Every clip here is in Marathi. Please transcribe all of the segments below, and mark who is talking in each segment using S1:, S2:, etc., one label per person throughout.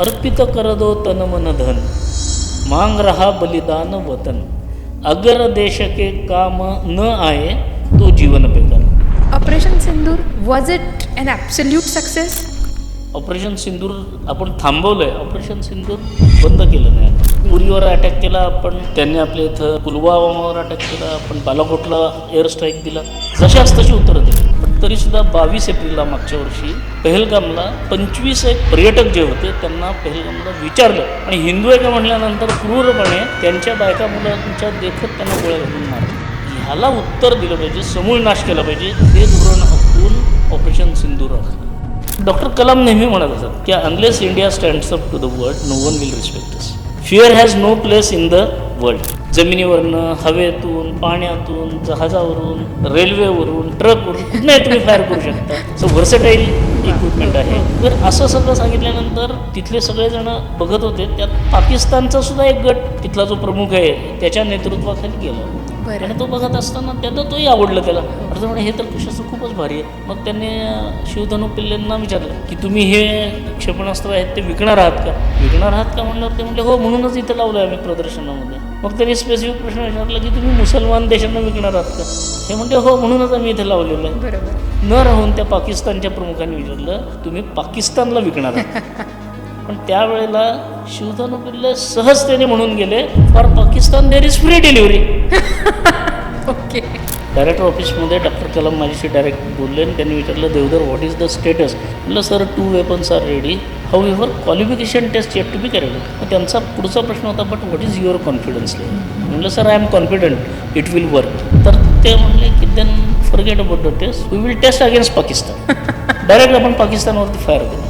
S1: अर्पित कर दो तन मन धन, मांग रहा बलिदान वतन, अगर देश के काम न आए तो जीवन बेकार.
S2: Operation Sindoor, was it an absolute success?
S1: Operation Sindoor आपण थांबवलं आहे. ऑपरेशन सिंदूर बंद केलं नाही आपण. पुरीवर अटॅक केला आपण, त्यांनी आपल्या इथं पुलवामावर अटॅक केला आपण, बालाकोटला एअर स्ट्राईक दिला, जशाच तशी उत्तरं दिली. पण तरीसुद्धा 22 एप्रिलला मागच्या वर्षी पहलगामला 25 एक पर्यटक जे होते त्यांना पहलगामला विचारलं आणि हिंदू आहे का म्हटल्यानंतर क्रूरपणे त्यांच्या बायका मुलांच्या देखत त्यांना गोळ्या घालून मारलं. ह्याला उत्तर दिलं पाहिजे, समूळ नाश केला पाहिजे. हे धोरण आखून ऑपरेशन सिंदूर आखलं. डॉक्टर कलाम नेहमी म्हणत असत की unless India stands up to the world no one will respect us. Fear has no place in the world. जमिनीवरनं, हवेतून, पाण्यातून, जहाजावरून, रेल्वेवरून, ट्रकवरून कुठेही तुम्ही फायर करू शकता. सो व्हर्सटाईल इक्विपमेंट आहे. तर असं सगळं सांगितल्यानंतर तिथले सगळेजण बघत होते. त्यात पाकिस्तानचा सुद्धा एक गट, तिथला जो प्रमुख आहे त्याच्या नेतृत्वाखाली गेला आणि तो बघत असताना त्यानं तोही आवडलं त्याला. अर्थ म्हणजे हे तर कशाचं खूपच भारी आहे. मग त्यांनी शिवधनु पिल्लेंना विचारलं की तुम्ही हे क्षेपणास्त्र आहेत ते विकणार आहात का? विकणार आहात का म्हणल्यावर ते म्हणले हो, म्हणूनच इथं लावलं आहे आम्ही प्रदर्शनामध्ये. मग त्यांनी स्पेसिफिक प्रश्न विचारला की तुम्ही मुसलमान देशांना विकणार आहात का? हे म्हणते हो, म्हणूनच आम्ही इथे लावलेलं आहे.
S2: बरोबर.
S1: न राहून त्या पाकिस्तानच्या प्रमुखांनी विचारलं तुम्ही पाकिस्तानला विकणार आहात? पण त्यावेळेला शिवधनु पिल्ले सहजतेने म्हणून गेले for Pakistan there is free delivery.
S2: Okay.
S1: Director ऑफिसमध्ये डॉक्टर कलाम माझ्याशी डायरेक्ट बोलले आणि त्यांनी विचारलं Deodhar what is the status? म्हटलं sir 2 weapons are ready, however qualification test yet to be carried. मग त्यांचा पुढचा प्रश्न होता but what is your confidence level? म्हटलं sir I am confident it will work. तर ते म्हणले की then forget about the test, we will test against Pakistan. Direct आपण पाकिस्तानवरती फायर करू.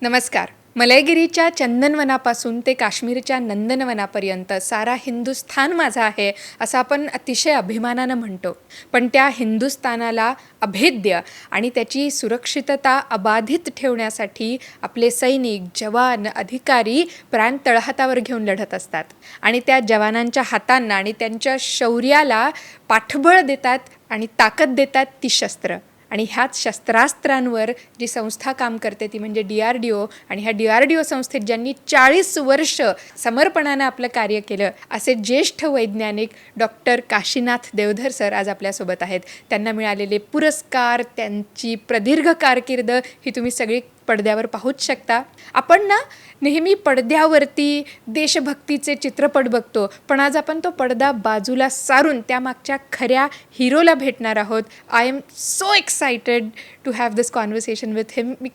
S2: नमस्कार. मलयगिरीच्या चंदनवनापासून ते काश्मीरच्या नंदनवनापर्यंत सारा हिंदुस्थान माझा आहे असं आपण अतिशय अभिमानानं म्हणतो. पण त्या हिंदुस्थानाला अभेद्य आणि त्याची सुरक्षितता अबाधित ठेवण्यासाठी आपले सैनिक, जवान, अधिकारी प्राण तळहातावर घेऊन लढत असतात. आणि त्या जवानांच्या हातांना आणि त्यांच्या शौर्याला पाठबळ देतात आणि ताकद देतात ती शस्त्र. आणि ह्याच शस्त्रास्त्रांवर जी संस्था काम करते ती म्हणजे DRDO. आणि ह्या DRDO संस्थेत ज्यांनी 40 वर्ष समर्पणानं आपलं कार्य केलं असे ज्येष्ठ वैज्ञानिक डॉक्टर काशीनाथ देवधर सर आज आपल्यासोबत आहेत. त्यांना मिळालेले पुरस्कार, त्यांची प्रदीर्घ कारकीर्द ही तुम्ही सगळी पडद्यावर पाहूच शकता. आपण ना नेहमी पडद्यावरती देशभक्तीचे चित्रपट बघतो, पण आज आपण तो पडदा बाजूला सारून त्यामागच्या खऱ्या हिरोला भेटणार आहोत. I am so excited to have this conversation with him. मी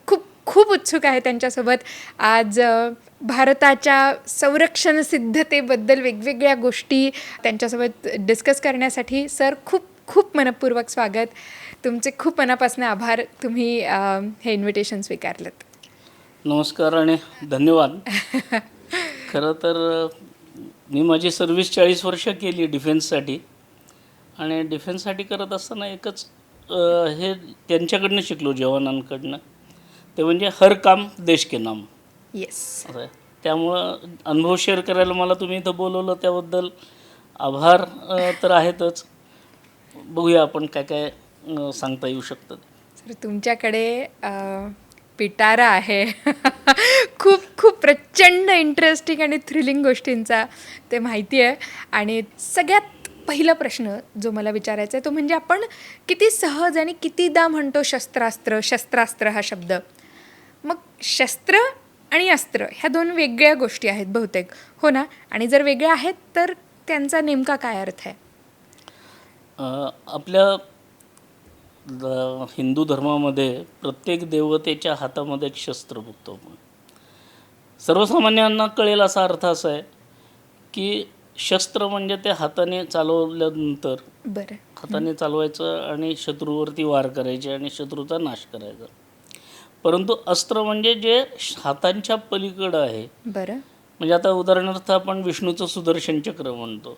S2: खूप उत्सुक आहे त्यांच्यासोबत आज भारताच्या संरक्षण सिद्धतेबद्दल वेगवेगळ्या गोष्टी त्यांच्यासोबत डिस्कस करण्यासाठी. सर खूप मनपूर्वक स्वागत. तुमचे खूप मनापासून आभार, तुम्ही हे इन्व्हिटेशन स्वीकारलं.
S1: नमस्कार आणि धन्यवाद. खरं तर मी माझी सर्व्हिस 40 वर्ष केली डिफेन्ससाठी. आणि डिफेन्ससाठी करत असताना एकच हे त्यांच्याकडनं शिकलो जवानांकडनं, ते म्हणजे हर काम देश के नाम.
S2: येस.
S1: असं आहे. त्यामुळं अनुभव शेअर करायला मला तुम्ही इथं बोलवलं त्याबद्दल आभार तर आहेतच. बघूया आपण काय काय सांगता येऊ शकतं.
S2: सर तुमच्याकडे पिटारा आहे खूप प्रचंड इंटरेस्टिंग आणि थ्रिलिंग गोष्टींचा, ते माहिती आहे. आणि सगळ्यात पहिला प्रश्न जो मला विचारायचा आहे तो म्हणजे आपण किती सहज आणि कितीदा म्हणतो शस्त्रास्त्र हा शब्द. मग शस्त्र आणि अस्त्र ह्या 2 वेगळ्या गोष्टी आहेत बहुतेक, हो ना? आणि जर वेगळ्या आहेत तर त्यांचा नेमका काय अर्थ आहे?
S1: आपल्या हिंदू धर्मामध्ये प्रत्येक देवतेच्या हातामध्ये एक शस्त्र बघतो आपण. सर्वसामान्यांना कळेल असा अर्थ असा आहे की शस्त्र म्हणजे ते हाताने चालवल्यानंतर
S2: बरं,
S1: हाताने चालवायचं आणि शत्रूवरती वार करायचे आणि शत्रूचा नाश करायचा. परंतु अस्त्र म्हणजे जे हातांच्या पलीकडं आहे.
S2: बरं.
S1: म्हणजे आता उदाहरणार्थ आपण विष्णूचं सुदर्शन चक्र म्हणतो.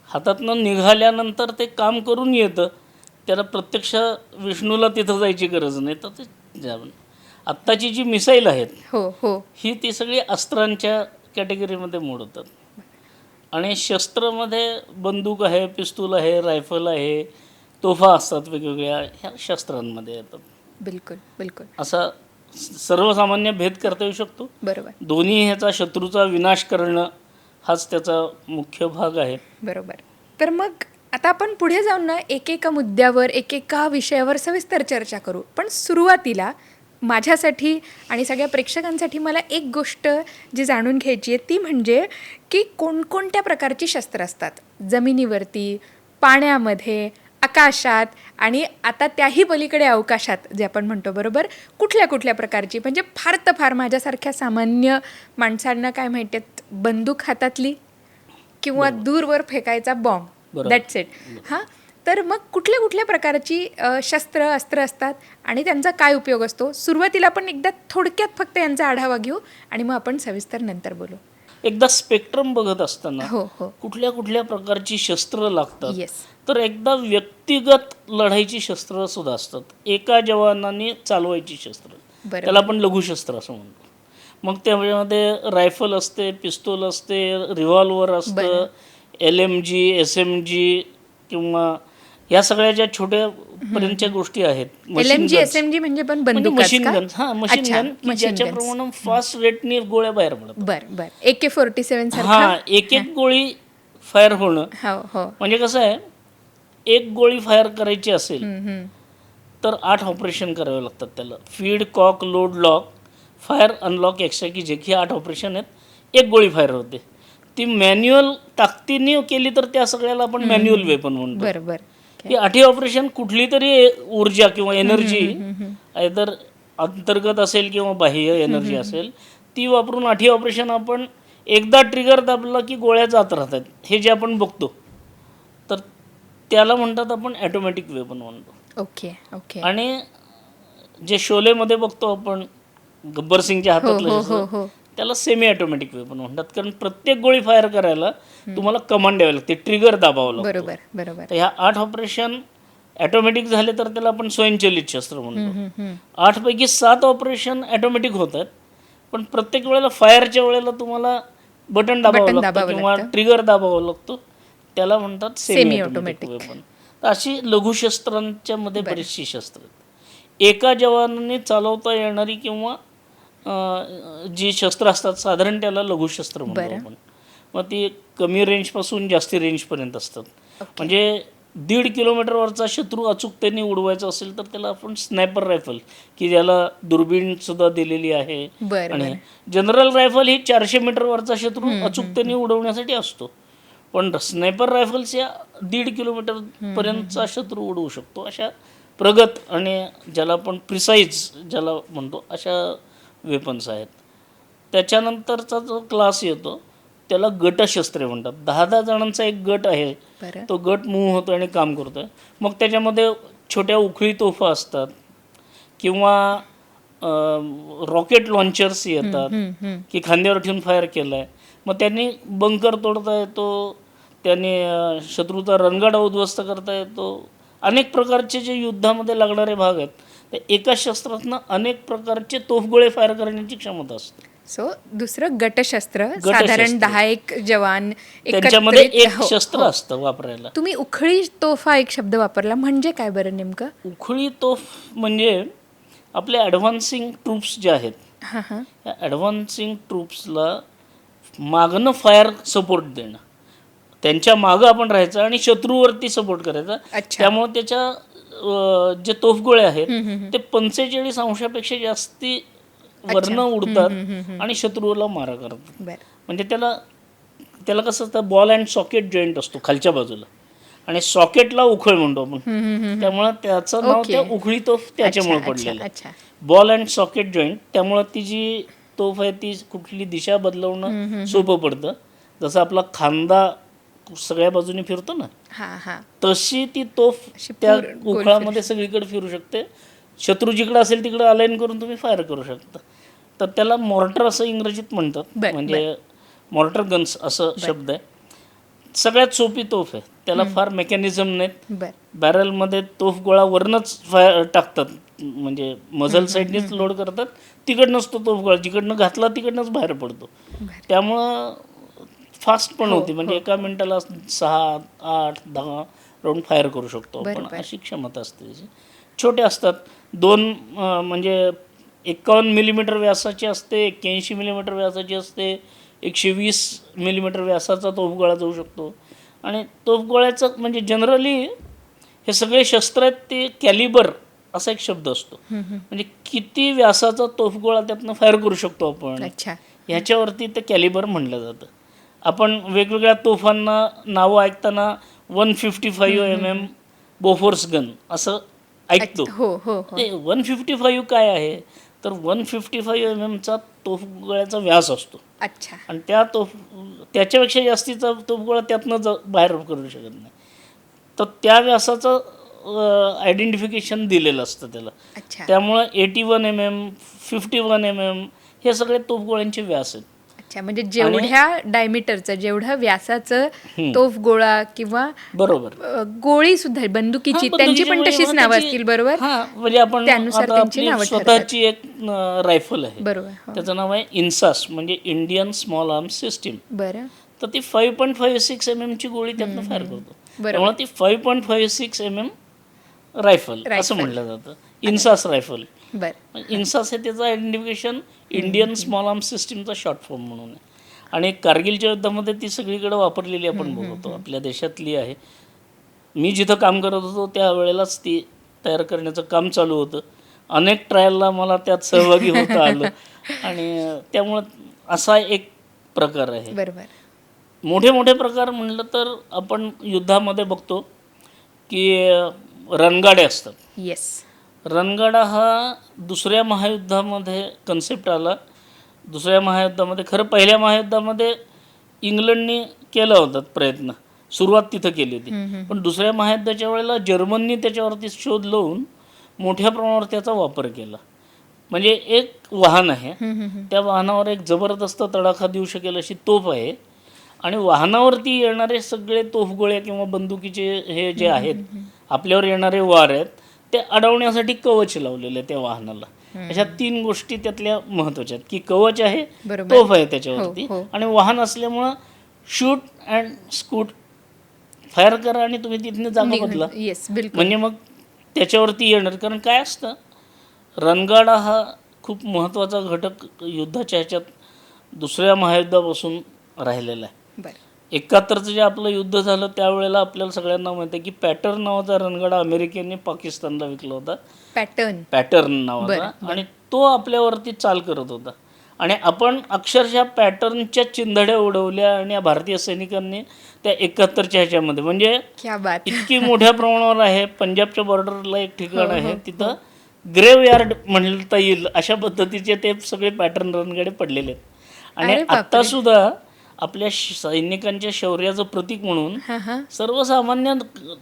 S1: हातातनं निघाल्यानंतर ते काम करून येतं, त्याला प्रत्यक्ष विष्णूला तिथं जायची गरज नाही. तर ते आत्ताची जी मिसाईल आहेत
S2: हो
S1: ही ती सगळी अस्त्रांच्या कॅटेगरीमध्ये मोडतात. आणि शस्त्रमध्ये बंदूक आहे, पिस्तूल आहे, रायफल आहे, तोफा असतात वेगवेगळ्या, ह्या शस्त्रांमध्ये येतात.
S2: बिलकुल बिलकुल
S1: असा सर्वसामान्य भेद करता येऊ शकतो.
S2: बरोबर
S1: दोन्ही ह्याचा शत्रूचा विनाश करणं हाच त्याचा मुख्य भाग आहे.
S2: बरोबर. तर मग आता आपण पुढे जाऊन ना एकेका मुद्द्यावर एकेका विषयावर सविस्तर चर्चा करू. पण सुरुवातीला माझ्यासाठी आणि सगळ्या प्रेक्षकांसाठी मला एक गोष्ट जी जाणून घ्यायची आहे ती म्हणजे की कोणकोणत्या प्रकारची शस्त्र असतात जमिनीवरती, पाण्यामध्ये, आकाशात आणि आता त्याही पलीकडे अवकाशात जे आपण म्हणतो, बरोबर? कुठल्या कुठल्या प्रकारची, म्हणजे फार तर फार माझ्यासारख्या सामान्य माणसांना काय माहिती आहेत, बंदूक हातातली किंवा दूरवर फेकायचा बॉम्ब,
S1: बरोबर.
S2: That's it. हां, तर मग कुठल्या कुठल्या प्रकारची शस्त्र अस्त्र असतात आणि त्यांचा काय उपयोग असतो? सुरुवातीला आपण एकदा थोडक्यात फक्त यांचा आढावा घेऊ आणि मग आपण सविस्तर नंतर बोलू.
S1: एकदा स्पेक्ट्रम बघत असताना
S2: हो हो
S1: कुठल्या कुठल्या प्रकारची शस्त्र लागतात,
S2: येस
S1: तर एकदा व्यक्तिगत लढाईची शस्त्र सुद्धा असतात. एका जवानाने चालवायची शस्त्र,
S2: बरोबर.
S1: त्याला आपण लघुशस्त्र असं म्हणतो. मग त्यामध्ये रायफल असते, पिस्तूल असते, रिव्हॉल्वर असतं,
S2: बरं.
S1: LMG, SMG किंवा ह्या सगळ्या ज्या छोट्या पर्यंतच्या गोष्टी आहेत.
S2: LMG SMG म्हणजे पण बंदूक
S1: मशीन गन, हां मशीन
S2: अच्छा,
S1: गन,
S2: machine
S1: ज्याच्याप्रमाणे फास्ट रेटने गोळ्या बाहेर पडतात.
S2: बर बर AK-47 सारखा.
S1: हां, एक एक गोळी फायर होणं.
S2: हो हो
S1: म्हणजे कसं आहे, एक गोळी फायर करायची असेल तर 8 ऑपरेशन करावे लागतात त्याला. Feed, cock, load, lock, fire, unlock, extra की जे की 8 ऑपरेशन आहेत. एक गोळी फायर होते. ती मॅन्युअल ताकदीने केली तर त्या सगळ्याला आपण मॅन्युअल वेपन म्हणतो.
S2: बर बर
S1: ही 8 ऑपरेशन कुठली तरी ऊर्जा किंवा एनर्जी आयदर अंतर्गत असेल किंवा बाह्य एनर्जी असेल, ती वापरून 8 ऑपरेशन आपण एकदा ट्रिगर दाबला की गोळ्या जात राहतात. हे जे आपण बघतो तर त्याला म्हणतात आपण ॲटोमॅटिक वेपन म्हणतो.
S2: ओके ओके
S1: आणि जे शोलेमध्ये बघतो आपण गब्बर सिंगच्या हातातलं
S2: हो,
S1: शस्त्र,
S2: हो, हो.
S1: त्याला सेमी ऑटोमॅटिक वेपन म्हणतात. कारण प्रत्येक गोळी फायर करायला तुम्हाला कमांड द्यावी लागते, ट्रिगर दाबावं लागतं.
S2: बरोबर बरोबर
S1: तर ह्या 8 ऑपरेशन ॲटोमॅटिक झाले तर त्याला आपण स्वयंचलित शस्त्र म्हणतो. 8 पैकी 7 ऑपरेशन ॲटोमॅटिक होतात, पण प्रत्येक वेळेला फायरच्या वेळेला तुम्हाला बटन दाबावं लागतं
S2: दाबावं
S1: किंवा
S2: लागतं.
S1: ट्रिगर दाबावं लागतो. त्याला म्हणतात semi
S2: Semi
S1: automatic
S2: automatic.
S1: Weapon. तर अशी लघुशस्त्रांच्या मध्ये बरीचशी शस्त्र आहेत. एका जवानाने चालवता येणारी किंवा जी शस्त्र असतात साधारण त्याला लघुशस्त्र म्हणतो
S2: बरं.
S1: आपण. मग ती कमी रेंजपासून जास्ती रेंजपर्यंत असतात. म्हणजे 1.5 किलोमीटरवरचा शत्रू अचूकतेने उडवायचा असेल तर त्याला आपण स्नायपर रायफल, की ज्याला दुर्बीण सुद्धा दिलेली आहे.
S2: बरं,
S1: आणि जनरल रायफल ही 400 मीटरवरचा शत्रू अचूकतेने उडवण्यासाठी असतो. पण स्नायपर रायफल्स या 1.5 किलोमीटर पर्यंतचा शत्रू उडवू शकतो. अशा प्रगत आणि ज्याला आपण प्रिसाईज ज्याला म्हणतो अशा वेपन्स आहेत. त्याच्यानंतरचा जो क्लास येतो त्याला गटशस्त्रे म्हणतात. 10-10 जणांचा एक गट आहे.
S2: बरं
S1: तो गट मूव्ह होतो आणि काम करतो. मग त्याच्यामध्ये छोट्या उखळी तोफा असतात किंवा रॉकेट लॉन्चर्स येतात की खांद्यावर ठेवून फायर केलं आहे. मग त्यांनी बंकर तोडता येतो, त्यांनी शत्रूचा रणगाडा उद्ध्वस्त करता येतो. अनेक प्रकारचे जे युद्धामध्ये लागणारे भाग आहेत, तर एका शस्त्रातनं अनेक प्रकारचे तोफगोळे फायर करण्याची क्षमता असते.
S2: सो दुसरं गटशस्त्र साधारण 10-1 जवान
S1: त्यांच्यामध्ये
S2: एकत्रित-
S1: एक
S2: हो,
S1: शस्त्र
S2: हो.
S1: असतं वापरायला.
S2: तुम्ही उखळी तोफ हा एक शब्द वापरला, म्हणजे काय बरं नेमकं?
S1: उखळी तोफ म्हणजे आपले ॲडव्हान्सिंग ट्रूप्स जे आहेत,
S2: हां हां
S1: या ॲडव्हान्सिंग ट्रूप्सला मागणं फायर सपोर्ट देणं, त्यांच्या मागं आपण राहायचं आणि शत्रूवरती सपोर्ट करायचा.
S2: अच्छा.
S1: त्यामुळे त्याच्या जे तोफगोळे आहेत ते 45 अंशापेक्षा जास्ती वरनं उडतात आणि शत्रूला मारा करतात.
S2: बरं
S1: म्हणजे त्याला कसं असतं, बॉल अँड सॉकेट जॉईंट असतो खालच्या बाजूला आणि सॉकेटला उखळ म्हणतो आपण. त्यामुळं त्याचं नाव
S2: ओके.
S1: त्या उखळी तोफ त्याच्यामुळे
S2: अच्छा,
S1: पडलेलं आहे.
S2: अच्छा
S1: बॉल अँड सॉकेट जॉईंट. त्यामुळं ती जी तोफ आहे ती कुठली दिशा बदलवणं सोपं पडतं. जसं आपला खांदा सगळ्या बाजूने फिरतो ना,
S2: हां हां
S1: तशी ती तोफ
S2: अशी
S1: त्या
S2: गोल फिरू
S1: उखळामध्ये सगळीकडे फिरू शकते. शत्रू जिकडं असेल तिकडं अलाईन करून तुम्ही फायर करू शकता. तर त्याला मॉर्टर असं इंग्रजीत म्हणतात.
S2: बरं,
S1: म्हणजे मॉर्टर गन्स असं शब्द आहे. सगळ्यात सोपी तोफ आहे. त्याला फार मेकॅनिझम नाहीत.
S2: बरं
S1: बॅरलमध्ये तोफ गोळा वरनंच फायर टाकतात, म्हणजे मजल साईडनेच लोड करतात. तिकडनंच तो तोफ गोळा जिकडनं घातला तिकडनंच बाहेर पडतो. त्यामुळं फास्ट पण होती. म्हणजे एका मिनिटाला 6, 8, 10 राऊंड फायर करू शकतो आपण,
S2: बरोबर.
S1: अशी क्षमता असते त्याची. छोटे असतात, 2 म्हणजे 51 मिलीमीटर व्यासाची असते, 81 मिलीमीटर व्यासाची असते, 120 मिलीमीटर व्यासाचा तोफगोळा जाऊ शकतो. आणि तोफगोळ्याचं म्हणजे जनरली हे सगळे शस्त्र आहेत ते कॅलिबर असा एक शब्द असतो, म्हणजे किती व्यासाचा तोफगोळा त्यातनं फायर करू शकतो आपण,
S2: अच्छा.
S1: ह्याच्यावरती ते कॅलिबर म्हणलं जातं. आपण वेगवेगळ्या तोफांना नावं ऐकताना 155 mm बोफोर्स गन असं ऐकतो.
S2: हो हो हो.
S1: ते 155 काय आहे, तर 155 mm तोफगोळ्याचा व्यास असतो.
S2: अच्छा.
S1: आणि त्याच्यापेक्षा जास्तीचा तोफगोळा त्यातनं बाहेर करू शकत नाही. तर त्या व्यासाचं आयडेंटिफिकेशन दिलेलं असतं त्याला.
S2: अच्छा.
S1: त्यामुळं 81 mm, 51 mm हे सगळे तोफगोळ्यांचे व्यास आहेत.
S2: अच्छा, म्हणजे जेवढ्या डायमीटरचं, जेवढं व्यासाचं तोफ गोळा किंवा
S1: बरोबर.
S2: गोळी सुद्धा बंदुकीची, त्यांची पण तशीच नावं असतील, बरोबर?
S1: म्हणजे आपण
S2: त्यानुसार
S1: आता
S2: त्यांची
S1: आपली
S2: नावं
S1: स्वतःची एक रायफल आहे,
S2: बरोबर. हो.
S1: त्याचं नाव आहे इन्सास, म्हणजे इंडियन स्मॉल आर्म्स सिस्टीम.
S2: बरं.
S1: तर ती 5.56 mm ची गोळी त्यातनं फायर करतो.
S2: बरोबर.
S1: त्यामुळे ती 5.56 mm रायफल असं म्हटलं जातं, इन्सास रायफल.
S2: बरं.
S1: इन्सास हे त्याचं आयडेंटिफिकेशन इंडियन स्मॉल आर्म्स सिस्टीमचा शॉर्ट फॉर्म म्हणून आहे. आणि कारगिलच्या युद्धामध्ये ती सगळीकडे वापरलेली आपण बघतो, आपल्या देशातली आहे. मी जिथं काम करत होतो त्यावेळेलाच ती तयार करण्याचं काम चालू होतं. अनेक ट्रायलला मला त्यात सहभागी होता आलं. आणि त्यामुळं असा एक प्रकार आहे.
S2: बरोबर.
S1: मोठे मोठे प्रकार म्हटलं तर आपण युद्धामध्ये बघतो की रणगाडे असतात.
S2: येस.
S1: रणगाडा हा दुसऱ्या महायुद्धामध्ये कन्सेप्ट आला. दुसऱ्या महायुद्धामध्ये, खरं पहिल्या महायुद्धामध्ये इंग्लंडने केला होता प्रयत्न, सुरुवात तिथं केली होती. पण दुसऱ्या महायुद्धाच्या वेळेला जर्मननी त्याच्यावरती शोध लावून मोठ्या प्रमाणावर त्याचा वापर केला. म्हणजे एक वाहन आहे, त्या वाहनावर एक जबरदस्त तडाखा देऊ शकेल अशी तोफ आहे. आणि वाहनावरती येणारे सगळे तोफगोळे किंवा बंदुकीचे हे जे आहेत, आपल्यावर येणारे वार आहेत, ते अडवण्यासाठी कवच लावलेलं आहे त्या वाहनाला. अशा 3 गोष्टी त्यातल्या महत्त्वाच्या आहेत, की कवच आहे, तोफ आहे त्याच्यावरती, आणि वाहन असल्यामुळं शूट अँड स्कूट, फायर करा आणि तुम्ही तिथनं जागा बदला.
S2: येस, बिलकुल.
S1: म्हणजे मग त्याच्यावरती येणार. कारण काय असतं, रणगाडा हा खूप महत्त्वाचा घटक युद्धाच्या ह्याच्यात दुसऱ्या महायुद्धापासून राहिलेला आहे.
S2: बरं.
S1: 71चं जे आपलं युद्ध झालं त्यावेळेला आपल्याला सगळ्यांना माहिती आहे की पॅटर्न नावाचा रणगाडा अमेरिकेने पाकिस्तानला विकला होता. पॅटर्न नावाचा. आणि तो आपल्यावरती चाल करत होता. आणि आपण अक्षरशः पॅटर्नच्या चिंधड्या उडवल्या आणि भारतीय सैनिकांनी त्या 71च्या ह्याच्यामध्ये, म्हणजे इतकी मोठ्या प्रमाणावर आहे. पंजाबच्या बॉर्डरला एक ठिकाण आहे, तिथं ग्रेव यार्ड म्हणता येईल अशा पद्धतीचे ते सगळे पॅटर्न रणगाडे पडलेले आहेत. आणि आत्तासुद्धा आपल्या सैनिकांच्या शौर्याचं प्रतीक म्हणून सर्वसामान्य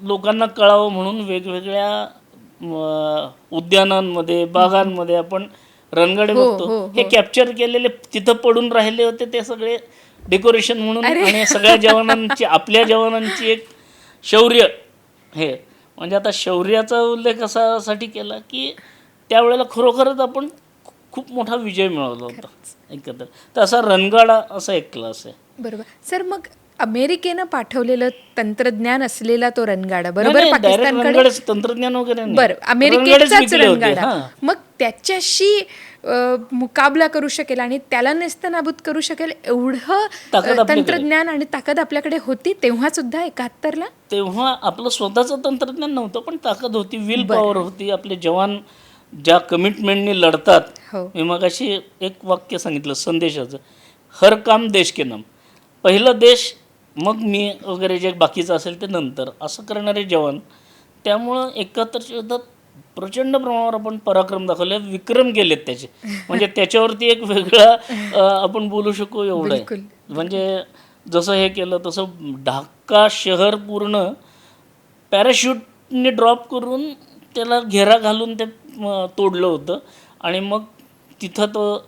S1: लोकांना कळावं म्हणून वेगवेगळ्या उद्यानांमध्ये, बागांमध्ये आपण रणगाडे बघतो. हे कॅप्चर केलेले तिथं पडून राहिले होते ते सगळे डेकोरेशन म्हणून. आणि सगळ्या जवानांची, आपल्या जवानांची एक शौर्य हे, म्हणजे आता शौर्याचा उल्लेख असासाठी केला की त्यावेळेला खरोखरच आपण खूप मोठा विजय मिळवला होता एकत्र. तर असा रणगाडा असा एक क्लास आहे.
S2: बरोबर. सर, मग अमेरिकेनं पाठवलेलं तंत्रज्ञान असलेला तो रणगाडा, बरोबर, पाकिस्तानकडे
S1: तंत्रज्ञान वगैरे
S2: बरं, अमेरिकेचाच रणगाडा, मग त्याच्याशी मुकाबला करू शकेल आणि त्याला नेस्तनाबूत करू शकेल एवढं तंत्रज्ञान आणि ताकद आपल्याकडे होती तेव्हा सुद्धा 71ला?
S1: तेव्हा आपलं स्वतःचं तंत्रज्ञान नव्हतं, पण ताकद होती, विल पॉवर होती. आपले जवान ज्या कमिटमेंटने लढतात. मी मगाशी एक वाक्य सांगितलं संदेशाचं, हर काम देश के नाम. पहिलं देश, मग मी वगैरे जे बाकीचं असेल ते नंतर, असं करणारे जवान. त्यामुळं 71च्या युद्धात प्रचंड प्रमाणावर आपण पराक्रम दाखवले, विक्रम केलेत त्याचे. म्हणजे त्याच्यावरती एक वेगळा आपण बोलू शकू एवढं आहे. म्हणजे जसं हे केलं तसं ढाका शहर पूर्ण पॅराशूटने ड्रॉप करून त्याला घेरा घालून ते तोडलं होतं. आणि मग तिथं तो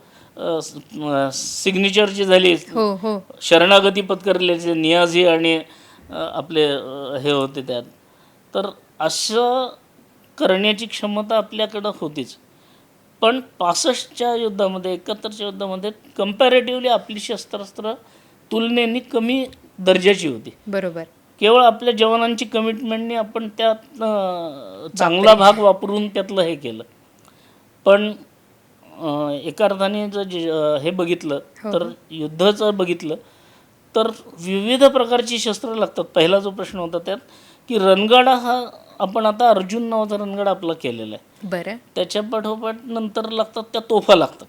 S1: सिग्नेचर जी झाली, शरणागती पत्करल्याचे नियाझी आणि आपले हे होते त्यात. तर असं करण्याची क्षमता आपल्याकडं होतीच. पण 65च्या युद्धामध्ये, 71च्या युद्धामध्ये कम्पॅरेटिव्हली आपली शस्त्रास्त्र तुलनेने कमी दर्जाची होती.
S2: बरोबर.
S1: केवळ आपल्या जवानांची कमिटमेंटने आपण त्यात चांगला भाग वापरून त्यातलं हे केलं. पण एका अर्थाने जर हे बघितलं तर युद्धाचं बघितलं तर विविध प्रकारची शस्त्र लागतात. पहिला जो प्रश्न होता त्यात की रणगाडा हा आपण आता अर्जुन नावाचा रणगाडा आपला केलेला आहे.
S2: बरं.
S1: त्याच्या पाठोपाठ नंतर लागतात त्या तोफा लागतात.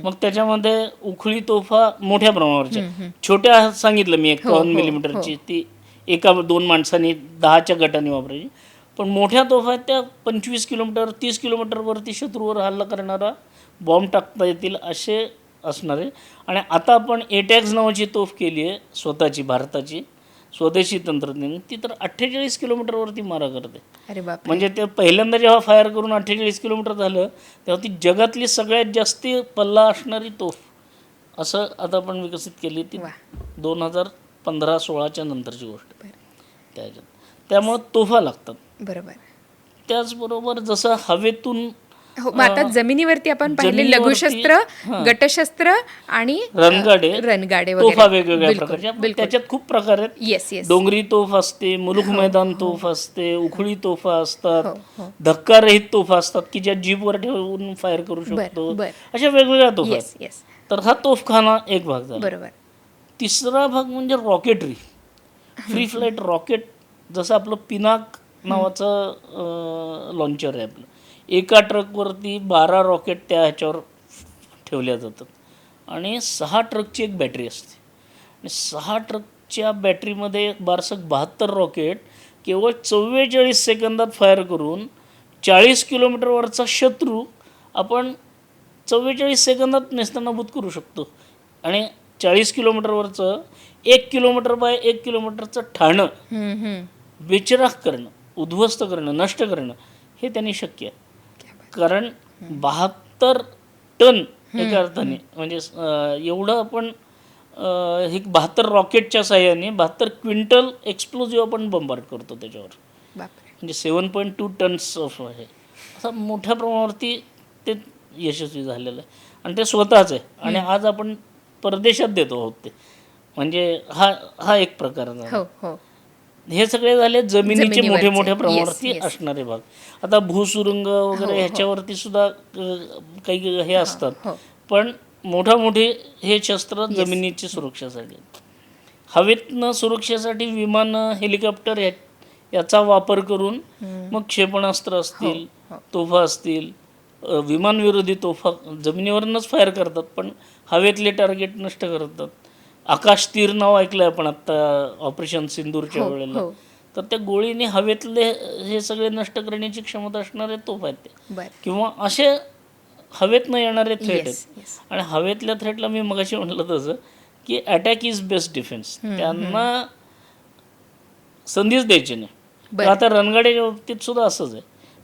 S1: मग त्याच्यामध्ये उखळी तोफा मोठ्या प्रमाणावरच्या, छोट्या सांगितलं मी 51 मिलीमीटरची, ती एका 2 माणसांनी 10च्या गटाने वापरायची. पण मोठ्या तोफा आहेत त्या 25 किलोमीटर 30 किलोमीटरवरती शत्रूवर हल्ला करणारा बॉम्ब टाकता येतील असे असणारे. आणि आता आपण एटॅक्स नावाची तोफ केली आहे स्वतःची, भारताची स्वदेशी तंत्रज्ञान, ती तर 48 किलोमीटरवरती मारा करते.
S2: अरे बाप.
S1: म्हणजे ते पहिल्यांदा जेव्हा फायर करून 48 किलोमीटर झालं तेव्हा ती जगातली सगळ्यात जास्त पल्ला असणारी तोफ असं आता आपण विकसित केली. ती 2015-16च्या नंतरची गोष्ट त्याच्यात. त्यामुळं तोफा लागतात.
S2: बरोबर.
S1: त्याचबरोबर जसं हवेतून
S2: आता जमिनीवरती आपण पाहिले लघुशस्त्र, गटशस्त्र आणि रणगाडे
S1: तोफा वेगवेगळ्या प्रकारच्या. त्याच्यात खूप प्रकार आहेत.
S2: Yes yes.
S1: डोंगरी तोफ असते, मुलुख मैदान तोफ असते, उखळी तोफा असतात, धक्कारहित तोफा असतात की ज्या जीपवर ठेवून फायर करू शकतो. अशा वेगवेगळ्या तोफा आहेत. तर हा तोफखाना एक भाग झाला.
S2: बरोबर.
S1: तिसरा भाग म्हणजे रॉकेटरी, फ्री फ्लाईट रॉकेट. जसं आपलं पिनाक नावाचं लॉन्चर आहे आपलं. एका ट्रकवरती 12 रॉकेट त्या ह्याच्यावर ठेवल्या जातात आणि 6 ट्रकची एक बॅटरी असते. आणि 6 ट्रकच्या बॅटरीमध्ये 72 रॉकेट केवळ 44 सेकंदात फायर करून 40 किलोमीटरवरचा शत्रू आपण 44 सेकंदात नेस्तनाबूत करू शकतो. आणि 40 किलोमीटरवरचं 1 किलोमीटर बाय 1 किलोमीटरचं ठाणं बेचिराख करणं, उद्ध्वस्त करणं, नष्ट करणं हे त्यांनी शक्य आहे. कारण 72 टन एका अर्थाने म्हणजे एवढं आपण हे 72 रॉकेटच्या साह्याने 72 क्विंटल एक्सप्लोजिव्ह आपण बंबार्ड करतो त्याच्यावर. म्हणजे 7.2 टन्स ऑफ आहे. असं मोठ्या प्रमाणावरती ते यशस्वी झालेलं आहे आणि ते स्वतःच आहे. आणि आज आपण परदेशात देतो आहोत ते. म्हणजे हा एक प्रकार झाला. हे सगळे झाले जमिनीचे मोठ्या प्रमाणावरती असणारे भाग. आता भूसुरुंग वगैरे ह्याच्यावरती सुद्धा काही हे असतात. पण मोठे हे शस्त्र जमिनीची सुरक्षेसाठी. हवेतनं सुरक्षेसाठी विमानं, हेलिकॉप्टर याचा वापर करून मग क्षेपणास्त्र असतील, तोफा असतील, विमानविरोधी तोफा जमिनीवरूनच फायर करतात पण हवेतले टार्गेट नष्ट करतात. आकाश तीर नाव ऐकलं आपण आत्ता ऑपरेशन सिंदूरच्या वेळेला. तर त्या गोळीने हवेतले हे सगळे नष्ट करण्याची क्षमता असणारे तोफ आहेत ते. किंवा असे हवेत न येणारे थ्रेट आहेत. आणि हवेतल्या थ्रेटला मी मगाशी म्हटलं तसं की अटॅक इज बेस्ट डिफेन्स. त्यांना संधीच द्यायची नाही. आता रणगाड्याच्या बाबतीत सुद्धा असंच आहे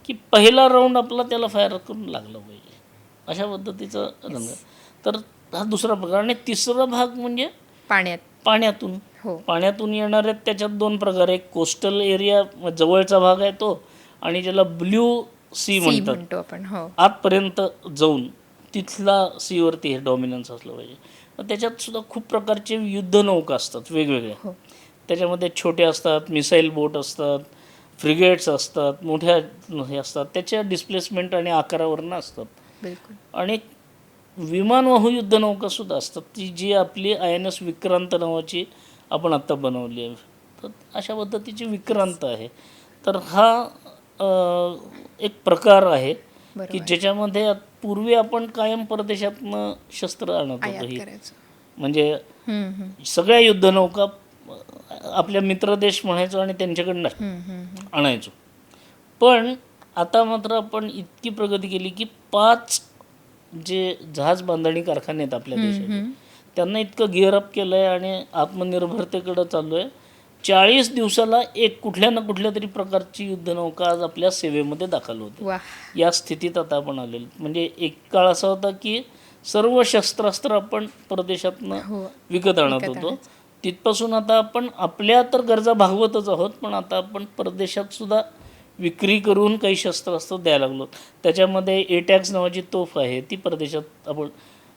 S1: की पहिला राऊंड आपला त्याला फायर करून लागला पाहिजे अशा पद्धतीचं रणगाड. तर हा दुसरा प्रकार. आणि तिसरा भाग म्हणजे पाण्यातून येणारे. त्याच्यात 2 प्रकार. एक कोस्टल एरिया जवळचा भाग आहे तो, आणि ज्याला ब्ल्यू सी म्हणतात आपण, आतपर्यंत जाऊन तिथला सीवरती हे डॉमिनन्स असलं पाहिजे. त्याच्यात सुद्धा खूप प्रकारचे युद्धनौका असतात वेगवेगळ्या. त्याच्यामध्ये छोटे असतात, मिसाईल बोट असतात, फ्रिगेट्स असतात, मोठ्या हे असतात. त्याच्या डिस्प्लेसमेंट आणि आकारावरनं असतात. आणि विमानवाहू युद्धनौकासुद्धा असतात ती जी आपली INS विक्रांत नावाची आपण आत्ता बनवली आहे. तर अशा पद्धतीची विक्रांत आहे. तर हा एक प्रकार आहे की ज्याच्यामध्ये पूर्वी आपण कायम परदेशातनं शस्त्र आणत होतो. ही म्हणजे सगळ्या युद्धनौका आपल्या मित्रदेश म्हणायचो आणि त्यांच्याकडनं आणायचो. पण आता मात्र आपण इतकी प्रगती केली की 5 जे जहाज बांधणी कारखाने आहेत आपल्या देशाचे त्यांना इतकं गिअरअप केलं आहे आणि आत्मनिर्भरतेकडं चालू आहे. 40 दिवसाला एक कुठल्या ना कुठल्या तरी प्रकारची युद्धनौका आज आपल्या सेवेमध्ये दाखल होते. या स्थितीत आता आपण आलेलो. म्हणजे एक काळ असा होता की सर्व शस्त्रास्त्र आपण परदेशातनं विकत आणत होतो. तिथपासून आता आपण आपल्या तर गरजा भागवतच आहोत, पण आता आपण परदेशात सुद्धा विक्री करून काही शस्त्रास्त्र द्यायला लागलो. त्याच्यामध्ये एटॅक्स नावाची तोफ आहे ती परदेशात आपण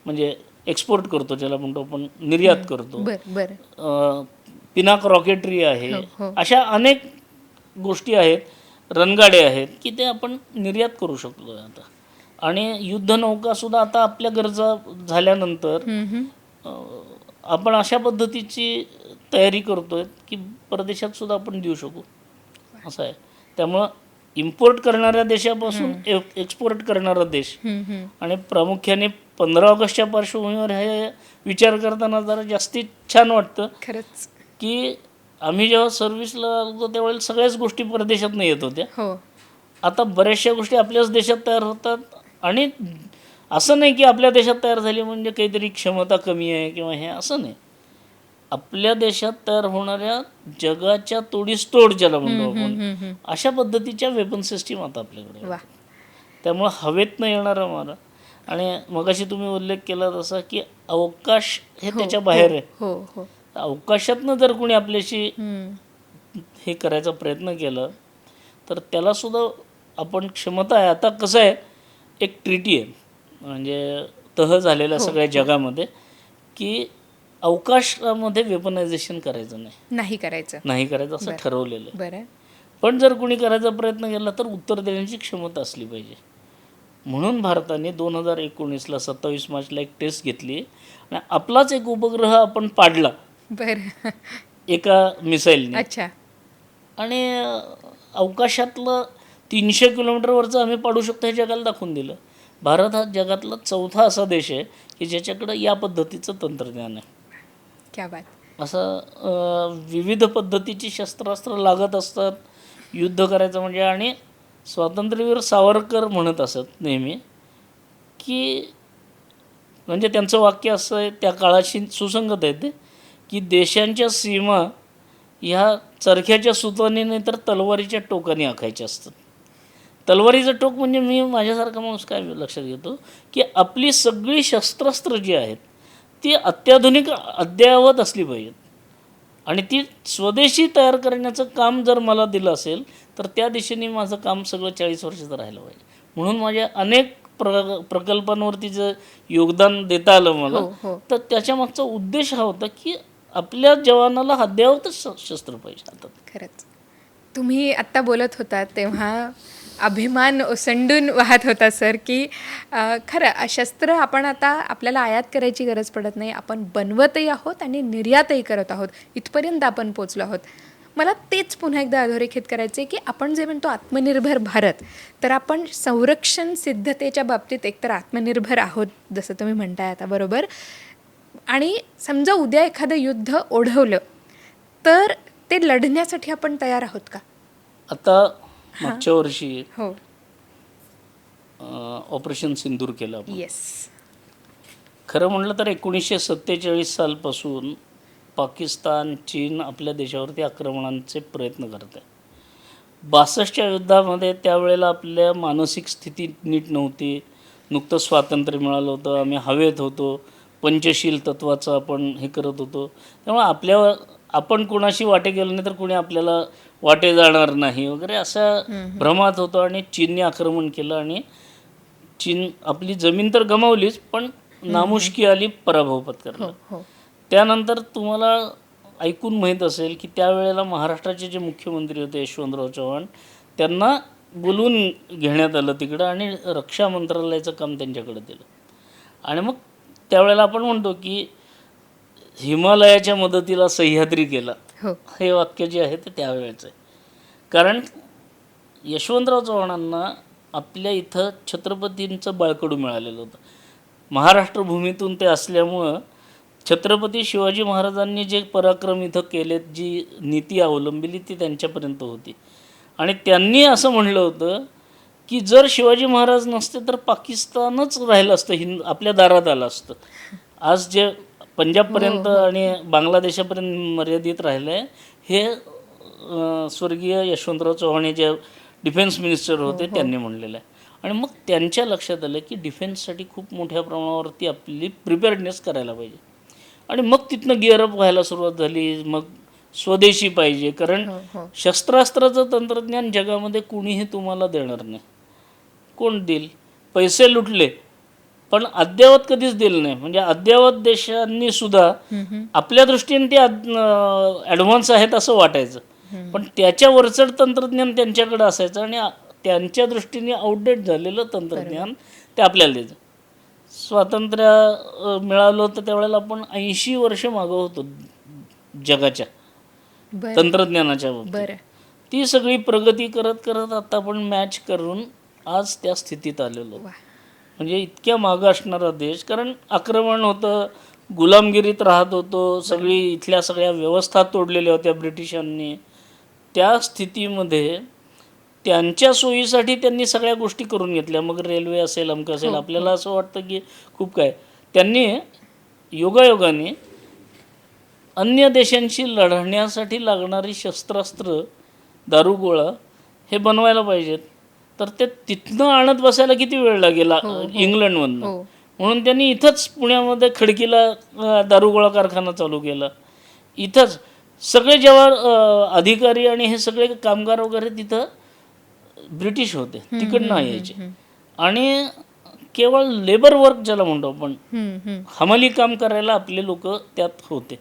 S1: म्हणजे एक्सपोर्ट करतो, ज्याला म्हणतो आपण निर्यात करतो. पिनाक रॉकेटरी आहे,
S2: हो.
S1: अशा अनेक गोष्टी आहेत, रणगाडे आहेत की ते आपण निर्यात करू शकतो आता. आणि युद्धनौकासुद्धा आता आपल्या गरजा झाल्यानंतर आपण अशा पद्धतीची तयारी करतोय की परदेशात सुद्धा आपण देऊ शकू असं आहे. त्यामुळं इम्पोर्ट करणाऱ्या देशापासून एक्सपोर्ट करणारा देश, आणि प्रामुख्याने 15 ऑगस्टच्या पार्श्वभूमीवर हे विचार करताना जरा जास्तीत छान वाटतं
S2: खरंच.
S1: की आम्ही जेव्हा सर्व्हिसला लागतो त्यावेळेला सगळ्याच गोष्टी परदेशातून येत होत्या.
S2: हो.
S1: आता बऱ्याचशा गोष्टी आपल्याच देशात तयार होतात. आणि असं नाही की आपल्या देशात तयार झाली म्हणजे काहीतरी क्षमता कमी आहे किंवा हे, असं नाही. आपल्या देशात तयार होणाऱ्या जगाच्या तोडीस-तोड ज्याला म्हणतो आपण, अशा पद्धतीच्या वेपन सिस्टीम आता आपल्याकडे
S2: वा.
S1: आहेत. त्यामुळं हवेतनं येणारा मारा. आणि मगाशी तुम्ही उल्लेख केला तसा की अवकाश हे त्याच्या बाहेर आहे.
S2: हो हो.
S1: अवकाशातनं जर कोणी आपल्याशी हे करायचा प्रयत्न केला तर त्यालासुद्धा आपण क्षमता आहे. आता कसं आहे, एक ट्रिटी आहे म्हणजे तह झालेल्या सगळ्या जगामध्ये की अवकाशामध्ये वेपनायझेशन करायचं
S2: नाही करायचं
S1: असं ठरवलेलं आहे.
S2: बरं.
S1: पण जर कोणी करायचा प्रयत्न केला तर उत्तर देण्याची क्षमता असली पाहिजे. म्हणून भारताने 2019ला 27 मार्चला एक टेस्ट घेतली आणि आपलाच एक उपग्रह आपण पाडला
S2: बरं.
S1: एका मिसाईलने.
S2: अच्छा.
S1: आणि अवकाशातलं 300 किलोमीटरवरचं आम्ही पाडू शकतो हे जगाला दाखवून दिलं. भारत हा जगातला चौथा असा देश आहे की ज्याच्याकडं या पद्धतीचं तंत्रज्ञान आहे.
S2: क्या बात.
S1: असं विविध पद्धतीची शस्त्रास्त्र लागत असतात युद्ध करायचं म्हणजे. आणि स्वातंत्र्यवीर सावरकर म्हणत असत नेहमी की, म्हणजे त्यांचं वाक्य असं आहे, त्या काळाशी सुसंगत आहे ते, की देशांच्या सीमा ह्या चरख्याच्या सुताने नाही तर तलवारीच्या टोकाने आखायच्या असतात. तलवारीचं टोक म्हणजे मी माझ्यासारखा माणूस काय लक्षात घेतो की आपली सगळी शस्त्रास्त्र जी आहेत ती अत्याधुनिक अद्ययावत असली पाहिजेत. आणि ती स्वदेशी तयार करण्याचं काम जर मला दिलं असेल तर त्या दिशेने माझं काम सगळं 40 वर्षाचं राहिलं पाहिजे. म्हणून माझ्या अनेक प्रकल्पांवरती जर योगदान देता आलं मला, तर त्याच्यामागचा उद्देश हा होता की आपल्या जवानाला अद्ययावतच शस्त्र पाहिजे हातात.
S2: खरंच. तुम्ही आत्ता बोलत होता तेव्हा अभिमान ओसंडून वाहत होता सर की खरं शस्त्र आपण आता आपल्याला आयात करायची गरज पडत नाही, आपण बनवतही आहोत आणि निर्यातही करत आहोत, इथपर्यंत आपण पोचलो आहोत. मला तेच पुन्हा एकदा अधोरेखित करायचे की आपण जे म्हणतो आत्मनिर्भर भारत, तर आपण संरक्षण सिद्धतेच्या बाबतीत एकतर आत्मनिर्भर आहोत जसं तुम्ही म्हणताय आता, बरोबर. आणि समजा उद्या एखादं युद्ध ओढवलं तर ते लढण्यासाठी आपण तयार आहोत का?
S1: आता मागच्या वर्षी
S2: हो.
S1: ऑपरेशन सिंदूर केलं आपण.
S2: येस.
S1: खरं म्हटलं तर 1947 सालपासून पाकिस्तान, चीन आपल्या देशावरती आक्रमणांचे प्रयत्न करत आहे. 62च्या युद्धामध्ये त्यावेळेला आपल्या मानसिक स्थिती नीट नव्हती. नुकतं स्वातंत्र्य मिळालं होतं, आम्ही हवेत होतो, पंचशील तत्वाचं आपण हे करत होतो. त्यामुळे आपण कोणाशी वाटे गेलो नाही तर कोणी आपल्याला वाटे जाणार नाही वगैरे अशा भ्रमात होतो. आणि चीनने आक्रमण केलं आणि चीन आपली जमीन तर गमावलीच पण नामुष्की आली पराभव पत्करला. त्यानंतर तुम्हाला ऐकून माहीत असेल की त्यावेळेला महाराष्ट्राचे जे मुख्यमंत्री होते यशवंतराव चव्हाण, त्यांना बोलवून घेण्यात आलं तिकडं आणि रक्षा मंत्रालयाचं काम त्यांच्याकडे दिलं. आणि मग त्यावेळेला आपण म्हणतो की हिमालयाच्या मदतीला सह्याद्री गेला, हे वाक्य जे आहे ते त्यावेळेचं आहे. कारण यशवंतराव चव्हाणांना आपल्या इथं छत्रपतींचं बाळकडू मिळालेलं होतं. महाराष्ट्र भूमीतून ते असल्यामुळं छत्रपती शिवाजी महाराजांनी जे पराक्रम इथं केलेत, जी नीती अवलंबिली ती त्यांच्यापर्यंत होती. आणि त्यांनी असं म्हणलं होतं की जर शिवाजी महाराज नसते तर पाकिस्तानच राहिलं असतं, आपल्या दारात आलं असतं. आज जे पंजाबपर्यंत आणि बांगलादेशापर्यंत मर्यादित राहिलं आहे हे स्वर्गीय यशवंतराव चव्हाण जे डिफेन्स मिनिस्टर होते त्यांनी म्हणलेलं आहे. आणि मग त्यांच्या लक्षात आलं की डिफेन्ससाठी खूप मोठ्या प्रमाणावरती आपली प्रिपेअर्डनेस करायला पाहिजे. आणि मग तिथनं गिअरअप व्हायला सुरुवात झाली. मग स्वदेशी पाहिजे, कारण शस्त्रास्त्राचं तंत्रज्ञान जगामध्ये कुणीही तुम्हाला देणार नाही. कोण देईल? पैसे लुटले पण अद्ययावत कधीच दिलं नाही. म्हणजे अद्ययावत देशांनी सुद्धा आपल्या दृष्टीने ते ॲडव्हान्स आहेत असं वाटायचं, पण त्याच्या वरचढ तंत्रज्ञान त्यांच्याकडे असायचं आणि त्यांच्या दृष्टीने आउटडेट झालेलं तंत्रज्ञान ते आपल्याला द्यायचं. स्वातंत्र्य मिळालं होतं त्यावेळेला आपण 80 वर्ष मागं होतो जगाच्या तंत्रज्ञानाच्या बाबतीत. ती सगळी प्रगती करत करत आता आपण मॅच करून आज त्या स्थितीत आलेलो. म्हणजे इतक्या मागं असणारा देश, कारण आक्रमण होतं, गुलामगिरीत राहत होतो, सगळी इथल्या सगळ्या व्यवस्था तोडलेल्या होत्या ब्रिटिशांनी. त्या स्थितीमध्ये त्यांच्या सोयीसाठी त्यांनी सगळ्या गोष्टी करून घेतल्या. मग रेल्वे असेल, अमकं असेल. आपल्याला असं वाटतं की खूप काय, त्यांनी योगायोगाने अन्य देशांशी लढण्यासाठी लागणारी शस्त्रास्त्र, दारुगोळा हे बनवायला पाहिजेत. तर ते तिथनं आणत बसायला किती वेळ लागेल इंग्लंडमधनं. म्हणून त्यांनी इथंच पुण्यामध्ये खडकीला दारुगोळा कारखाना चालू केला. इथंच सगळे जेव्हा अधिकारी आणि हे सगळे कामगार वगैरे तिथं ब्रिटिश होते, तिकडनं यायचे. आणि केवळ लेबर वर्क ज्याला म्हणतो आपण, हमाली काम करायला आपले लोक त्यात होते.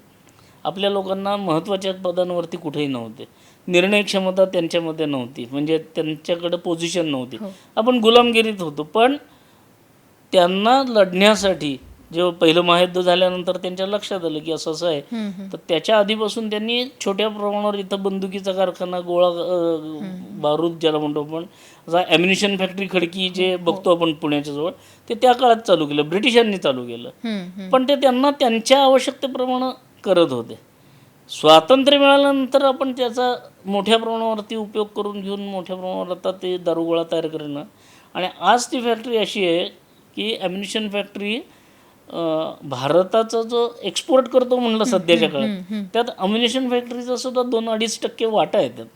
S1: आपल्या लोकांना महत्त्वाच्या पदांवरती कुठेही नव्हते. निर्णय क्षमता त्यांच्यामध्ये नव्हती, म्हणजे त्यांच्याकडे पोझिशन नव्हती. आपण गुलामगिरीत होतो. पण त्यांना लढण्यासाठी जेव्हा पहिलं महायुद्ध झाल्यानंतर त्यांच्या लक्षात आलं की असं आहे, तर त्याच्या आधीपासून त्यांनी छोट्या प्रमाणावर इथं बंदुकीचा कारखाना, गोळा बारूद ज्याला म्हणतो आपण, ॲम्युनिशन फॅक्टरी खडकी जे बघतो आपण पुण्याच्या जवळ, ते त्या काळात चालू केलं, ब्रिटिशांनी चालू केलं. पण ते त्यांना त्यांच्या आवश्यकतेप्रमाणे करत होते. स्वातंत्र्य मिळाल्यानंतर आपण त्याचा मोठ्या प्रमाणावरती उपयोग करून घेऊन मोठ्या प्रमाणावर आता ते दारुगोळा तयार करणं. आणि आज ती फॅक्टरी अशी आहे की ॲम्युनिशन फॅक्टरी भारताचा जो एक्सपोर्ट करतो म्हणलं सध्याच्या काळात, त्यात ॲम्युनिशन फॅक्टरीचा सुद्धा 2-2.5% वाटा येतात.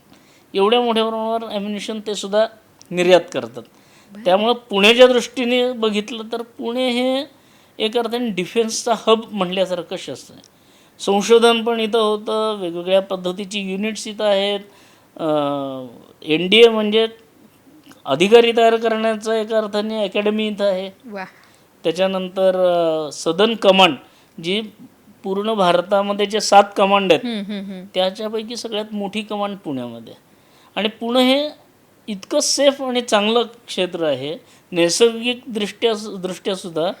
S1: एवढ्या मोठ्या प्रमाणावर ॲम्युनिशन ते सुद्धा निर्यात करतात. त्यामुळं पुण्याच्या दृष्टीने बघितलं तर पुणे हे एक अर्थाने डिफेन्सचा हब म्हटल्यासारखं शस्त्र आहे. संशोधन पण इथं होतं, वेगवेगळ्या पद्धतीची युनिट्स इथं आहेत. NDA म्हणजे अधिकारी तयार करण्याचं एक अर्थाने अकॅडमी इथं आहे. त्याच्यानंतर सदर्न कमांड, जी पूर्ण भारतामध्ये जे 7 कमांड आहेत त्याच्यापैकी सगळ्यात मोठी कमांड पुण्यामध्ये. आणि पुणे हे इतकं सेफ आणि चांगलं क्षेत्र आहे. नैसर्गिक दृष्ट्या सुद्धा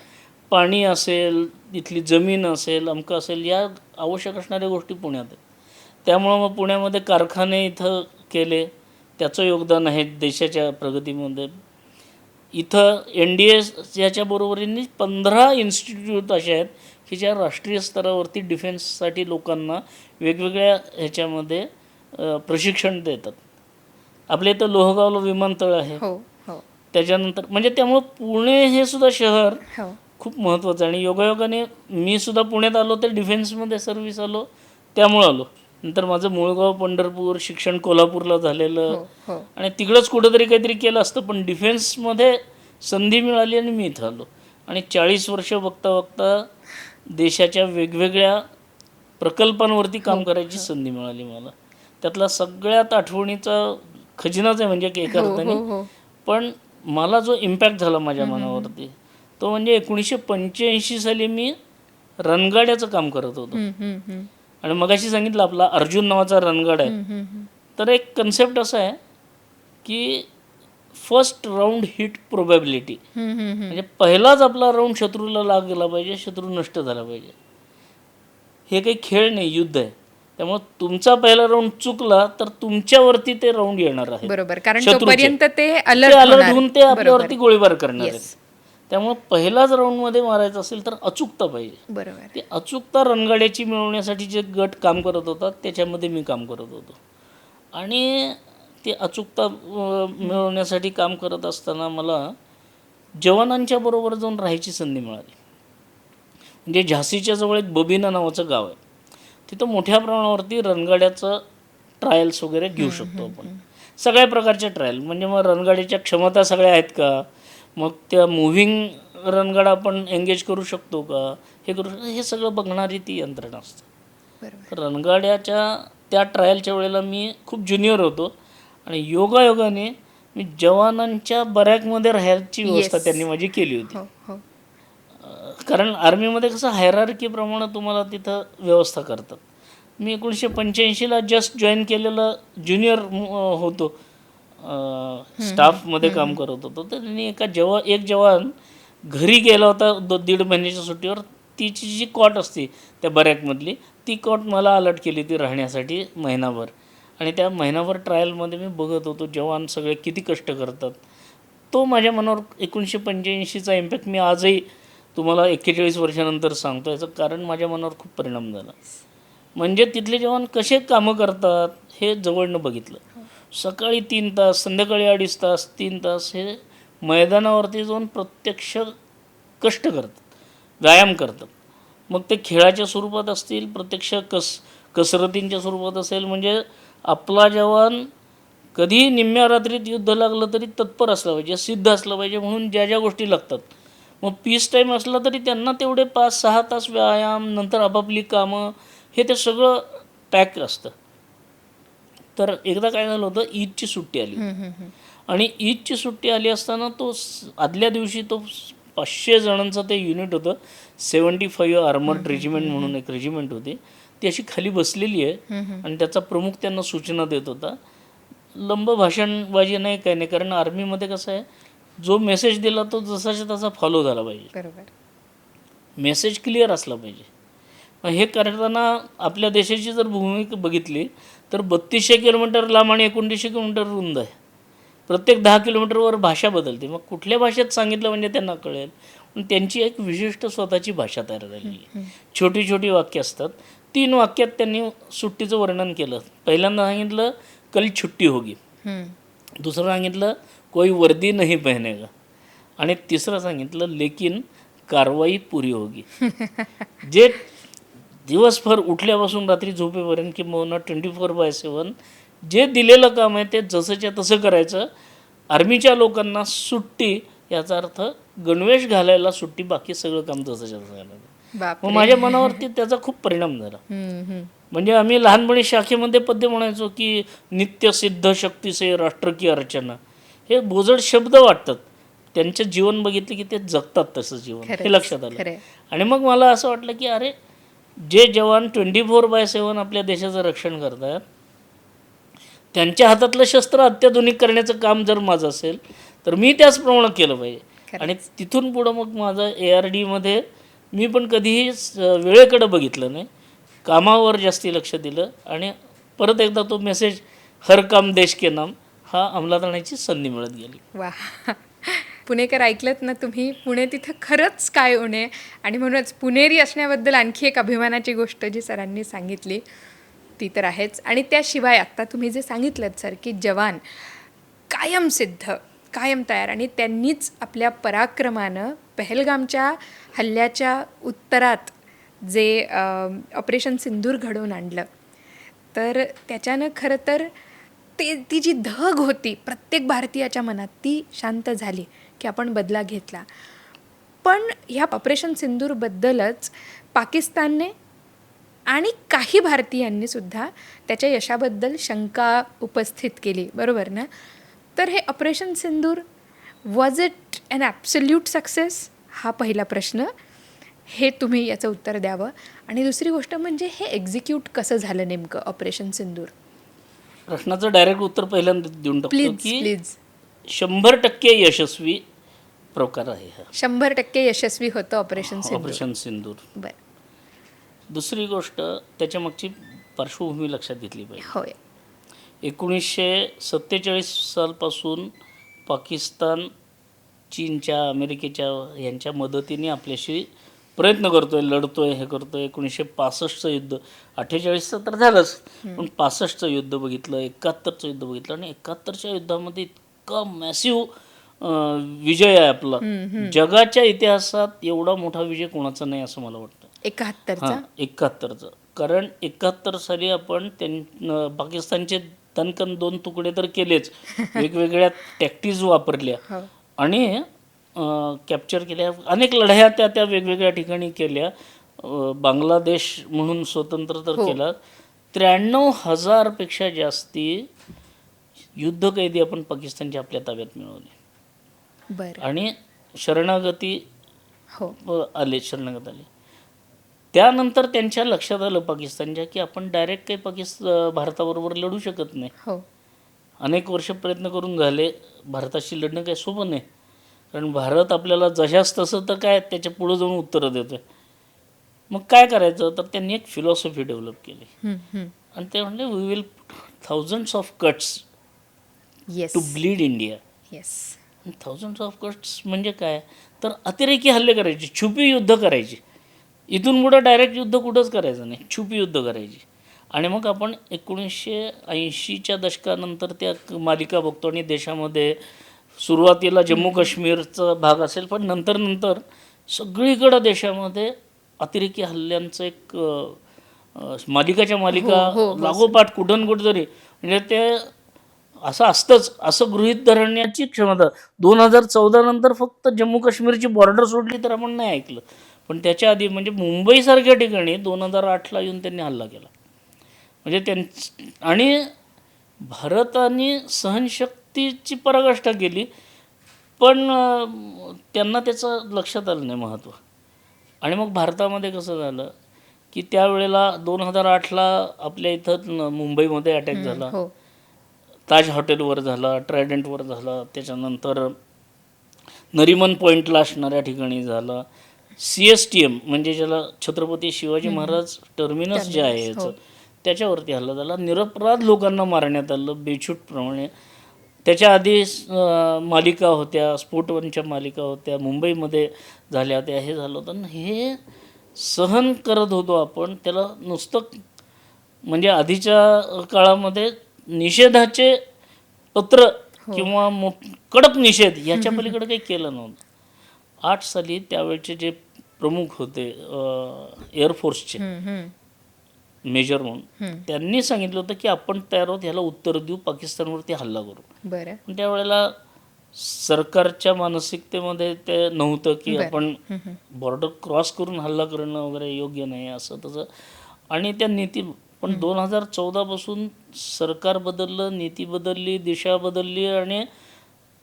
S1: पाणी असेल, इथली जमीन असेल, अमकं असेल, या आवश्यक असणाऱ्या गोष्टी पुण्यात आहेत. त्यामुळं मग पुण्यामध्ये कारखाने इथं केले, त्याचं योगदान आहे देशाच्या प्रगतीमध्ये. इथं NDA याच्या बरोबरीने 15 इन्स्टिट्यूट असे आहेत की ज्या राष्ट्रीय स्तरावरती डिफेन्ससाठी लोकांना वेगवेगळ्या ह्याच्यामध्ये प्रशिक्षण देतात. आपल्या इथं लोहगावला विमानतळ आहे. त्याच्यानंतर म्हणजे त्यामुळं पुणे हे सुद्धा शहर खूप महत्त्वाचं आहे. आणि योगायोगाने मी सुद्धा पुण्यात आलो तर डिफेन्समध्ये सर्व्हिस आलो, त्यामुळं आलो. नंतर माझं मूळगाव पंढरपूर, शिक्षण कोल्हापूरला झालेलं, आणि तिकडंच कुठंतरी काहीतरी केलं असतं, पण डिफेन्समध्ये संधी मिळाली आणि मी इथं आलो. आणि 40 वर्ष बघता बघता देशाच्या वेगवेगळ्या प्रकल्पांवरती काम करायची संधी मिळाली मला. त्यातला सगळ्यात आठवणीचा खजिनाच आहे म्हणजे एका अर्थाने. पण मला जो इम्पॅक्ट झाला माझ्या मनावरती तो म्हणजे 1985 साली मी रणगाड्याचं काम करत होतो. आणि मगाशी सांगितलं आपला अर्जुन नावाचा रणगाडा आहे. तर एक कन्सेप्ट असा आहे की फर्स्ट राऊंड हिट प्रोबॅबिलिटी, म्हणजे पहिलाच आपला राऊंड शत्रूला लागला पाहिजे, शत्रू नष्ट झाला पाहिजे. हे काही खेळ नाही, युद्ध आहे. त्यामुळे तुमचा पहिला राऊंड चुकला तर तुमच्यावरती ते राऊंड येणार आहे.
S2: बरोबर, कारण तोपर्यंत ते
S1: अलर्ट होऊन ते आपल्यावरती गोळीबार करणार आहेत. त्यामुळे पहिलाच राऊंडमध्ये मारायचं असेल तर अचूकता पाहिजे.
S2: बरोबर,
S1: ती अचूकता रणगाड्याची मिळवण्यासाठी जे गट काम करत होता त्याच्यामध्ये मी काम करत होतो. आणि ते अचूकता मिळवण्यासाठी काम करत असताना मला जवानांच्या बरोबर जाऊन राहायची संधी मिळाली. म्हणजे झाशीच्या जवळ एक बबिना नावाचं गाव आहे. तिथं मोठ्या प्रमाणावरती रणगाड्याचं ट्रायल्स वगैरे घेऊ शकतो आपण. सगळ्या प्रकारचे ट्रायल, म्हणजे मग रणगाडीच्या क्षमता सगळ्या आहेत का, मग त्या मुव्हिंग रणगाडा आपण एंगेज करू शकतो का, हे करू शकतो, हे सगळं बघणारी ती यंत्रणा असते. तर रणगाड्याच्या त्या ट्रायलच्या वेळेला मी खूप ज्युनियर होतो आणि योगायोगाने मी जवानांच्या बरॅकमध्ये राहायची व्यवस्था त्यांनी माझी केली होती. कारण आर्मीमध्ये कसं हायरार्कीप्रमाणे तुम्हाला तिथं व्यवस्था करतात. मी 1985ला जस्ट जॉईन केलेलं ज्युनियर होतो, स्टाफमध्ये काम करत होतो. तर त्यांनी एक जवान घरी गेला होता 1.5 महिन्याच्या सुट्टीवर. तिची जी कॉट असते त्या बरॅकमधली, ती कॉट मला अलर्ट केली ती राहण्यासाठी महिनाभर. आणि त्या महिनाभर ट्रायलमध्ये मी बघत होतो जवान सगळे किती कष्ट करतात. तो माझ्या मनावर 1985चा इम्पॅक्ट मी आजही तुम्हाला 41 वर्षानंतर सांगतो. याचं कारण माझ्या मनावर खूप परिणाम झाला. म्हणजे तिथले जवान कसे कामं करतात हे जवळनं बघितलं. सकाळी 3 तास, संध्याकाळी 2.5 तास, 3 तास हे मैदानावरती जाऊन प्रत्यक्ष कष्ट करतात, व्यायाम करतात. मग ते खेळाच्या स्वरूपात असतील, प्रत्यक्ष कसरतींच्या स्वरूपात असेल. म्हणजे आपला जवान कधीही निम्म्या रात्रीत युद्ध लागलं तरी तत्पर असलं पाहिजे, सिद्ध असलं पाहिजे. म्हणून ज्या ज्या गोष्टी लागतात, मग पीस टाईम असला तरी त्यांना तेवढे 5-6 तास व्यायाम, नंतर आपापली कामं, हे ते सगळं पॅक असतं. तर एकदा काय झालं होतं, ईदची सुट्टी आली आणि ईदची सुट्टी आली असताना आदल्या दिवशी 500 जणांचं ते युनिट होतं. 75 आर्मर्ड रेजिमेंट म्हणून एक रेजिमेंट होती. ती अशी खाली बसलेली आहे आणि त्याचा प्रमुख त्यांना सूचना देत होता. लंब भाषणबाजी नाही, काही नाही. कारण आर्मीमध्ये कसं आहे, जो मेसेज दिला तो जसाच्या तसा फॉलो झाला पाहिजे.
S2: बरोबर.
S1: मेसेज क्लिअर असला पाहिजे. हे करताना आपल्या देशाची जर भूमिका बघितली तर 3200 किलोमीटर लांब आणि 2900 किलोमीटर रुंद आहे. प्रत्येक 10 किलोमीटरवर भाषा बदलते. मग कुठल्या भाषेत सांगितलं म्हणजे त्यांना कळेल. पण त्यांची एक विशिष्ट स्वतःची भाषा तयार झालेली आहे. छोटी छोटी वाक्य असतात. 3 वाक्यात त्यांनी सुट्टीचं वर्णन केलं. पहिल्यांदा सांगितलं कल छुट्टी होगी, दुसरं सांगितलं कोई वर्दी नहीं पहनेगा, आणि तिसरं सांगितलं लेकिन कारवाई पुरी होगी. जे दिवसभर उठल्यापासून रात्री झोपेपर्यंत किंवा 24/7 जे दिलेलं काम आहे ते जसंच्या तसं करायचं. आर्मीच्या लोकांना सुट्टी याचा अर्थ गणवेश घालायला सुट्टी, बाकी सगळं काम जसंच्या तसं घालायचं. मग माझ्या मनावरती त्याचा खूप परिणाम झाला. म्हणजे आम्ही लहानपणी शाखेमध्ये पद्य म्हणायचो की नित्य सिद्ध शक्तीसे राष्ट्र की अर्चना. हे बोजड शब्द वाटतात, त्यांचं जीवन बघितलं की ते जगतात तसं जीवन, हे लक्षात आलं. आणि मग मला असं वाटलं की अरे, जे जवान 24/7 आपल्या देशाचं रक्षण करतात, त्यांच्या हातातलं शस्त्र अत्याधुनिक करण्याचं काम जर माझं असेल तर मी त्याचप्रमाणे केलं पाहिजे. आणि तिथून पुढं मग माझं ARDमध्ये मी पण कधीही वेळेकडं बघितलं नाही, कामावर जास्ती लक्ष दिलं. आणि परत एकदा तो मेसेज हर काम देश के नाम हा अंमलात आणण्याची संधी मिळत गेली.
S2: वा, पुणेकर ऐकलत ना तुम्ही, पुणे तिथं खरंच काय उणे. आणि म्हणूनच पुणेरी असण्याबद्दल आणखी एक अभिमानाची गोष्ट जी सरांनी सांगितली ती तर आहेच. आणि त्याशिवाय आत्ता तुम्ही जे सांगितलं सर की जवान कायम सिद्ध, कायम तयार, आणि त्यांनीच आपल्या पराक्रमानं पहलगामच्या हल्ल्याच्या उत्तरात जे ऑपरेशन सिंदूर घडवून आणलं, तर त्याच्यानं खरं तर ती जी धग होती प्रत्येक भारतीयाच्या मनात ती शांत झाली की आपण बदला घेतला. पण ह्या ऑपरेशन सिंदूरबद्दलच पाकिस्तानने आणि काही भारतीयांनी सुद्धा त्याच्या यशाबद्दल शंका उपस्थित केली, बरोबर ना? तर हे operation Sindoor was it an absolute success, हा पहिला प्रश्न, हे तुम्ही याचं उत्तर द्यावं. आणि दुसरी गोष्ट म्हणजे हे एक्झिक्यूट कसं झालं नेमकं ऑपरेशन सिंदूर?
S1: प्रश्नाचं डायरेक्ट उत्तर पहिल्यांदा देऊन टाकतो की
S2: प्लीज.
S1: 100% यशस्वी प्रकार आहे हा.
S2: 100% यशस्वी होतं ऑपरेशन
S1: सिंदूर.
S2: बरं.
S1: दुसरी गोष्ट, त्याच्या मागची पार्श्वभूमी लक्षात घेतली पाहिजे.
S2: होय.
S1: 1947 सालपासून पाकिस्तान चीनच्या, अमेरिकेच्या यांच्या मदतीने आपल्याशी प्रयत्न करतोय, लढतोय, हे करतोय. 1965चं युद्ध, 48चं तर झालंच, पण 65चं युद्ध बघितलं, 71चं युद्ध बघितलं. आणि 71च्या युद्धामध्ये इतका मॅसिव्ह विजय आहे आपला. जगाच्या इतिहासात एवढा मोठा विजय कोणाचा नाही असं मला वाटतं. 71चं. कारण 71 साली आपण पाकिस्तानचे तनकन 2 तुकडे तर केलेच, वेगवेगळ्या टॅक्टिक्स वापरल्या आणि कॅप्चर केल्या. अनेक लढाया त्या वेगवेगळ्या ठिकाणी केल्या. बांगलादेश म्हणून स्वतंत्र तर केला. 93,000पेक्षा जास्ती युद्धकैदी आपण पाकिस्तानच्या आपल्या ताब्यात मिळवले. आणि शरणागती
S2: हो.
S1: आले, शरणागत आले. त्यानंतर त्यांच्या लक्षात आलं पाकिस्तानच्या की आपण डायरेक्ट काही भारताबरोबर लढू शकत नाही.
S2: हो.
S1: अनेक वर्ष प्रयत्न करून झाले. भारताशी लढणं काही सोपं नाही, कारण भारत आपल्याला जशास तसं तर काय त्याच्या पुढं जाऊन उत्तरं देतोय. मग काय करायचं, तर त्यांनी एक फिलॉसॉफी डेव्हलप केली आणि ते म्हणले we will thousands of cuts
S2: yes.
S1: To bleed India.
S2: Yes.
S1: Thousands of cuts म्हणजे काय, तर अतिरेकी हल्ले करायचे, छुपी युद्ध करायची. इथून पुढं डायरेक्ट युद्ध कुठंच करायचं नाही, छुपी युद्ध करायची. आणि मग आपण 1980च्या दशकानंतर त्या मालिका बघतो आणि देशामध्ये सुरुवातीला जम्मू काश्मीरचा भाग असेल, पण नंतर सगळीकडं देशामध्ये अतिरेकी हल्ल्यांचं एक मालिका लागोपाठ कुठं तरी, म्हणजे ते असं असतंच असं गृहीत धरण्याची क्षमता. 2014 नंतर फक्त जम्मू काश्मीरची बॉर्डर सोडली तर आपण नाही ऐकलं, पण त्याच्या आधी म्हणजे मुंबईसारख्या ठिकाणी 2008ला येऊन त्यांनी हल्ला केला. म्हणजे आणि भारताने सहनशक्तीची पराकाष्ठा केली, पण त्यांना त्याचं लक्षात आलं नाही महत्त्व. आणि मग भारतामध्ये कसं झालं की त्यावेळेला 2008ला आपल्या इथं मुंबईमध्ये अटॅक झाला. ताज हॉटेलवर झाला, ट्रायडंटवर झाला, त्याच्यानंतर नरिमन पॉईंटला असणाऱ्या ठिकाणी झाला, CSTM म्हणजे ज्याला छत्रपती शिवाजी महाराज टर्मिनस जे आहे याचं, त्याच्यावरती हल्ला झाला. निरपराध लोकांना मारण्यात आलं बेछूटप्रमाणे. त्याच्या आधी मालिका होत्या, स्फोटवनच्या मालिका होत्या, मुंबईमध्ये झाल्या होत्या, हे झालं होतं. हे सहन करत होतो आपण. त्याला नुसतं म्हणजे आधीच्या काळामध्ये निषेधाचे पत्र किंवा कडक निषेध याच्या पलीकडे काही केलं नव्हतं. 8 साली त्यावेळचे जे प्रमुख होते एअरफोर्सचे मेजर म्हणून, त्यांनी सांगितलं होतं की आपण तयार आहोत ह्याला उत्तर देऊ, पाकिस्तानवरती हल्ला करू. पण त्यावेळेला सरकारच्या मानसिकतेमध्ये ते नव्हतं की आपण बॉर्डर क्रॉस करून हल्ला करणं वगैरे योग्य नाही असं तसं. आणि त्या नीती पण 2014 पासून सरकार बदललं, नीती बदलली, दिशा बदलली आणि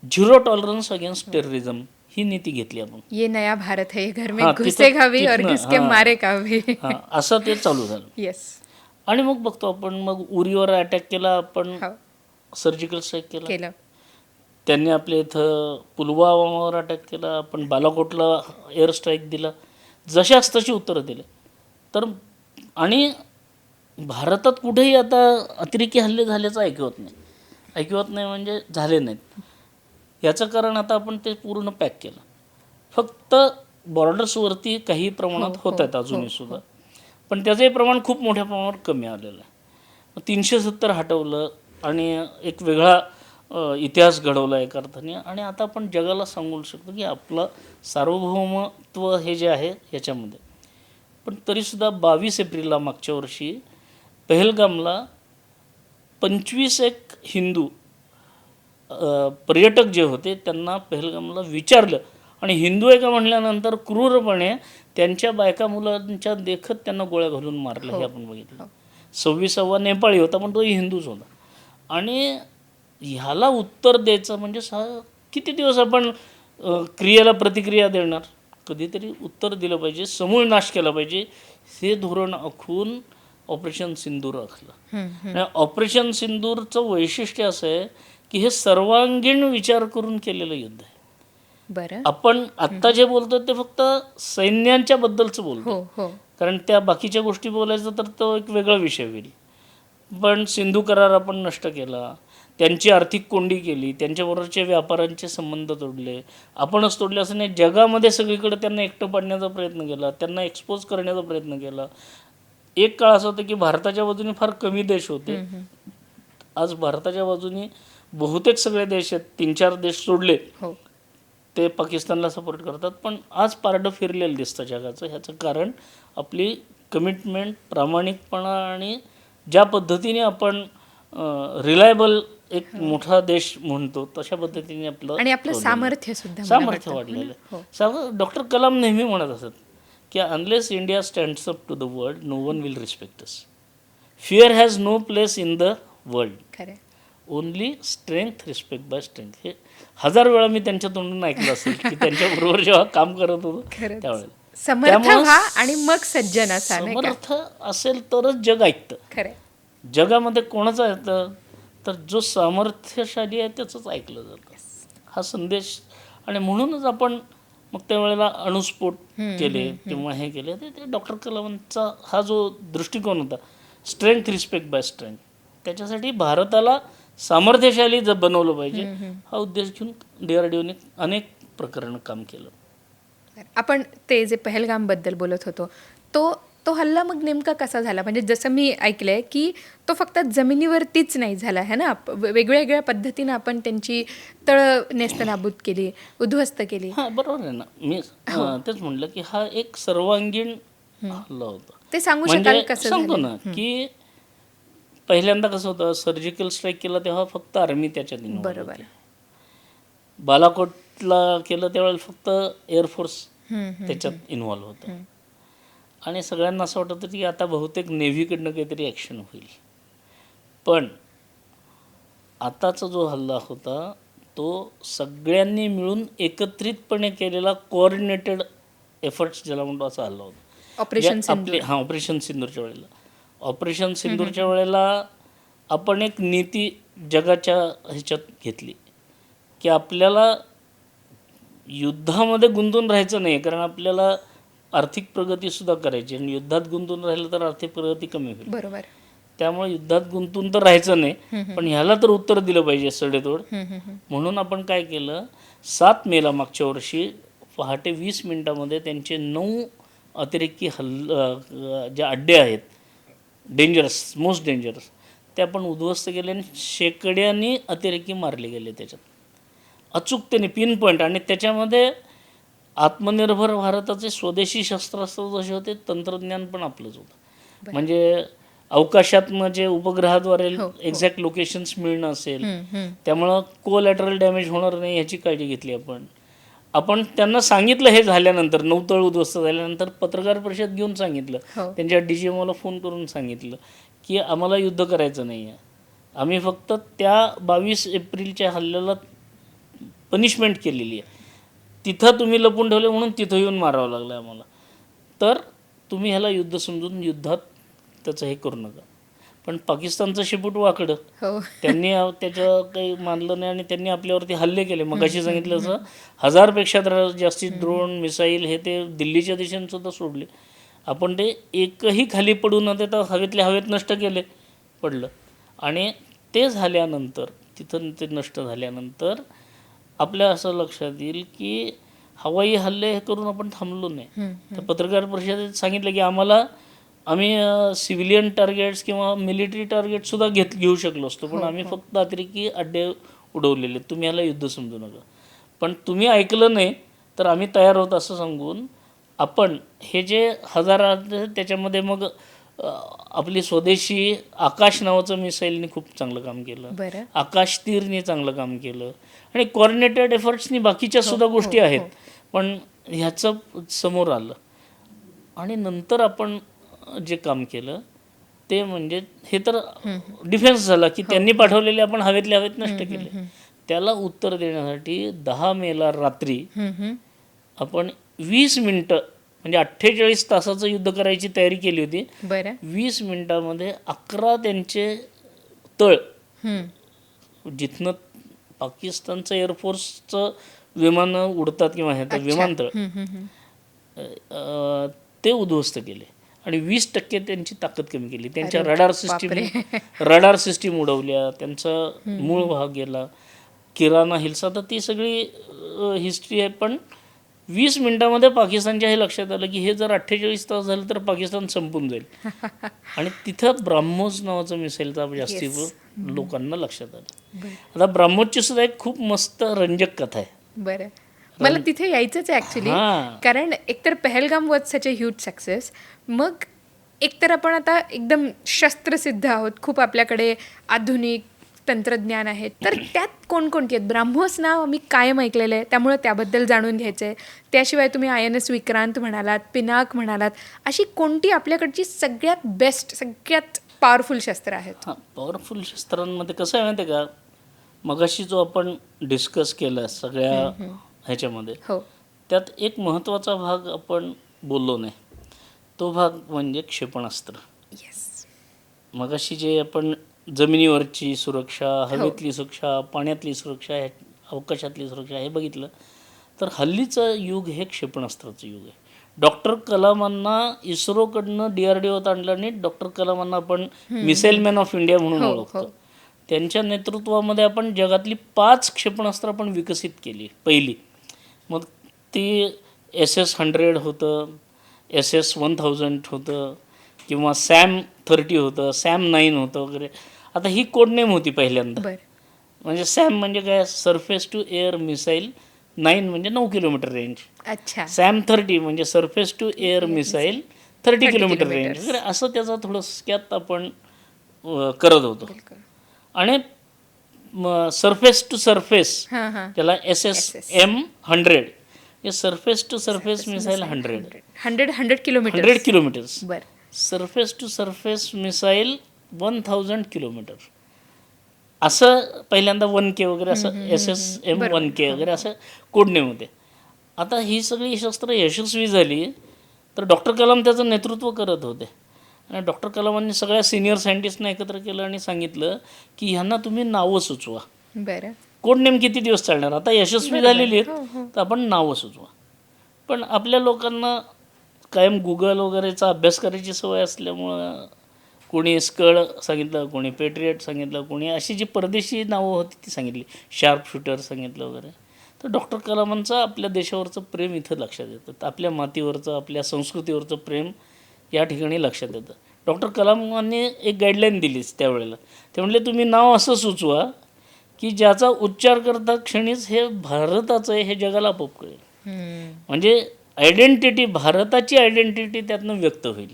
S1: 0 टॉलरन्स अगेन्स्ट टेररिझम ही नीती घेतली आपण.
S2: ये नया भारत है, घर में घुसेगा भी और घुसके मारेगा भी,
S1: असं ते चालू झालं.
S2: येस.
S1: आणि मग बघतो आपण, मग उरीवर अटॅक केला आपण, सर्जिकल स्ट्राईक केला. त्यांनी आपल्या इथं पुलवामावर अटॅक केला, आपण बालाकोटला एअर स्ट्राईक दिला, जशाच तशी उत्तरं दिले. तर आणि भारतात कुठेही आता अतिरेकी हल्ले झाल्याचं ऐकवत नाही म्हणजे झाले नाहीत. याचं कारण आता आपण ते पूर्ण पॅक केलं. फक्त बॉर्डर्सवरती काही प्रमाणात होत आहेत अजूनही सुद्धा, पण त्याचंही प्रमाण खूप मोठ्या प्रमाणावर कमी आलेलं आहे. 370 हटवलं आणि एक वेगळा इतिहास घडवला एका अर्थाने. आणि आता आपण जगाला सांगू शकतो की आपलं सार्वभौमत्व हे जे आहे ह्याच्यामध्ये. पण तरीसुद्धा 22 एप्रिलला मागच्या वर्षी पहलगामला 25 एक हिंदू पर्यटक जे होते त्यांना पहलगामला विचारलं, आणि हिंदू आहे का म्हटल्यानंतर क्रूरपणे त्यांच्या बायका मुलांच्या देखत त्यांना गोळ्या घालून मारलं. हे आपण बघितलं. 26वा नेपाळी होता, पण तोही हिंदूच होता. आणि ह्याला उत्तर द्यायचं म्हणजे किती दिवस आपण क्रियेला प्रतिक्रिया देणार? कधीतरी उत्तर दिलं पाहिजे, समूळ नाश केला पाहिजे. हे धोरण आखून ऑपरेशन सिंदूर आखलं. ऑपरेशन सिंदूरचं वैशिष्ट्य असं आहे की हे सर्वांगीण विचार करून केलेलं युद्ध आहे. आपण आत्ता जे बोलतो ते फक्त सैन्यांच्या बद्दलचं बोलतो, कारण त्या बाकीच्या गोष्टी बोलायचं तर तो एक वेगळा विषय होईल. पण सिंधू करार आपण नष्ट केला, त्यांची आर्थिक कोंडी केली, त्यांच्याबरोबरचे व्यापारांचे संबंध तोडले. आपणच तोडले असं नाही, जगामध्ये सगळीकडे त्यांना एकटं पाडण्याचा प्रयत्न केला, त्यांना एक्सपोज करण्याचा प्रयत्न केला. एक काळ असं होतं की भारताच्या बाजूने फार कमी देश होते. आज भारताच्या बाजूने बहुतेक सगळे देश आहेत. 3-4 देश सोडले ते पाकिस्तानला सपोर्ट करतात. पण आज पारडं फिरलेलं दिसतं जगाचं. ह्याचं कारण आपली कमिटमेंट, प्रामाणिकपणा आणि ज्या पद्धतीने आपण रिलायबल एक मोठा देश म्हणतो तशा पद्धतीने आपलं सामर्थ्य वाढलेलं आहे. डॉक्टर कलाम नेहमी म्हणत असत की unless India stands up to the world no one will respect us. Fear has no place in the world. Only strength respect by strength. हे 1000 वेळा मी त्यांच्या तोंडून ऐकलं असेल की त्यांच्याबरोबर जेव्हा काम करत होतो
S2: खरंच.
S1: त्यावेळेला.
S2: समर्थ
S1: त्यामुळं
S2: व्हा आणि मग सज्जन असा, नाही का?
S1: समर्थ असेल तरच जग ऐकतं.
S2: खरंय.
S1: जगामध्ये कोणाचं येतं तर जो सामर्थ्यशाली आहे त्याचंच ऐकलं जातं, हा संदेश. आणि म्हणूनच आपण मग त्यावेळेला अणुस्फोट केले किंवा हे केले, ते डॉक्टर कलामांचा हा जो दृष्टिकोन होता, स्ट्रेंथ रिस्पेक्ट बाय स्ट्रेंथ, त्याच्यासाठी भारताला सामर्थ्यशाली बनवलं पाहिजे हा उद्देश घेऊन DRDOने अनेक प्रकरणं काम केलं.
S2: आपण ते जे पहलगामबद्दल बोलत होतो, तो हल्ला मग नेमका कसा झाला? म्हणजे जसं मी ऐकलंय की तो फक्त जमिनीवरतीच नाही झाला आहे ना, वेगवेगळ्या पद्धतीनं आपण त्यांची तळ नेस्तनाबूत केली, उद्ध्वस्त केली.
S1: हां, बरोबर आहे ना. मी तेच म्हटलं की हा एक सर्वांगीण हल्ला होता.
S2: ते सांगू शकाल
S1: म्हणजे
S2: कसं
S1: सांगतो
S2: झालं?
S1: ना की पहिल्यांदा कसं होतं, सर्जिकल स्ट्राईक केला तेव्हा फक्त आर्मी त्याच्यात involved
S2: बरोबर.
S1: होती. बालाकोटला केलं त्यावेळेला फक्त एअरफोर्स त्याच्यात इन्व्हॉल्व्ह होतं. आणि सगळ्यांना असं वाटत होतं की आता बहुतेक नेव्हीकडनं काहीतरी ॲक्शन होईल. पण आताचा जो हल्ला होता तो सगळ्यांनी मिळून एकत्रितपणे केलेला कोऑर्डिनेटेड एफर्ट्स ज्याला म्हणतो असा हल्ला होता.
S2: ऑपरेशन
S1: आपले ऑपरेशन सिंदूरच्या वेळेला, ऑपरेशन सिंदूरच्या वेळेला आपण एक नीती जगाच्या ह्याच्यात घेतली की आपल्याला युद्धामध्ये गुंतून राहायचं नाही, कारण आपल्याला आर्थिक प्रगतीसुद्धा करायची, आणि युद्धात गुंतून राहिलं तर आर्थिक प्रगती कमी होईल.
S2: बरोबर.
S1: त्यामुळे युद्धात गुंतून तर राहायचं नाही, पण ह्याला तर उत्तर दिलं पाहिजे सडेतोड. म्हणून आपण काय केलं, 7 मेला मागच्या वर्षी पहाटे 20 मिनिटामध्ये त्यांचे 9 अतिरेकी जे अड्डे आहेत, डेंजरस, मोस्ट डेंजरस, ते आपण उद्ध्वस्त केले आणि शेकड्यांनी अतिरेकी मारले गेले त्याच्यात अचूकतेने, पिन पॉईंट. आणि त्याच्यामध्ये आत्मनिर्भर भारताचे स्वदेशी शस्त्रास्त्र जसे होते, तंत्रज्ञान पण आपलंच होतं. म्हणजे अवकाशात म्हणजे उपग्रहाद्वारे एक्झॅक्ट लोकेशन्स मिळणं असेल, त्यामुळं कोलॅटरल डॅमेज होणार नाही याची काळजी घेतली आपण त्यांना सांगितलं. हे झाल्यानंतर 9 तळ उद्ध्वस्त झाल्यानंतर पत्रकार परिषद घेऊन सांगितलं, त्यांच्या DGMOला फोन करून सांगितलं की आम्हाला युद्ध करायचं नाही आहे, आम्ही फक्त त्या 22 एप्रिलच्या हल्ल्याला पनिशमेंट केलेली आहे, तिथं तुम्ही लपून ठेवले म्हणून तिथं येऊन मारावं लागलं आम्हाला, तर तुम्ही ह्याला युद्ध समजून युद्धात त्याचं हे करू नका. पण पाकिस्तानचं शेपूट वाकडं, त्यांनी त्याचं काही मानलं नाही आणि त्यांनी आपल्यावरती हल्ले केले. मग अशी सांगितलं असं 1000पेक्षा जास्ती ड्रोन, मिसाईल हे ते दिल्लीच्या दिशेने सुद्धा सोडले. आपण ते एकही खाली पडू न देता हवेतल्या हवेत नष्ट केले, पडलं. आणि ते झाल्यानंतर, तिथं ते नष्ट झाल्यानंतर आपल्या असं लक्षात येईल की हवाई हल्ले हे करून आपण थांबलो नाही. तर पत्रकार परिषदेत सांगितलं की आम्ही सिव्हिलियन टार्गेट्स किंवा मिलिटरी टार्गेटसुद्धा घेऊ शकलो असतो, पण आम्ही फक्त अतिरेकी अड्डे उडवलेले, तुम्ही ह्याला युद्ध समजू नका. पण तुम्ही ऐकलं नाही तर आम्ही तयार होत असं सांगून आपण हे जे 1000 त्याच्यामध्ये मग आपली स्वदेशी आकाश नावाचं मिसाईलनी खूप चांगलं काम केलं, आकाश तीरने चांगलं काम केलं, आणि कोऑर्डिनेटेड एफर्ट्सनी बाकीच्या सुद्धा गोष्टी आहेत. पण ह्याचं समोर आलं. आणि नंतर आपण जे काम केलं ते म्हणजे हे तर डिफेन्स झाला की त्यांनी पाठवलेले आपण हवेतल्या हवेत नष्ट केले. त्याला उत्तर देण्यासाठी 10 मेला रात्री आपण 20 मिनटं, म्हणजे 48 तासाचं युद्ध करायची तयारी केली होती. 20 मिनिटामध्ये 11 त्यांचे तळ, जिथनं पाकिस्तानचं एअरफोर्सचं विमानं उडतात किंवा हे विमानतळ, ते उद्ध्वस्त केले आणि 20% त्यांची ताकद कमी केली. त्यांच्या रडार सिस्टीम उडवल्या, त्यांचा मूळ भाग गेला, किराणा हिल्स. आता ती सगळी हिस्ट्री आहे. पण 20 मिनिटामध्ये पाकिस्तानच्या हे लक्षात आलं की हे जर 48 तास झालं तर पाकिस्तान संपून जाईल. आणि तिथं ब्राह्मोस नावाचं मिसाईलचा जास्ती लोकांना लक्षात आलं. आता ब्राह्मोसची सुद्धा एक खूप मस्त रंजक कथा आहे.
S2: बरं, मला तिथे यायचंच आहे ॲक्च्युली, कारण एकतर Pahalgam was such a huge success. मग एकतर आपण आता एकदम शस्त्रसिद्ध आहोत, खूप आपल्याकडे आधुनिक तंत्रज्ञान आहे, तर त्यात कोणकोणती आहेत? ब्राह्मोस नाव मी कायम ऐकलेलं आहे, त्यामुळे त्याबद्दल जाणून घ्यायचं आहे. त्याशिवाय तुम्ही INS विक्रांत म्हणालात, पिनाक म्हणालात, अशी कोणती आपल्याकडची सगळ्यात बेस्ट, सगळ्यात पॉवरफुल शस्त्र आहेत.
S1: हां, पॉवरफुल शस्त्रांमध्ये कसं आहे माहिती आहे का, मगाशी जो आपण डिस्कस केला सगळ्या ह्याच्यामध्ये,
S2: हो.
S1: त्यात एक महत्त्वाचा भाग आपण बोललो नाही. तो भाग म्हणजे क्षेपणास्त्र.
S2: येस.
S1: मगाशी जे आपण जमिनीवरची सुरक्षा, हवेतली सुरक्षा, पाण्यातली सुरक्षा, अवकाशातली सुरक्षा हे बघितलं, तर हल्लीचं युग हे क्षेपणास्त्राचं युग आहे. डॉक्टर कलामांना इस्रोकडनं DRDOत आणलं आणि डॉक्टर कलामांना आपण मिसाईल मॅन ऑफ इंडिया म्हणून ओळखतो. त्यांच्या नेतृत्वामध्ये आपण जगातली 5 क्षेपणास्त्र आपण विकसित केली पहिली. मग ती SS-100 होतं, SS-1000 होतं, किंवा SAM-30 होतं, SAM-9 होतं वगैरे. आता ही कोडनेम होती पहिल्यांदा.
S2: बरं.
S1: म्हणजे SAM म्हणजे काय, सरफेस टू एअर मिसाईल. 9 म्हणजे 9 किलोमीटर रेंज.
S2: अच्छा.
S1: SAM-30 म्हणजे surface to air missile 30 kilometre range
S2: kilometres.
S1: वगैरे. असं त्याचा थोडं आपण करत होतो.
S2: बिलकुल.
S1: आणि सरफेस टू सरफेस
S2: हां हां.
S1: त्याला SSM-100 हे surface to surface missile 100
S2: 100 kilometre.
S1: 100 kilometres.
S2: बरं.
S1: Surface to surface missile 1000 kilometre. असं पहिल्यांदा 1K वगैरे असं SSM-1K वगैरे असं कोडनेम होते. आता ही सगळी शस्त्र यशस्वी झाली, तर डॉक्टर कलाम त्याचं नेतृत्व करत होते. आणि डॉक्टर कलामांनी सगळ्या सिनियर सायंटिस्टना एकत्र केलं आणि सांगितलं की ह्यांना तुम्ही नावं सुचवा.
S2: बरं.
S1: कोडनेम किती दिवस चालणार, आता यशस्वी झालेली आहेत तर आपण नावं सुचवा. पण आपल्या लोकांना कायम गुगल वगैरेचा अभ्यास करायची सवय असल्यामुळं कोणी स्कड सांगितलं, कोणी पेट्रियट सांगितलं, कोणी अशी जी परदेशी नावं होती ती सांगितली, शार्प शूटर सांगितलं वगैरे. तर डॉक्टर कलामांचं आपल्या देशावरचं प्रेम इथं लक्षात येतं, आपल्या मातीवरचं, आपल्या संस्कृतीवरचं प्रेम या ठिकाणी लक्षात येतं. डॉक्टर कलामांनी एक गाईडलाईन दिलीच त्यावेळेला. ते म्हणले तुम्ही नाव असं सुचवा की ज्याचा उच्चार करता क्षणीच हे भारताचं आहे हे जगाला आपोआप कळेल. म्हणजे आयडेंटिटी, भारताची आयडेंटिटी त्यातनं व्यक्त होईल.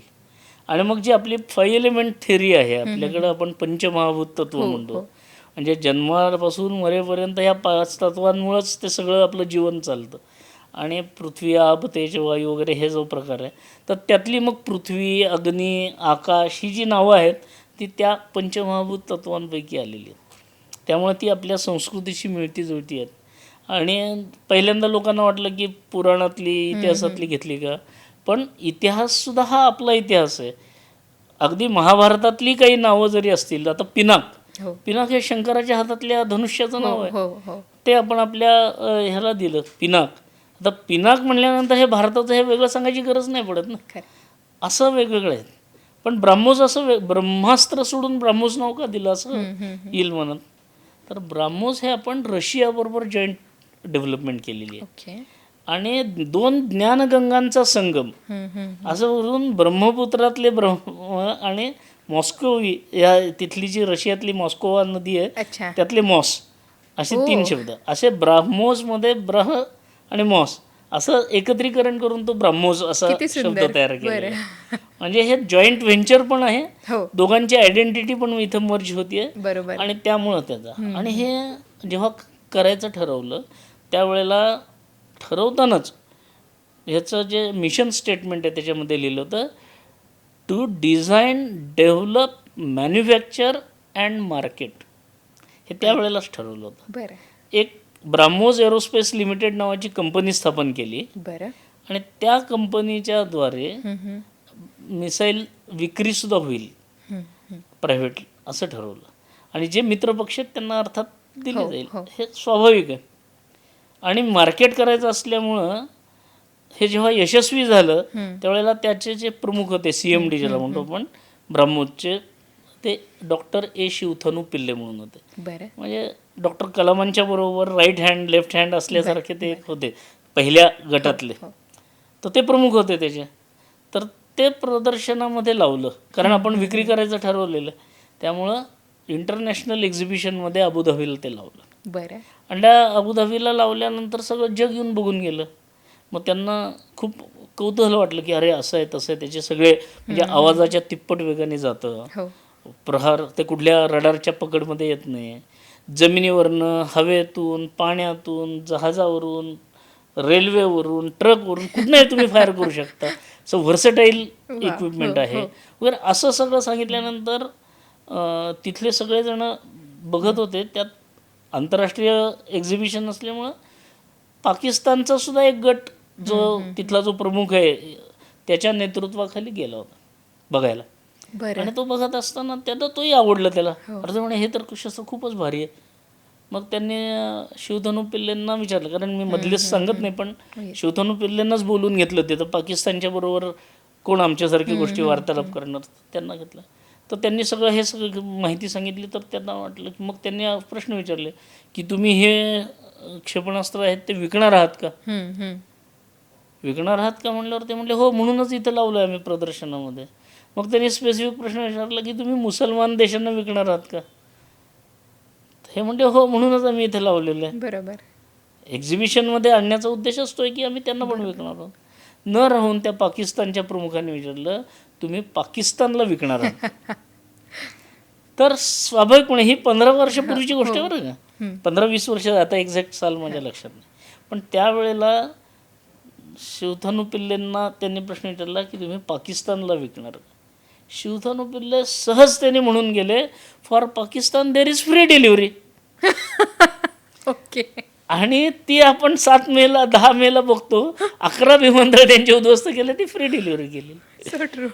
S1: आणि मग जी आपली 5 एलिमेंट थेअरी आहे आपल्याकडं, आपण पंचमहाभूत तत्व म्हणतो, म्हणजे जन्मापासून मरेपर्यंत ह्या 5 तत्वांमुळंच ते सगळं आपलं जीवन चालतं. आणि पृथ्वी, आप, तेज, वायू वगैरे हे जो प्रकार आहे, तर त्यातली मग पृथ्वी, अग्नी, आकाश ही जी नावं आहेत ती त्या पंचमहाभूत तत्वांपैकी आलेली आहेत. त्यामुळे ती आपल्या संस्कृतीशी मिळती जुळती आहेत. आणि पहिल्यांदा लोकांना वाटलं की पुराणातली, इतिहासातली घेतली का, पण इतिहाससुद्धा हा आपला इतिहास आहे. अगदी महाभारतातली काही नावं जरी असतील, आता पिनाक, पिनाक हे शंकराच्या हातातल्या धनुष्याचं नाव आहे, ते आपण आपल्या ह्याला दिलं पिनाक. आता पिनाक म्हणल्यानंतर हे भारताचं हे वेगळं सांगायची गरज नाही पडत ना, असं वेगवेगळं आहे. पण ब्राह्मोस असं ब्रह्मास्त्र सोडून ब्राह्मोस नाव का दिलं असं येईल म्हणत. तर ब्राह्मोस हे आपण रशियाबरोबर जॉईंट डेव्हलपमेंट केलेली आहे. आणि 2 ज्ञानगंगांचा संगम असं वरून ब्रह्मपुत्रातले आणि मॉस्को या तिथली जी रशियातली मॉस्कोवा नदी आहे त्यातले मॉस, असे 3 शब्द, असे ब्राह्मोसमध्ये ब्रह आणि मॉस असं एकत्रीकरण करून तो ब्राह्मोस असा शब्द तयार केला. म्हणजे हे जॉईंट व्हेंचर पण आहे, दोघांची आयडेंटिटी पण इथं मर्ज होतीये. आणि त्यामुळं त्याचा, आणि हे जेव्हा करायचं ठरवलं त्यावेळेला ठरवतानाच ह्याचं जे मिशन स्टेटमेंट आहे त्याच्यामध्ये लिहिलं होतं, to design, develop, manufacture and market. हे त्यावेळेलाच ठरवलं होतं. एक ब्राह्मोस एरोस्पेस लिमिटेड नावाची कंपनी स्थापन केली. आणि त्या कंपनीच्या द्वारे मिसाईल विक्रीसुद्धा होईल प्रायव्हेट असं ठरवलं. आणि जे मित्रपक्ष आहेत त्यांना अर्थात दिले जाईल, हे स्वाभाविक आहे. आणि मार्केट करायचं असल्यामुळं हे जेव्हा यशस्वी झालं त्यावेळेला त्याचे जे प्रमुख होते, CMD ज्याला म्हणतो आपण ब्राह्मोसचे, ते डॉक्टर शिवथनू पिल्ले म्हणून होते. म्हणजे डॉक्टर कलामांच्या बरोबर राईट हँड लेफ्ट हँड असल्यासारखे ते होते पहिल्या गटातले. तर ते प्रमुख होते त्याचे. तर ते प्रदर्शनामध्ये लावलं, कारण आपण विक्री करायचं ठरवलेलं. त्यामुळं इंटरनॅशनल एक्झिबिशनमध्ये अबुधाबीला ते लावलं. आणि त्या अबुधाबीला लावल्यानंतर सगळं जग येऊन बघून गेलं. मग त्यांना खूप कौतूहल वाटलं की अरे असं आहे तसं आहे. त्याचे सगळे म्हणजे आवाजाच्या तिप्पट वेगाने जातं, प्रहार ते कुठल्या रडारच्या पकडमध्ये येत नाही, जमिनीवरनं, हवेतून, पाण्यातून, जहाजावरून, रेल्वेवरून, ट्रकवरून कुठनंही तुम्ही फायर करू शकता. सो व्हर्सटाईल इक्विपमेंट आहे वगैरे असं सगळं सांगितल्यानंतर तिथले सगळेजण बघत होते. त्यात आंतरराष्ट्रीय एक्झिबिशन असल्यामुळं पाकिस्तानचा सुद्धा एक गट जो तिथला जो प्रमुख आहे त्याच्या नेतृत्वाखाली गेला होता बघायला.
S2: बरं.
S1: आणि तो बघत असताना त्याला तोही आवडलं त्याला. अरे म्हणे हे तर शस्त्र खूपच भारी आहे. मग त्यांनी शिवधनु पिल्लेंना विचारलं, कारण मी मधलेच सांगत नाही, पण शिवधनु पिल्लेंनाच बोलून घेतलं ते. तर पाकिस्तानच्या बरोबर कोण आमच्यासारखी गोष्टी वार्तालाप करणार, त्यांना घेतलं. तर त्यांनी हे सगळं माहिती सांगितली. तर त्यांना वाटलं की मग त्यांनी प्रश्न विचारले की तुम्ही हे क्षेपणास्त्र आहेत ते विकणार आहात का? विकणार आहात का म्हणल्यावर ते म्हणले हो, म्हणूनच इथं लावलं आम्ही प्रदर्शनामध्ये. मग त्यांनी स्पेसिफिक प्रश्न विचारला की तुम्ही मुसलमान देशांना विकणार आहात का? हे म्हणते हो, म्हणूनच आम्ही इथे लावलेलं आहे.
S2: बरोबर.
S1: एक्झिबिशनमध्ये आणण्याचा उद्देश असतोय की आम्ही त्यांना पण विकणार आहोत. न राहून त्या पाकिस्तानच्या प्रमुखाने विचारलं तुम्ही पाकिस्तानला विकणार आहात? तर स्वाभाविकपणे ही 15 वर्षापूर्वीची गोष्ट आहे बरं का. 15-20 वर्ष, आता एक्झॅक्ट साल माझ्या लक्षात नाही. पण त्यावेळेला शिवधनु पिल्लेंना त्यांनी प्रश्न विचारला की तुम्ही पाकिस्तानला विकणार का? शिवधनु पिल्ले सहज त्यांनी म्हणून गेले for Pakistan there is free delivery.
S2: Okay.
S1: आणि ती आपण 7 मेला 10 मेला बघतो, 11 विमानतळ त्यांचे उद्ध्वस्त केले, ती फ्री डिलिव्हरी केली.
S2: So true.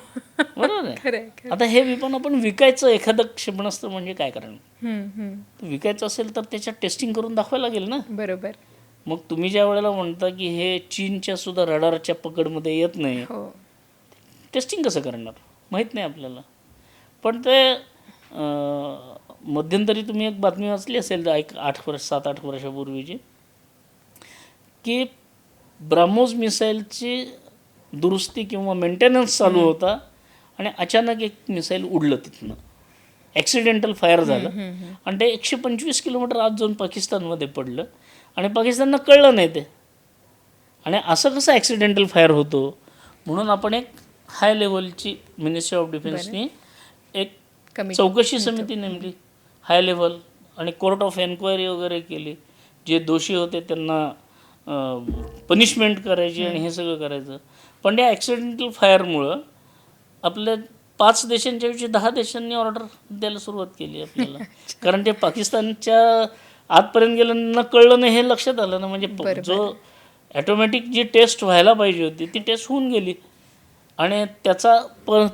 S1: बरोबर आहे. आता हे विमान आपण विकायचं एखादं क्षेपणास्त्र म्हणजे काय करणार? विकायचं असेल तर त्याच्यात टेस्टिंग करून दाखवायला लागेल ना.
S2: बरोबर.
S1: मग तुम्ही ज्या वेळेला म्हणता की हे चीनच्या सुद्धा रडारच्या पकडमध्ये येत नाही, टेस्टिंग कसं करणार माहीत नाही आपल्याला. पण ते मध्यंतरी तुम्ही एक बातमी वाचली असेल 7-8 वर्षापूर्वीची, की ब्राह्मोस मिसाईलची दुरुस्ती किंवा मेंटेनन्स चालू होता आणि अचानक एक मिसाईल उडलं तिथनं, ॲक्सिडेंटल फायर झालं आणि ते 125 किलोमीटर आत जाऊन पाकिस्तानमध्ये पडलं आणि पाकिस्तानला कळलं नाही ते. आणि असं कसं ॲक्सिडेंटल फायर होतो, म्हणून आपण एक हाय लेवलची मिनिस्ट्री ऑफ डिफेन्सनी एक चौकशी समिती नेमली हाय लेवल, आणि कोर्ट ऑफ एन्क्वायरी वगैरे केली. जे दोषी होते त्यांना पनिशमेंट करायची आणि हे सगळं करायचं. पण या ॲक्सिडेंटल फायरमुळं आपल्या 5 देशांच्या ऐवजी 10 देशांनी ऑर्डर द्यायला सुरुवात केली आपल्याला. कारण ते पाकिस्तानच्या आतपर्यंत गेलं कळलं नाही हे लक्षात आलं ना. म्हणजे जो ॲटोमॅटिक जी टेस्ट व्हायला पाहिजे होती ती टेस्ट होऊन गेली. आणि त्याचा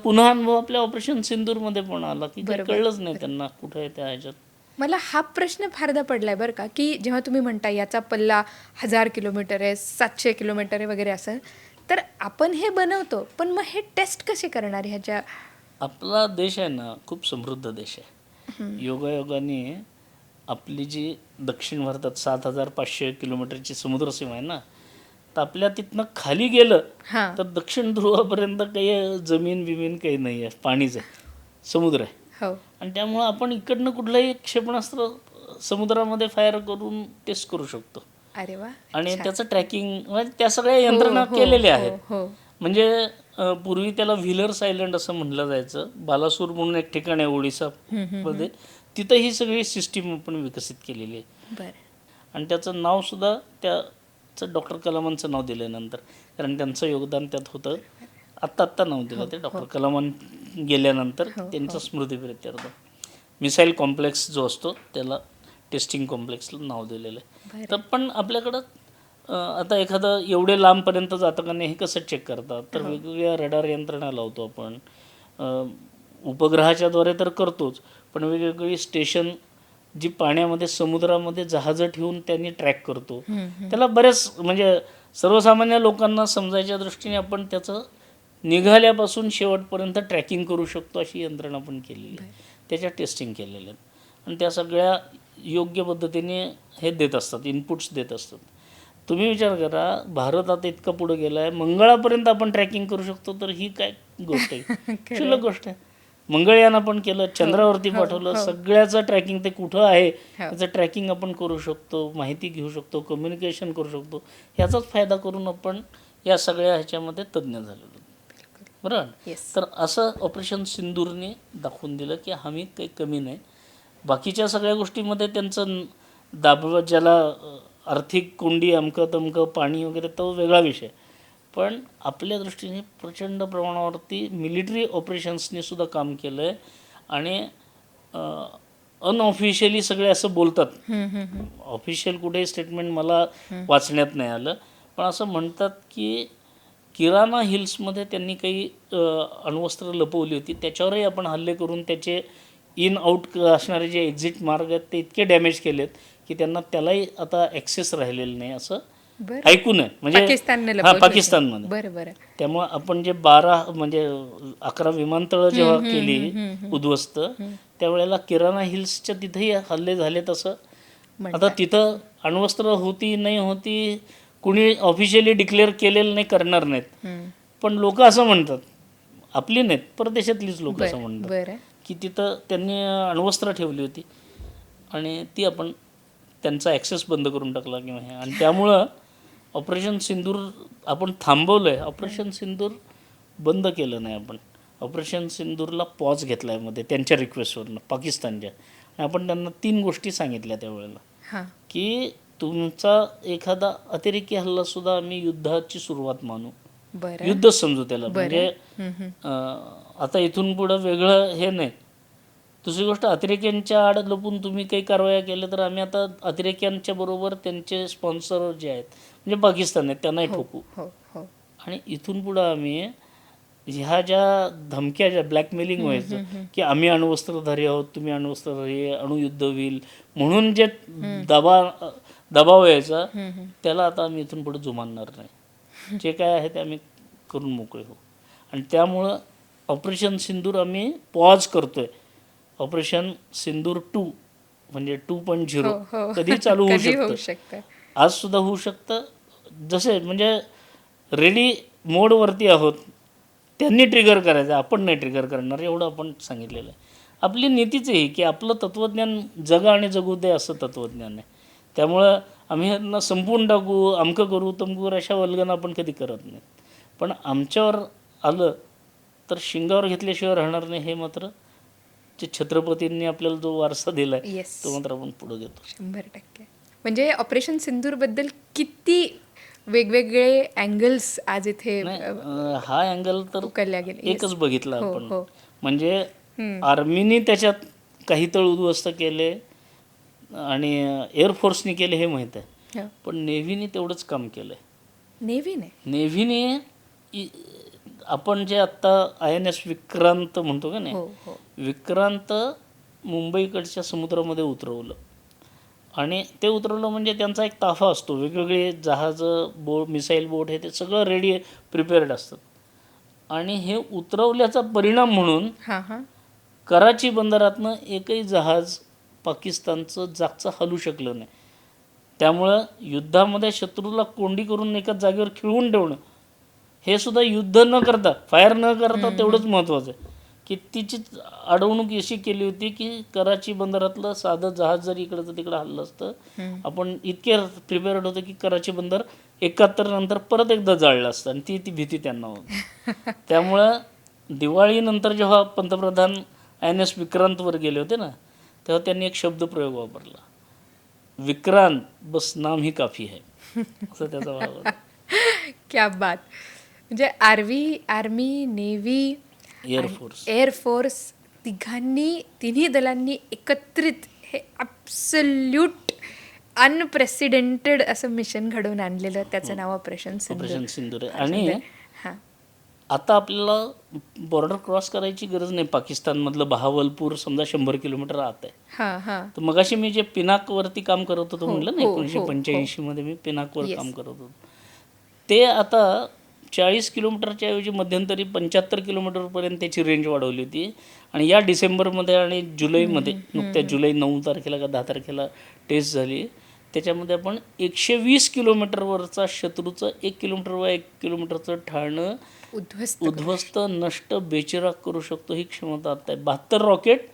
S1: पुन्हा अनुभव आपल्या ऑपरेशन सिंदूरमध्ये पण आला की काही कळलंच नाही त्यांना कुठं आहे त्या ह्याच्यात.
S2: मला हा प्रश्न फारदा पडलाय बरं का, की जेव्हा तुम्ही म्हणता याचा पल्ला 1000 किलोमीटर आहे, 700 किलोमीटर आहे वगैरे असं, तर आपण हे बनवतो, पण मग हे टेस्ट कसे करणार ह्याच्या?
S1: आपला देश आहे ना खूप समृद्ध देश आहे. योगायोगाने आपली जी दक्षिण भारतात 7500 किलोमीटरची समुद्रसीमा आहे ना, तर आपल्या तिथनं खाली गेलं तर दक्षिण ध्रुवापर्यंत काही जमीन बिमीन काही नाही आहे, पाणीच आहे, समुद्र आहे. आणि त्यामुळं आपण इकडनं कुठलंही क्षेपणास्त्र समुद्रामध्ये फायर करून टेस्ट करू शकतो.
S2: अरे वा. आणि
S1: त्याचं ट्रॅकिंग म्हणजे त्या सगळ्या यंत्रणा केलेल्या आहेत. म्हणजे पूर्वी त्याला व्हीलर्स आयलंड असं म्हणलं जायचं. बालासूर म्हणून एक ठिकाण आहे ओडिसामध्ये, तिथं ही सगळी सिस्टीम आपण विकसित केलेली आहे. आणि त्याचं नाव सुद्धा त्याचं डॉक्टर कलामांचं नाव दिलं नंतर, कारण त्यांचं योगदान त्यात होतं. आत्ता नाव दिलं ते डॉक्टर कलामान गेल्यानंतर त्यांचं स्मृतिप्रित्यर्थ मिसाईल कॉम्प्लेक्स जो असतो त्याला टेस्टिंग कॉम्प्लेक्सला नाव दिलेलं आहे. तर पण आपल्याकडं आता एखादं एवढे लांबपर्यंत जातं का नाही हे कसं चेक करतात, तर वेगवेगळ्या रडार यंत्रणा लावतो आपण. उपग्रहाच्याद्वारे तर करतोच, पण वेगवेगळी स्टेशन जी पाण्यामध्ये समुद्रामध्ये जहाजं ठेवून त्यांनी ट्रॅक करतो. त्याला बऱ्याच म्हणजे सर्वसामान्य लोकांना समजायच्या दृष्टीने आपण त्याचं निघाल्यापासून शेवटपर्यंत ट्रॅकिंग करू शकतो अशी यंत्रणा पण केलेली आहे. त्याच्या टेस्टिंग केलेल्या आहेत आणि त्या सगळ्या योग्य पद्धतीने हे देत असतात, इनपुट्स देत असतात. तुम्ही विचार करा, भारत आता इतका पुढे गेला आहे, मंगळापर्यंत आपण ट्रॅकिंग करू शकतो, तर ही काय गोष्ट आहे, क्षुल्लक गोष्ट आहे. मंगळयान आपण केलं, चंद्रावरती पाठवलं, सगळ्याचं ट्रॅकिंग, ते कुठं आहे त्याचं ट्रॅकिंग आपण करू शकतो, माहिती घेऊ शकतो, कम्युनिकेशन करू शकतो. ह्याचाच फायदा करून आपण या सगळ्या ह्याच्यामध्ये तज्ज्ञ झालेलो. बरोबर. तर असं ऑपरेशन सिंदूरने दाखवून दिलं की आम्ही काही कमी नाही. बाकीच्या सगळ्या गोष्टीमध्ये त्यांचं ज्याला आर्थिक कोंडी अमकं तमकं पाणी वगैरे तो वेगळा विषय, पण आपल्या दृष्टीने प्रचंड प्रमाणावरती मिलिटरी ऑपरेशन्सनी सुद्धा काम केलं आहे. आणि अनऑफिशियली सगळे असं बोलतात. ऑफिशियल कुठेही स्टेटमेंट मला वाचण्यात नाही आलं, पण असं म्हणतात की किराणा हिल्समध्ये त्यांनी काही अण्वस्त्र लपवली होती, त्याच्यावरही आपण हल्ले करून त्याचे इन आउट असणारे जे एक्झिट मार्ग आहेत ते इतके डॅमेज केलेत की त्यांना त्यालाही आता ॲक्सेस राहिलेलं नाही असं
S2: बरं.
S1: ऐकून आहे. म्हणजे
S2: पाकिस्तानने
S1: हां,
S2: लपवलं
S1: पाकिस्तानमध्ये.
S2: बरं बरं.
S1: त्यामुळं आपण जे 11 विमानतळं जेव्हा केली उद्ध्वस्त, त्यावेळेला किराणा हिल्सच्या तिथेही हल्ले झालेत असं. आता तिथं अण्वस्त्र होती नाही होती कुणी ऑफिशियली डिक्लेअर केलेलं नाही, करणार नाहीत, पण लोक असं म्हणतात, आपली नाहीत परदेशातलीच लोक असं म्हणतात
S2: बरं.
S1: की तिथं त्यांनी अण्वस्त्र ठेवली होती आणि ती आपण त्यांचा ॲक्सेस बंद करून टाकला किंवा हे, आणि त्यामुळं ऑपरेशन सिंदूर आपण थांबवलं आहे. ऑपरेशन सिंदूर बंद केलं नाही आपण. ऑपरेशन सिंदूरला पॉज घेतला आहे मध्ये त्यांच्या रिक्वेस्टवरनं, पाकिस्तानच्या. आणि आपण त्यांना 3 गोष्टी सांगितल्या त्यावेळेला की तुमचा एखादा अतिरेकी हल्लासुद्धा आम्ही युद्धाची सुरुवात मानू, युद्धच समजू त्याला. म्हणजे आता इथून पुढं वेगळं हे नाही. दुसरी गोष्ट, अतिरेक्यांच्या आड लपून तुम्ही काही कारवाया केल्या तर आम्ही आता अतिरेक्यांच्या बरोबर त्यांचे स्पॉन्सर जे आहेत म्हणजे पाकिस्तान आहेत त्यांनाही ठोकू. आणि इथून पुढं आम्ही ह्या ज्या धमक्या, ज्या ब्लॅकमेलिंग व्हायचं की आम्ही अण्वस्त्रधारी आहोत, तुम्ही अण्वस्त्रधारी, अणुयुद्ध होईल म्हणून जे दबाव यायचा, त्याला आता आम्ही इथून पुढे जुमानणार नाही. जे काय आहे ते आम्ही करून मोकळे होऊ. आणि त्यामुळं ऑपरेशन सिंदूर आम्ही पॉज करतोय. ऑपरेशन सिंदूर 2 म्हणजे 2.0 कधी चालू होऊ शकतं, आज सुद्धा होऊ शकतं. जसे म्हणजे रेडी मोडवरती आहोत, त्यांनी ट्रिगर करायचं, आपण नाही ट्रिगर करणार, एवढं आपण सांगितलेलं आहे. आपली नीतीच आहे की आपलं तत्त्वज्ञान जगा आणि जगू दे असं तत्त्वज्ञान आहे. त्यामुळं आम्ही यांना संपवून टाकू, अमकं करू तमकू अशा वल्गना आपण कधी करत नाही. पण आमच्यावर आलं तर शिंगावर घेतल्याशिवाय राहणार नाही. हे मात्र जे छत्रपतींनी आपल्याला जो वारसा दिला आहे तो मात्र आपण पुढे घेतो
S2: 100%. म्हणजे ऑपरेशन सिंदूरबद्दल किती वेगवेगळे अँगल्स आज इथे
S1: हा अँगल तर
S2: उकलल्या गेले.
S1: एकच बघितला आपण, म्हणजे आर्मीनी त्याच्यात काही तळ उद्ध्वस्त केले आणि एअरफोर्सनी केले हे माहीत आहे, पण नेव्हीने तेवढंच काम केलं आहे. नेव्हीने आपण जे आत्ता INS विक्रांत म्हणतो का नाही, विक्रांत मुंबईकडच्या समुद्रामध्ये उतरवलं. आणि ते उतरवलं म्हणजे त्यांचा एक ताफा असतो, वेगवेगळे जहाजं, बोट, मिसाईल बोट, हे ते सगळं रेडी प्रिपेअर्ड असतं. आणि हे उतरवल्याचा परिणाम म्हणून कराची बंदरातनं एकही जहाज पाकिस्तानचं जागचं हलू शकलं नाही. त्यामुळं युद्धामध्ये शत्रूला कोंडी करून एकाच जागेवर खिळवून ठेवणं हे सुद्धा युद्ध न करता, फायर न करता तेवढंच महत्त्वाचं आहे की तिची अडवणूक अशी केली होती की कराची बंदरातलं साधं जहाज जरी इकडचं तिकडं हल्लं असतं, आपण इतके प्रिपेअर्ड होतो की कराची बंदर 71 नंतर परत एकदा जाळलं असतं आणि ती भीती त्यांना होती. त्यामुळं दिवाळीनंतर जेव्हा पंतप्रधान INS विक्रांतवर गेले होते ना, तेव्हा त्यांनी एक शब्दप्रयोग वापरला, विक्रांत बस नाम ही काफी है, असं त्याचा भाव होता.
S2: क्या बात. म्हणजे आर्मी, नेव्ही, एअरफोर्स तिन्ही दलांनी एकत्रित हे ॲब्सल्यूट अनप्रेसिडेंटेड असं मिशन घडवून आणलेलं, त्याचं नाव ऑपरेशन सिंदूर.
S1: आणि आता आपल्याला बॉर्डर क्रॉस करायची गरज नाही. पाकिस्तानमधलं बहावलपूर समजा 100 किलोमीटर आत आहे. तर मगाशी मी जे पिनाकवरती काम करत होतो म्हटलं ना, 1985 मध्ये मी पिनाकवर काम करत होतो, ते आता 40 किलोमीटरच्या ऐवजी मध्यंतरी 75 किलोमीटरपर्यंत त्याची रेंज वाढवली होती. आणि या डिसेंबरमध्ये आणि जुलैमध्ये, नुकत्या जुलै 9 तारखेला का 10 तारखेला टेस्ट झाली, त्याच्यामध्ये आपण 120 किलोमीटरवरचा शत्रूचं 1 किलोमीटर व 1 किलोमीटरचं ठाणं उद्ध्वस्त, नष्ट, बेचिराग करू शकतो. ही क्षमता आता आहे. 72 रॉकेट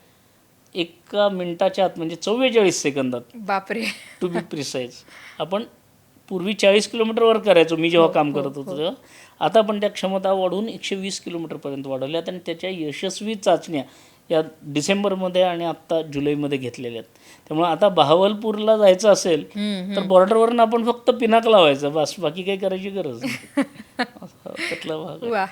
S1: 1 मिनिटाच्या आत, म्हणजे 44 सेकंदात.
S2: बापरे.
S1: To be precise. आपण पूर्वी 40 किलोमीटरवर करायचो मी जेव्हा काम करत होतो तेव्हा. आता आपण त्या क्षमता वाढवून 120 किलोमीटरपर्यंत वाढवल्यात आणि त्याच्या यशस्वी चाचण्या या डिसेंबरमध्ये आणि आत्ता जुलैमध्ये घेतलेल्या आहेत. त्यामुळे आता बहावलपूरला जायचं असेल तर बॉर्डरवरून आपण फक्त पिनाक लावायचं, बस, बाकी काही करायची गरज नाही. त्यातला भाग.
S2: वा,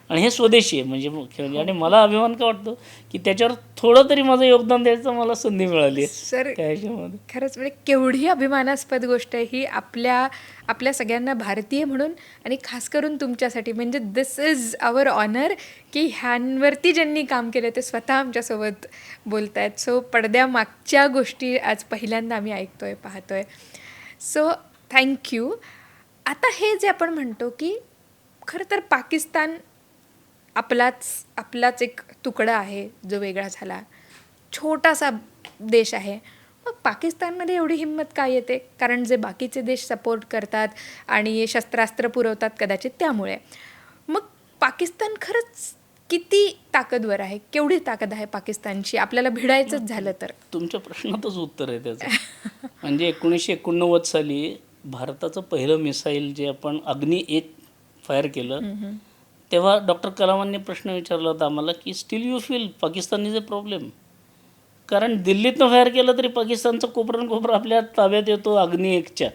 S1: आणि हे स्वदेशी आहे म्हणजे मुख्यमंत्री. आणि मला अभिमान का वाटतो की त्याच्यावर थोडं तरी माझं योगदान द्यायचं मला संधी मिळाली आहे
S2: सर
S1: त्या ह्याच्यामध्ये.
S2: खरंच म्हणजे केवढी अभिमानास्पद गोष्ट आहे ही आपल्या सगळ्यांना भारतीय म्हणून आणि खास करून तुमच्यासाठी. म्हणजे दिस इज आवर ऑनर की ह्यांवरती ज्यांनी काम केलं ते स्वतः आमच्यासोबत बोलत आहेत. सो पडद्यामागच्या गोष्टी आज पहिल्यांदा आम्ही ऐकतोय पाहतोय. So thank you. आता हे जे आपण म्हणतो की खरं तर पाकिस्तान आपलाच एक तुकडा आहे जो वेगळा झाला, छोटासा देश आहे. मग पाकिस्तानमध्ये एवढी हिंमत काय येते? कारण जे बाकीचे देश सपोर्ट करतात आणि शस्त्रास्त्र पुरवतात कदाचित त्यामुळे. मग पाकिस्तान खरंच किती ताकदवर आहे? केवढी ताकद आहे पाकिस्तानची आपल्याला भिडायचंच झालं तर?
S1: तुमच्या प्रश्नातच उत्तर आहे त्याचं. म्हणजे 1989 साली भारताचं पहिलं मिसाईल जे आपण अग्नी-1 फायर केलं तेव्हा डॉक्टर कलामांनी प्रश्न विचारला होता आम्हाला की still you feel Pakistan is a problem. कारण दिल्लीतनं फायर केलं तरी पाकिस्तानचं कोपरा आपल्या ताब्यात येतो अग्नी-1च्या.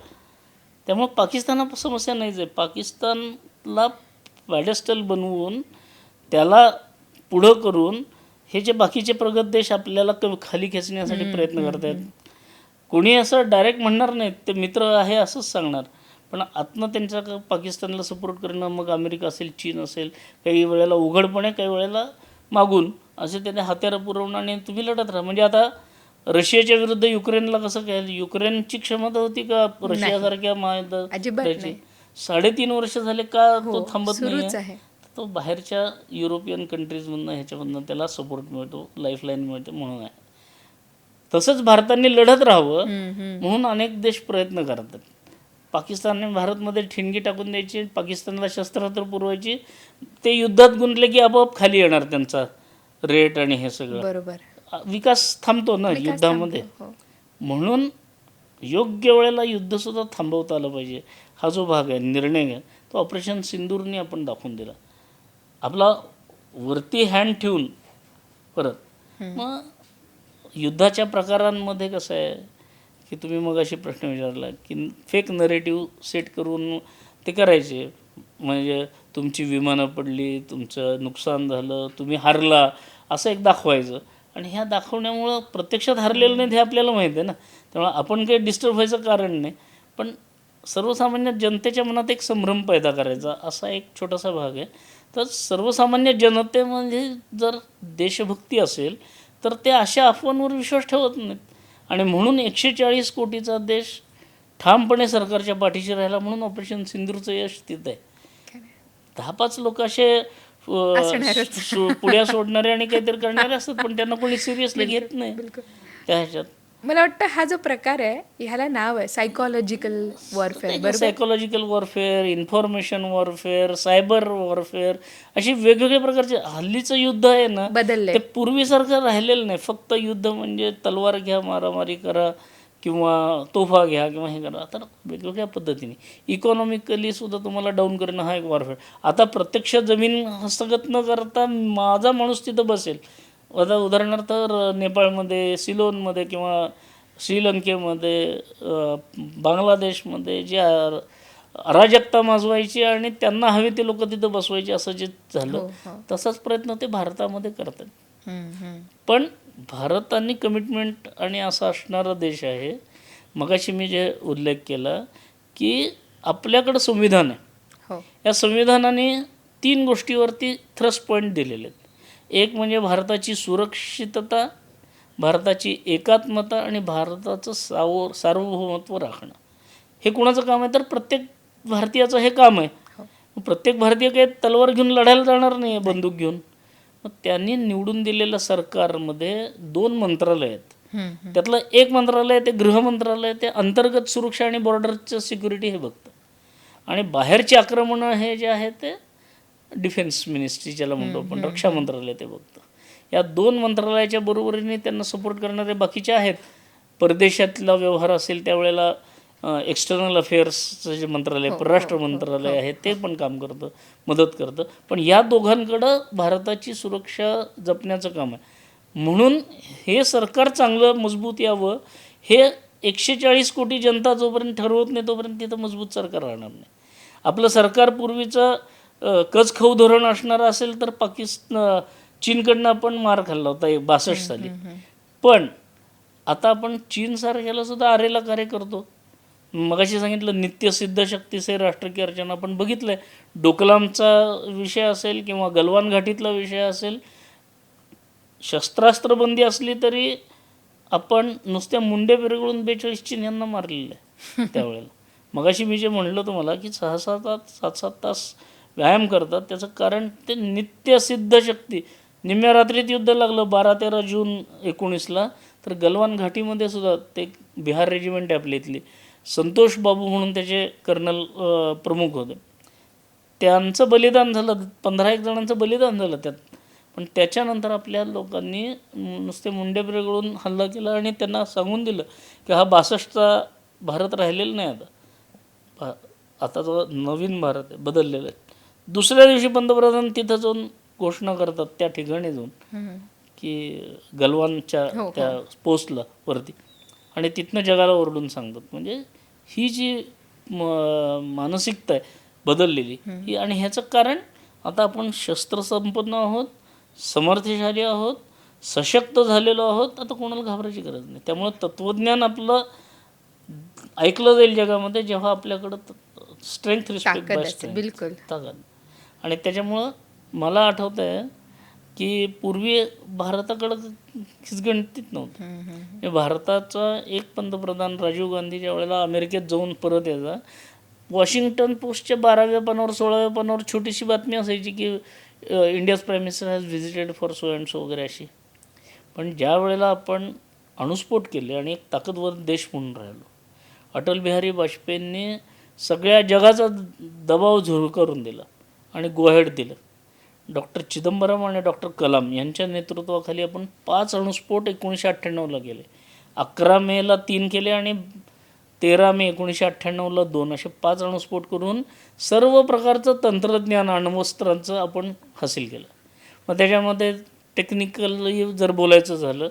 S1: त्यामुळं पाकिस्तानात समस्या नाहीच आहे. पाकिस्तानला पॅडेस्टल बनवून त्याला पुढं करून हे जे बाकीचे प्रगत देश आपल्याला खाली खेचण्यासाठी प्रयत्न करत आहेत. कोणी असं डायरेक्ट म्हणणार नाहीत ते मित्र आहे असंच सांगणार, पण आतनं त्यांच्या पाकिस्तानला सपोर्ट करणं, मग अमेरिका असेल, चीन असेल, काही वेळेला उघडपणे काही वेळेला मागून असे त्याने हत्यारं पुरवणं आणि तुम्ही लढत राहा. म्हणजे आता रशियाच्या विरुद्ध युक्रेनला कसं काय, युक्रेनची क्षमता होती का रशियासारख्या महायुद्धाची? 3.5 वर्ष झाले का तो थांबत नाही? तो बाहेरच्या युरोपियन कंट्रीजमधनं ह्याच्यामधनं त्याला सपोर्ट मिळतो, लाईफलाईन मिळते म्हणून आहे. तसंच भारताने लढत राहावं म्हणून अनेक देश प्रयत्न करतात. पाकिस्तानने भारतमध्ये ठिणगी टाकून द्यायची, पाकिस्तानला शस्त्रास्त्र पुरवायची, ते युद्धात गुंतले की आपोआप खाली येणार त्यांचा रेट आणि हे सगळं.
S2: बरोबर,
S1: विकास थांबतो ना युद्धामध्ये. म्हणून योग्य वेळेला युद्धसुद्धा थांबवता आलं पाहिजे. हा जो भाग आहे निर्णय आहे तो ऑपरेशन सिंदूरने आपण दाखवून दिला. आपला वरती हँड ठेवून परत. मग युद्धाच्या प्रकारांमध्ये कसं आहे की तुम्ही मग अशी प्रश्न विचारला की फेक नरेटिव्ह सेट करून ते करायचे. म्हणजे तुमची विमानं पडली, तुमचं नुकसान झालं, तुम्ही हारला असं एक दाखवायचं. आणि ह्या दाखवण्यामुळं प्रत्यक्षात हारलेलं नाही हे आपल्याला माहीत आहे ना, त्यामुळे आपण काही डिस्टर्ब व्हायचं कारण नाही. पण सर्वसामान्य जनतेच्या मनात एक संभ्रम पैदा करायचा असा एक छोटासा भाग आहे. तर सर्वसामान्य जनतेमध्ये जर देशभक्ती असेल तर ते अशा अफवांवर विश्वास ठेवत नाहीत. आणि म्हणून 140 कोटीचा देश ठामपणे सरकारच्या पाठीशी राहिला. म्हणून ऑपरेशन सिंदूरचं यश तिथं आहे. 10-5 लोक असे पुढ्या सोडणारे आणि काहीतरी करणारे असतात, पण त्यांना कोणी सिरियसली घेत नाही त्या ह्याच्यात.
S2: मला वाटतं हा जो प्रकार आहे ह्याला नाव आहे psychological warfare.
S1: Psychological warfare, information warfare, cyber warfare, अशी वेगवेगळ्या प्रकारचे हल्लीचं युद्ध आहे ना
S2: बदलले.
S1: ते पूर्वीसारखं राहिलेलं नाही. फक्त युद्ध म्हणजे तलवार घ्या, मारामारी करा किंवा तोफा घ्या किंवा हे करा. आता वेगवेगळ्या पद्धतीने इकॉनॉमिकली सुद्धा तुम्हाला डाऊन करणं हा एक वॉरफेअर. आता प्रत्यक्ष जमीन हस्तगत न करता माझा माणूस तिथं बसेल. आता उदाहरणार्थ नेपाळमध्ये, सिलोनमध्ये किंवा श्रीलंकेमध्ये, बांगलादेशमध्ये जे अराजकता माजवायची आणि त्यांना हवे ते लोक तिथं बसवायचे असं जे झालं तसाच प्रयत्न ते भारतामध्ये करतात. पण भारत आणि कमिटमेंट आणि असा असणारा देश आहे. मगाशी मी जे उल्लेख केला की आपल्याकडं संविधान आहे. या संविधानाने 3 गोष्टीवरती थ्रस्ट पॉईंट दिलेले आहेत. एक म्हणजे भारताची सुरक्षितता, भारताची एकात्मता आणि भारताचं सार्वभौमत्व राखणं. हे कुणाचं काम आहे तर प्रत्येक भारतीयाचं हे काम आहे. प्रत्येक भारतीय काही तलवार घेऊन लढायला जाणार नाही आहे बंदूक घेऊन. मग त्यांनी निवडून दिलेल्या सरकारमध्ये 2 मंत्रालय आहेत. त्यातलं एक मंत्रालय ते गृह मंत्रालय, ते अंतर्गत सुरक्षा आणि बॉर्डरचं सिक्युरिटी हे बघतं. आणि बाहेरची आक्रमणं हे जे आहे ते डिफेन्स मिनिस्ट्री ज्याला म्हणतो आपण, रक्षा मंत्रालय ते बघतं. या 2 मंत्रालयाच्या बरोबरीने त्यांना सपोर्ट करणारे बाकीचे आहेत. परदेशातला व्यवहार असेल त्यावेळेला एक्सटर्नल अफेअर्सचं जे मंत्रालय, परराष्ट्र मंत्रालय आहे ते पण काम करतं, मदत करतं. पण या दोघांकडं भारताची सुरक्षा जपण्याचं काम आहे. म्हणून हे सरकार चांगलं मजबूत यावं हे 140 कोटी जनता जोपर्यंत ठरवत नाही तोपर्यंत तिथं मजबूत सरकार राहणार नाही. आपलं सरकार पूर्वीचं कच खाऊ धोरण असणारं असेल तर चीनकडनं आपण मार खाल्ला होता 62 साली. पण आता आपण चीनसारख्याला सुद्धा आरेला कार्य करतो. मगाशी सांगितलं नित्यसिद्ध शक्तीचे राष्ट्र की अर्चना. आपण बघितलंय डोकलामचा विषय असेल किंवा गलवान घाटीतला विषय असेल, शस्त्रास्त्रबंदी असली तरी आपण नुसत्या मुंडे पेरगळून 42 चीन्यांना मारलेलं आहे त्यावेळेला. मगाशी मी जे म्हणलं तुम्हाला की 6-7 तास व्यायाम करतात, त्याचं कारण ते नित्यसिद्ध शक्ती. निम्म्या रात्रीत युद्ध लागलं 12-13 जून 19ला. तर गलवान घाटीमध्ये सुद्धा ते बिहार रेजिमेंट आहे आपल्या इथली, संतोष बाबू म्हणून त्याचे कर्नल प्रमुख होते. त्यांचं बलिदान झालं, 15-1 जणांचं बलिदान झालं त्यात. पण त्याच्यानंतर आपल्या लोकांनी नुसते मुंडे पेरगळून हल्ला केला आणि त्यांना सांगून दिलं की हा 62चा भारत राहिलेला नाही. आता जो नवीन भारत आहे, बदललेला आहे. दुसऱ्या दिवशी पंतप्रधान तिथं जाऊन घोषणा करतात त्या ठिकाणी जाऊन की गलवानच्या त्या पोस्टला वरती, आणि तिथनं जगाला ओरडून सांगतात. म्हणजे ही जी मानसिकता आहे बदललेली ही, आणि ह्याचं कारण आता आपण शस्त्रसंपन्न आहोत, समर्थशाली आहोत, सशक्त झालेलो आहोत. आता कोणाला घाबरायची गरज नाही. त्यामुळं तत्त्वज्ञान आपलं ऐकलं जाईल जगामध्ये जेव्हा आपल्याकडं स्ट्रेंथ रिस्पेक्ट बाय स्ट्रेंथ ताकद. आणि त्याच्यामुळं मला आठवतं आहे की पूर्वी भारताकडं गणतीत नव्हतं. भारताचा एक पंतप्रधान राजीव गांधी ज्या वेळेला अमेरिकेत जाऊन परत यायचा, वॉशिंग्टन पोस्टच्या 12व्या पानावर 16व्या पानावर छोटीशी बातमी असायची की India's prime minister has visited for so and so वगैरे अशी. पण ज्या वेळेला आपण अणुस्फोट केले आणि एक ताकदवर देश म्हणून राहिलो, अटल बिहारी वाजपेयींनी सगळ्या जगाचा दबाव झुळकारून दिला आणि गोहेड दिलं. डॉक्टर चिदंबरम आणि डॉक्टर कलाम यांच्या नेतृत्वाखाली आपण 5 अणुस्फोट 1998ला केले. 11 मेला 3 केले आणि 13 मे 1998ला 2, असे 5 अणुस्फोट करून सर्व प्रकारचं तंत्रज्ञान अण्वस्त्रांचं आपण हासिल केलं. मग त्याच्यामध्ये टेक्निकली जर बोलायचं झालं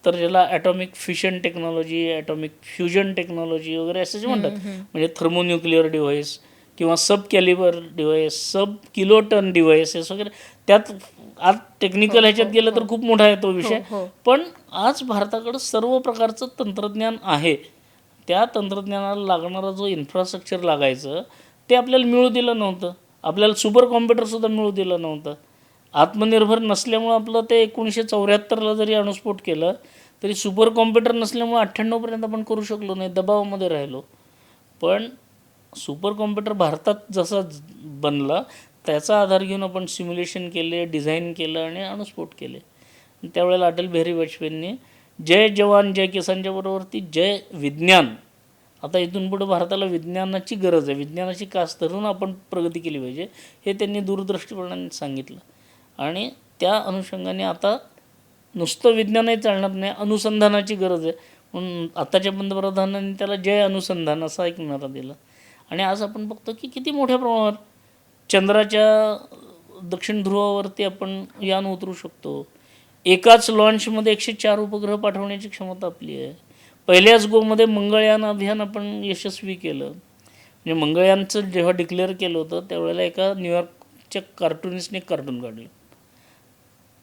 S1: तर ज्याला atomic fission technology, atomic fusion technology वगैरे असं जे म्हणतात, म्हणजे थर्मोन्यूक्लिअर डिव्हाइस किंवा सब कॅलिबर डिव्हाइस, सब किलोटन डिव्हाइसेस वगैरे, त्यात आज टेक्निकल ह्याच्यात गेलं तर खूप मोठा आहे तो विषय. पण आज भारताकडं सर्व प्रकारचं तंत्रज्ञान आहे. त्या तंत्रज्ञानाला लागणारा जो इन्फ्रास्ट्रक्चर लागायचं ते आपल्याला मिळू दिलं नव्हतं. आपल्याला सुपर कॉम्प्युटरसुद्धा मिळू दिलं नव्हतं. आत्मनिर्भर नसल्यामुळं आपलं ते 1974ला जरी अणुस्फोट केलं तरी सुपर कॉम्प्युटर नसल्यामुळं 98पर्यंत आपण करू शकलो नाही, दबावामध्ये राहिलो. पण सुपर कॉम्प्युटर भारतात जसा बनला त्याचा आधार घेऊन आपण सिम्युलेशन केले, डिझाईन केलं आणि अणुस्फोट केले. त्यावेळेला अटल बिहारी वाजपेयींनी जय जवान जय किसानच्या बरोबरती जय विज्ञान. आता इथून पुढं भारताला विज्ञानाची गरज आहे, विज्ञानाची कास धरून आपण प्रगती केली पाहिजे, हे त्यांनी दूरदृष्टीपणाने सांगितलं. आणि त्या अनुषंगाने आता नुसतं विज्ञानही चालणार नाही, अनुसंधानाची गरज आहे. म्हणून आताच्या पंतप्रधानांनी त्याला जय अनुसंधान असा एक नारा दिला. आणि आज आपण बघतो की किती मोठ्या प्रमाणावर चंद्राच्या दक्षिण ध्रुवावरती आपण यान उतरू शकतो. एकाच लॉन्चमध्ये 104 उपग्रह पाठवण्याची क्षमता आपली आहे. पहिल्याच गोमध्ये मंगळयान अभियान आपण यशस्वी केलं. म्हणजे मंगळयानचं जेव्हा डिक्लेअर केलं होतं त्यावेळेला एका न्यूयॉर्कच्या कार्टुनिस्टने कार्टून काढलं,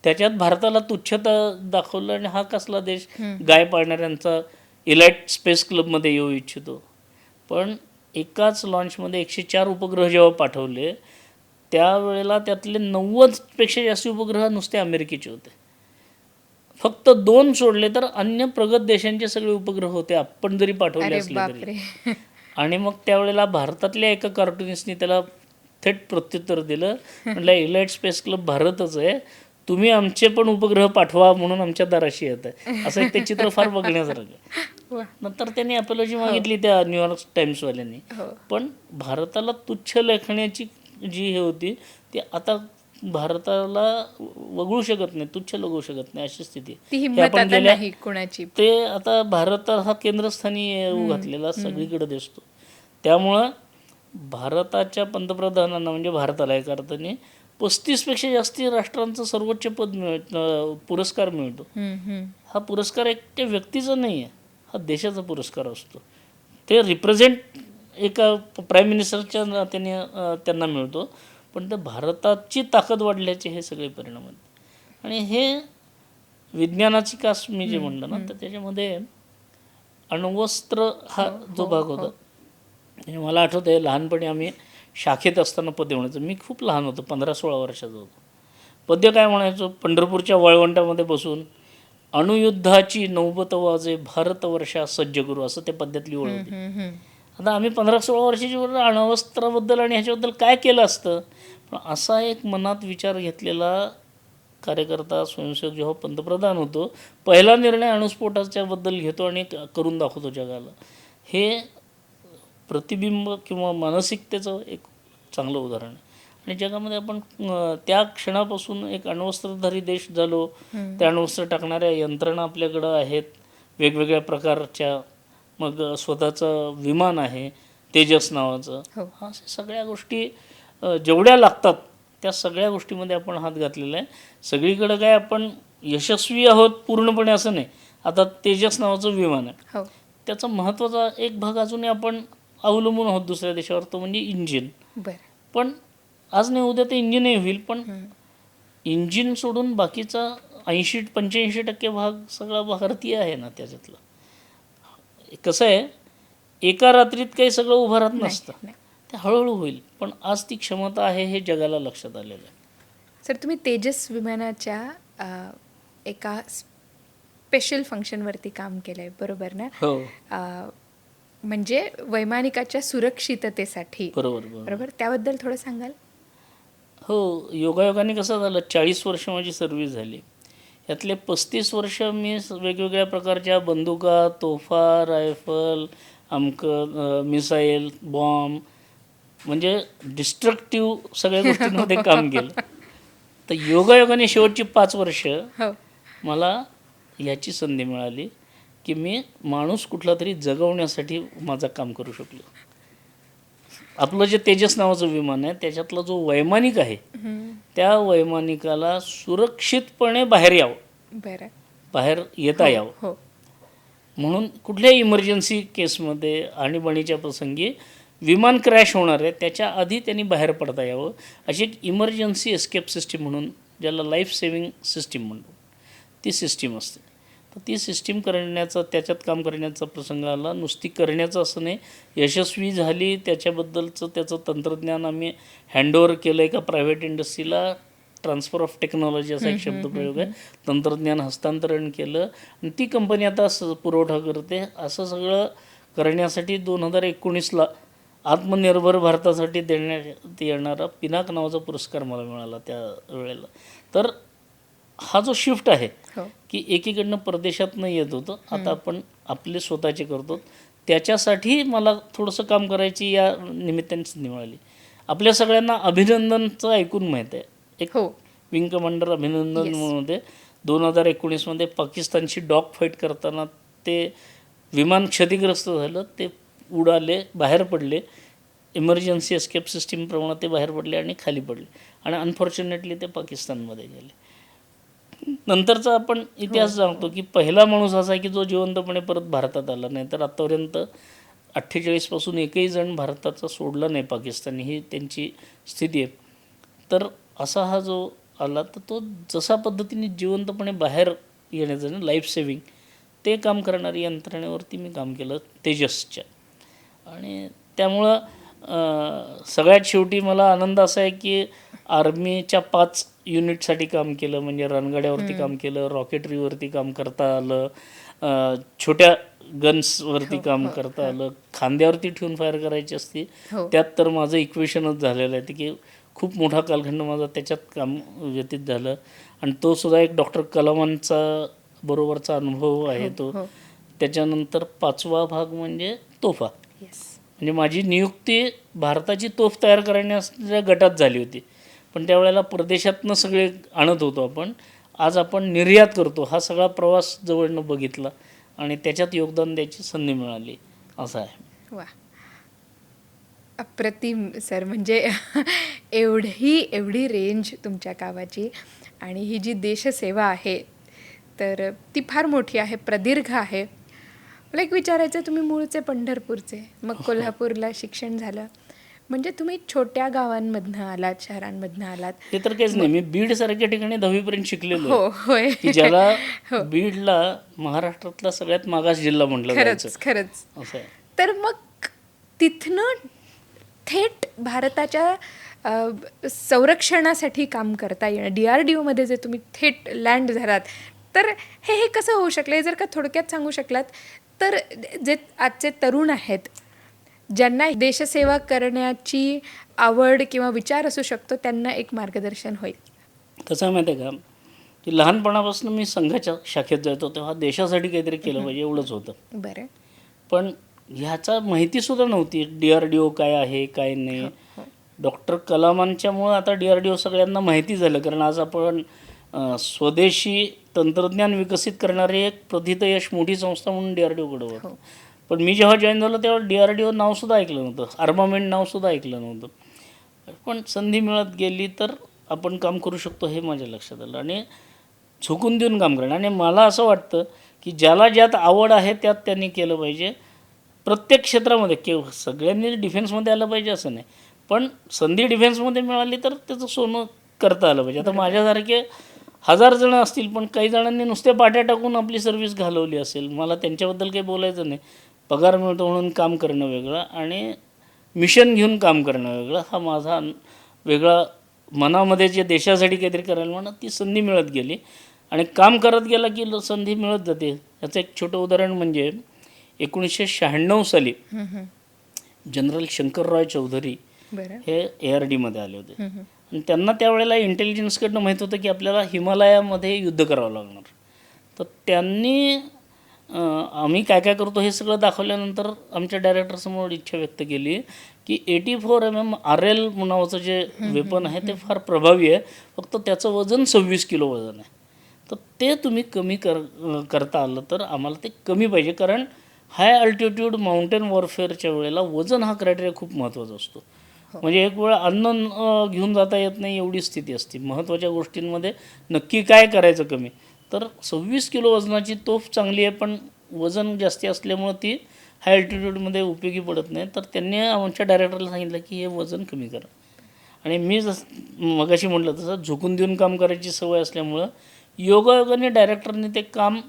S1: त्याच्यात भारताला तुच्छता दाखवलं. आणि हा कसला देश गाय पाळणाऱ्यांचा इलाइट स्पेस क्लबमध्ये येऊ इच्छितो. पण एकाच लॉन्चमध्ये 104 उपग्रह जेव्हा पाठवले त्यावेळेला त्यातले 90पेक्षा जास्त उपग्रह नुसते अमेरिकेचे होते. फक्त 2 सोडले तर अन्य प्रगत देशांचे सगळे उपग्रह होते, आपण जरी पाठवले असले तरी. आणि मग त्यावेळेला भारतातल्या एका कार्टुनिस्टने त्याला थेट प्रत्युत्तर दिलं, म्हटलं इलाइट स्पेस क्लब भारतच आहे, तुम्ही आमचे पण उपग्रह पाठवा म्हणून आमच्या दाराशी येत आहे. असं एक ते चित्र फार बघण्यासारखं. नंतर त्यांनी अपॉलॉजी मागितली त्या न्यूयॉर्क टाइम्सवाल्यांनी. पण भारताला तुच्छ लेखण्याची जी हे होती ती आता भारताला वगळू शकत नाही, तुच्छ लगवू शकत नाही, अशी स्थिती. ते आता भारत हा केंद्रस्थानी घातलेला सगळीकडे दिसतो. त्यामुळं भारताच्या पंतप्रधानांना, म्हणजे भारताला एका अर्थाने 35पेक्षा जास्ती राष्ट्रांचं सर्वोच्च पद पुरस्कार मिळतो. हा पुरस्कार एकट्या व्यक्तीचा नाही आहे, हा देशाचा पुरस्कार असतो. ते रिप्रेझेंट एका प्राईम मिनिस्टरच्या नात्याने त्यांना मिळतो. पण तर भारताची ताकद वाढल्याचे हे सगळे परिणाम आहेत. आणि हे विज्ञानाची कास मी जे म्हणलं ना, तर त्याच्यामध्ये अण्वस्त्र हा जो भाग होता, म्हणजे मला आठवतं आहे लहानपणी आम्ही शाखेत असताना पद्य म्हणायचो. मी खूप लहान होतो, 15-16 वर्षाचा होतो. पद्य काय म्हणायचो, पंढरपूरच्या वाळवंटामध्ये बसून अणुयुद्धाची नौबत वाजे भारतवर्षा सज्ज करू, असं त्या पद्यातली ओळ होती. आता आम्ही 15-16 वर्षाची बरोबर अण्वस्त्राबद्दल आणि ह्याच्याबद्दल काय केलं असतं, पण असा एक मनात विचार घेतलेला कार्यकर्ता स्वयंसेवक जेव्हा पंतप्रधान होतो, पहिला निर्णय अणुस्फोटाच्याबद्दल घेतो आणि करून दाखवतो जगाला. हे प्रतिबिंब किंवा मानसिकतेचं एक चांगलं उदाहरण आहे. आणि जगामध्ये आपण त्या क्षणापासून एक अण्वस्त्रधारी देश झालो. त्या अण्वस्त्र टाकणाऱ्या यंत्रणा आपल्याकडं आहेत वेगवेगळ्या प्रकारच्या. मग स्वतःचं विमान आहे तेजस नावाचं. अशा सगळ्या गोष्टी जेवढ्या लागतात त्या सगळ्या गोष्टीमध्ये आपण हात घातलेला आहे. सगळीकडं काय आपण यशस्वी आहोत पूर्णपणे असं नाही. आता तेजस नावाचं विमान आहे, त्याचा महत्त्वाचा एक भाग अजूनही आपण अवलंबून आहोत दुसऱ्या देशावर, तो म्हणजे इंजिन. पण आज नाही उद्या ते इंजिनही होईल, पण इंजिन सोडून बाकीचा 80-85% भाग सगळा भारतीय आहे ना. त्याच्यातलं कसं आहे, एका रात्रीत काही सगळं उभं राहत नसतं, ते हळूहळू होईल. पण आज ती क्षमता आहे हे जगाला लक्षात आलेलं आहे.
S2: सर, तुम्ही तेजस विमानाच्या एका स्पेशल फंक्शनवरती काम केलं आहे, बरोबर ना?
S1: हो.
S2: म्हणजे वैमानिकाच्या सुरक्षिततेसाठी. बरोबर, त्याबद्दल थोडं सांगाल?
S1: हो, योगायोगाने कसं झालं, 40 वर्ष माझी सर्व्हिस झाली. यातले 35 वर्ष मी वेगवेगळ्या प्रकारच्या बंदुका, तोफा, रायफल, मिसाईल, बॉम्ब, म्हणजे डिस्ट्रक्टिव्ह सगळ्या गोष्टींमध्ये काम केलं. तर योगायोगाने शेवटची 5 वर्ष मला याची संधी मिळाली की मी माणूस कुठला तरी जगवण्यासाठी माझं काम करू शकलो. आपलं जे तेजस नावाचं विमान आहे त्याच्यातला जो वैमानिक आहे, त्या वैमानिकाला सुरक्षितपणे बाहेर यावं, बाहेर येता यावं, म्हणून कुठल्याही इमर्जन्सी केसमध्ये आणीबाणीच्या प्रसंगी विमान क्रॅश होणार आहे त्याच्या आधी त्यांनी बाहेर पडता यावं, अशी एक इमर्जन्सी एस्केप सिस्टीम म्हणून, ज्याला लाईफ सेविंग सिस्टीम म्हणतो, ती सिस्टीम असते. तर ती सिस्टीम करण्याचा, त्याच्यात काम करण्याचा प्रसंग आला. नुसती करण्याचं असं नाही, यशस्वी झाली त्याच्याबद्दलचं त्याचं तंत्रज्ञान आम्ही हँडओव्हर केलं एका प्रायव्हेट इंडस्ट्रीला. ट्रान्सफर ऑफ टेक्नॉलॉजी असा एक शब्दप्रयोग आहे. तंत्रज्ञान हस्तांतरण केलं आणि ती कंपनी आता पुरवठा करते. असं सगळं करण्यासाठी 2019ला आत्मनिर्भर भारतासाठी देण्यात येणारा पिनाक नावाचा पुरस्कार मला मिळाला त्या वेळेला. तर हा जो शिफ्ट आहे की एकीकडनं परदेशातनं येत होतं, आता आपण आपले स्वतःचे करतो, त्याच्यासाठी मला थोडंसं काम करायची या निमित्ताने संधी मिळाली. आपल्या सगळ्यांना अभिनंदनचं ऐकून माहीत आहे, एक विंग कमांडर अभिनंदन म्हणून होते. 2019मध्ये पाकिस्तानशी डॉग फाईट करताना ते विमान क्षतिग्रस्त झालं, ते उडाले, बाहेर पडले, इमर्जन्सी एस्केप सिस्टीमप्रमाणे ते बाहेर पडले आणि खाली पडले आणि अनफॉर्च्युनेटली ते पाकिस्तानमध्ये गेले. नंतरचा आपण इतिहास सांगतो की पहिला माणूस असा आहे की जो जिवंतपणे परत भारतात आला नाही. तर आत्तापर्यंत 48पासून एकही जण भारताचा सोडला नाही पाकिस्तानी, ही त्यांची स्थिती आहे. तर असा हा जो आला, तर तो जसा पद्धतीने जिवंतपणे बाहेर येण्याचं लाईफ सेविंग ते काम करणारी यंत्रणेवरती मी काम केलं तेजसच्या. आणि त्यामुळं सगळ्यात शेवटी मला आनंद असा आहे की आर्मीच्या 5 युनिटसाठी काम केलं. म्हणजे रणगाड्यावरती काम केलं, रॉकेटरीवरती काम करता आलं, छोट्या गन्सवरती काम करता आलं, खांद्यावरती ठेवून फायर करायची असते, त्यात तर माझं इक्वेशनच झालेलं आहे की खूप मोठा कालखंड माझा त्याच्यात काम व्यतीत झालं. आणि तो सुद्धा एक डॉक्टर कलामांचा बरोबरचा अनुभव आहे तो. त्याच्यानंतर 5वा भाग म्हणजे तोफा. म्हणजे माझी नियुक्ती भारताची तोफ तयार करण्याच्या गटात झाली होती, पण त्यावेळेला परदेशातनं सगळे आणत होतो आपण. आज आपण निर्यात करतो. हा सगळा प्रवास जवळनं बघितला आणि त्याच्यात योगदान द्यायची संधी मिळाली, असं आहे.
S2: वा, अप्रतिम सर. म्हणजे एवढी रेंज तुमच्या कामाची आणि ही जी देशसेवा आहे तर ती फार मोठी आहे, प्रदीर्घ आहे. मला एक विचारायचं, तुम्ही मूळचे पंढरपूरचे, मग कोल्हापूरला शिक्षण झालं, म्हणजे तुम्ही छोट्या गावांमधनं आलात, शहरांमधनं आलात.
S1: ते तर काहीच नाही. मी बीड सारख्या ठिकाणी 10वीपर्यंत शिकलेलो
S2: हो,
S1: आहे,
S2: होय.
S1: की ज्याला बीडला महाराष्ट्रातला सगळ्यात मागास जिल्हा म्हटलं जायचं.
S2: खरंच.
S1: असं आहे.
S2: तर मग तिथनं थेट भारताच्या संरक्षणासाठी काम करता येणं, DRDOमध्ये जे तुम्ही थेट लँड झालात, तर हे कसं होऊ शकलं? हे जर का थोडक्यात सांगू शकलात तर जे आजचे तरुण आहेत, ज्यांना देशसेवा करण्याची आवड किंवा विचार असू शकतो, त्यांना एक मार्गदर्शन होईल.
S1: कसं आहे माहिती आहे का, की लहानपणापासून मी संघाच्या शाखेत जायचो तेव्हा देशासाठी काहीतरी केलं पाहिजे एवढंच होतं.
S2: बरं.
S1: पण ह्याचा माहितीसुद्धा नव्हती, DRDO काय आहे काय नाही. डॉक्टर कलामांच्यामुळं आता DRDO सगळ्यांना माहिती झालं, कारण आज आपण स्वदेशी तंत्रज्ञान विकसित करणारी एक प्रथितयश मोठी संस्था म्हणून DRDOकडे होतं. पण मी जेव्हा जॉईन झालो तेव्हा DRDO नावसुद्धा ऐकलं नव्हतं, आर्मामेंट नावसुद्धा ऐकलं नव्हतं. पण संधी मिळत गेली तर आपण काम करू शकतो हे माझ्या लक्षात आलं आणि झोकून देऊन काम करणं. आणि मला असं वाटतं की ज्याला ज्यात आवड आहे त्यात त्यांनी केलं पाहिजे. प्रत्येक क्षेत्रामध्ये सगळ्यांनी डिफेन्समध्ये आलं पाहिजे असं नाही, पण संधी डिफेन्समध्ये मिळाली तर त्याचं सोनं करता आलं पाहिजे. आता माझ्यासारखे 1000 जण असतील, पण काही जणांनी नुसते पाट्या टाकून आपली सर्व्हिस घालवली असेल. मला त्यांच्याबद्दल काही बोलायचं नाही. पगार मिळतो म्हणून काम करणं वेगळं आणि मिशन घेऊन काम करणं वेगळं, हा माझा वेगळा. मनामध्ये जे देशासाठी काहीतरी करायला म्हणा ती संधी मिळत गेली आणि काम करत गेला की संधी मिळत जाते. याचं एक छोटं उदाहरण म्हणजे 1996 साली जनरल शंकरराव चौधरी हे ARDमध्ये आले होते आणि त्यांना त्यावेळेला इंटेलिजन्सकडनं माहीत होतं की आपल्याला हिमालयामध्ये युद्ध करावं लागणार. तर त्यांनी आम्ही काय काय करतो हे सगळं दाखवल्यानंतर आमच्या डायरेक्टरसमोर इच्छा व्यक्त केली की 84mm RL नावाचं जे वेपन आहे ते फार प्रभावी आहे, फक्त त्याचं वजन 26 किलो वजन आहे. तर ते तुम्ही कमी करता आलं तर आम्हाला ते कमी पाहिजे, कारण हाय अल्टिट्यूड माउंटेन वॉरफेअरच्या वेळेला वजन हा क्रायटेरिया खूप महत्त्वाचा असतो. म्हणजे एक वेळ अन्न घेऊन जाता येत नाही एवढी स्थिती असते. महत्त्वाच्या गोष्टींमध्ये नक्की काय करायचं कमी, तर 26 किलो वजनाची तोफ चांगली आहे, पण वजन जास्ती असल्यामुळं ती हाय अल्टिट्यूडमध्ये उपयोगी पडत नाही. तर त्यांनी आमच्या डायरेक्टरला सांगितलं की हे वजन कमी करा. आणि मी मगाशी म्हटलं तसं झुकून देऊन काम करायची सवय असल्यामुळं योगायोगाने डायरेक्टरने ते काम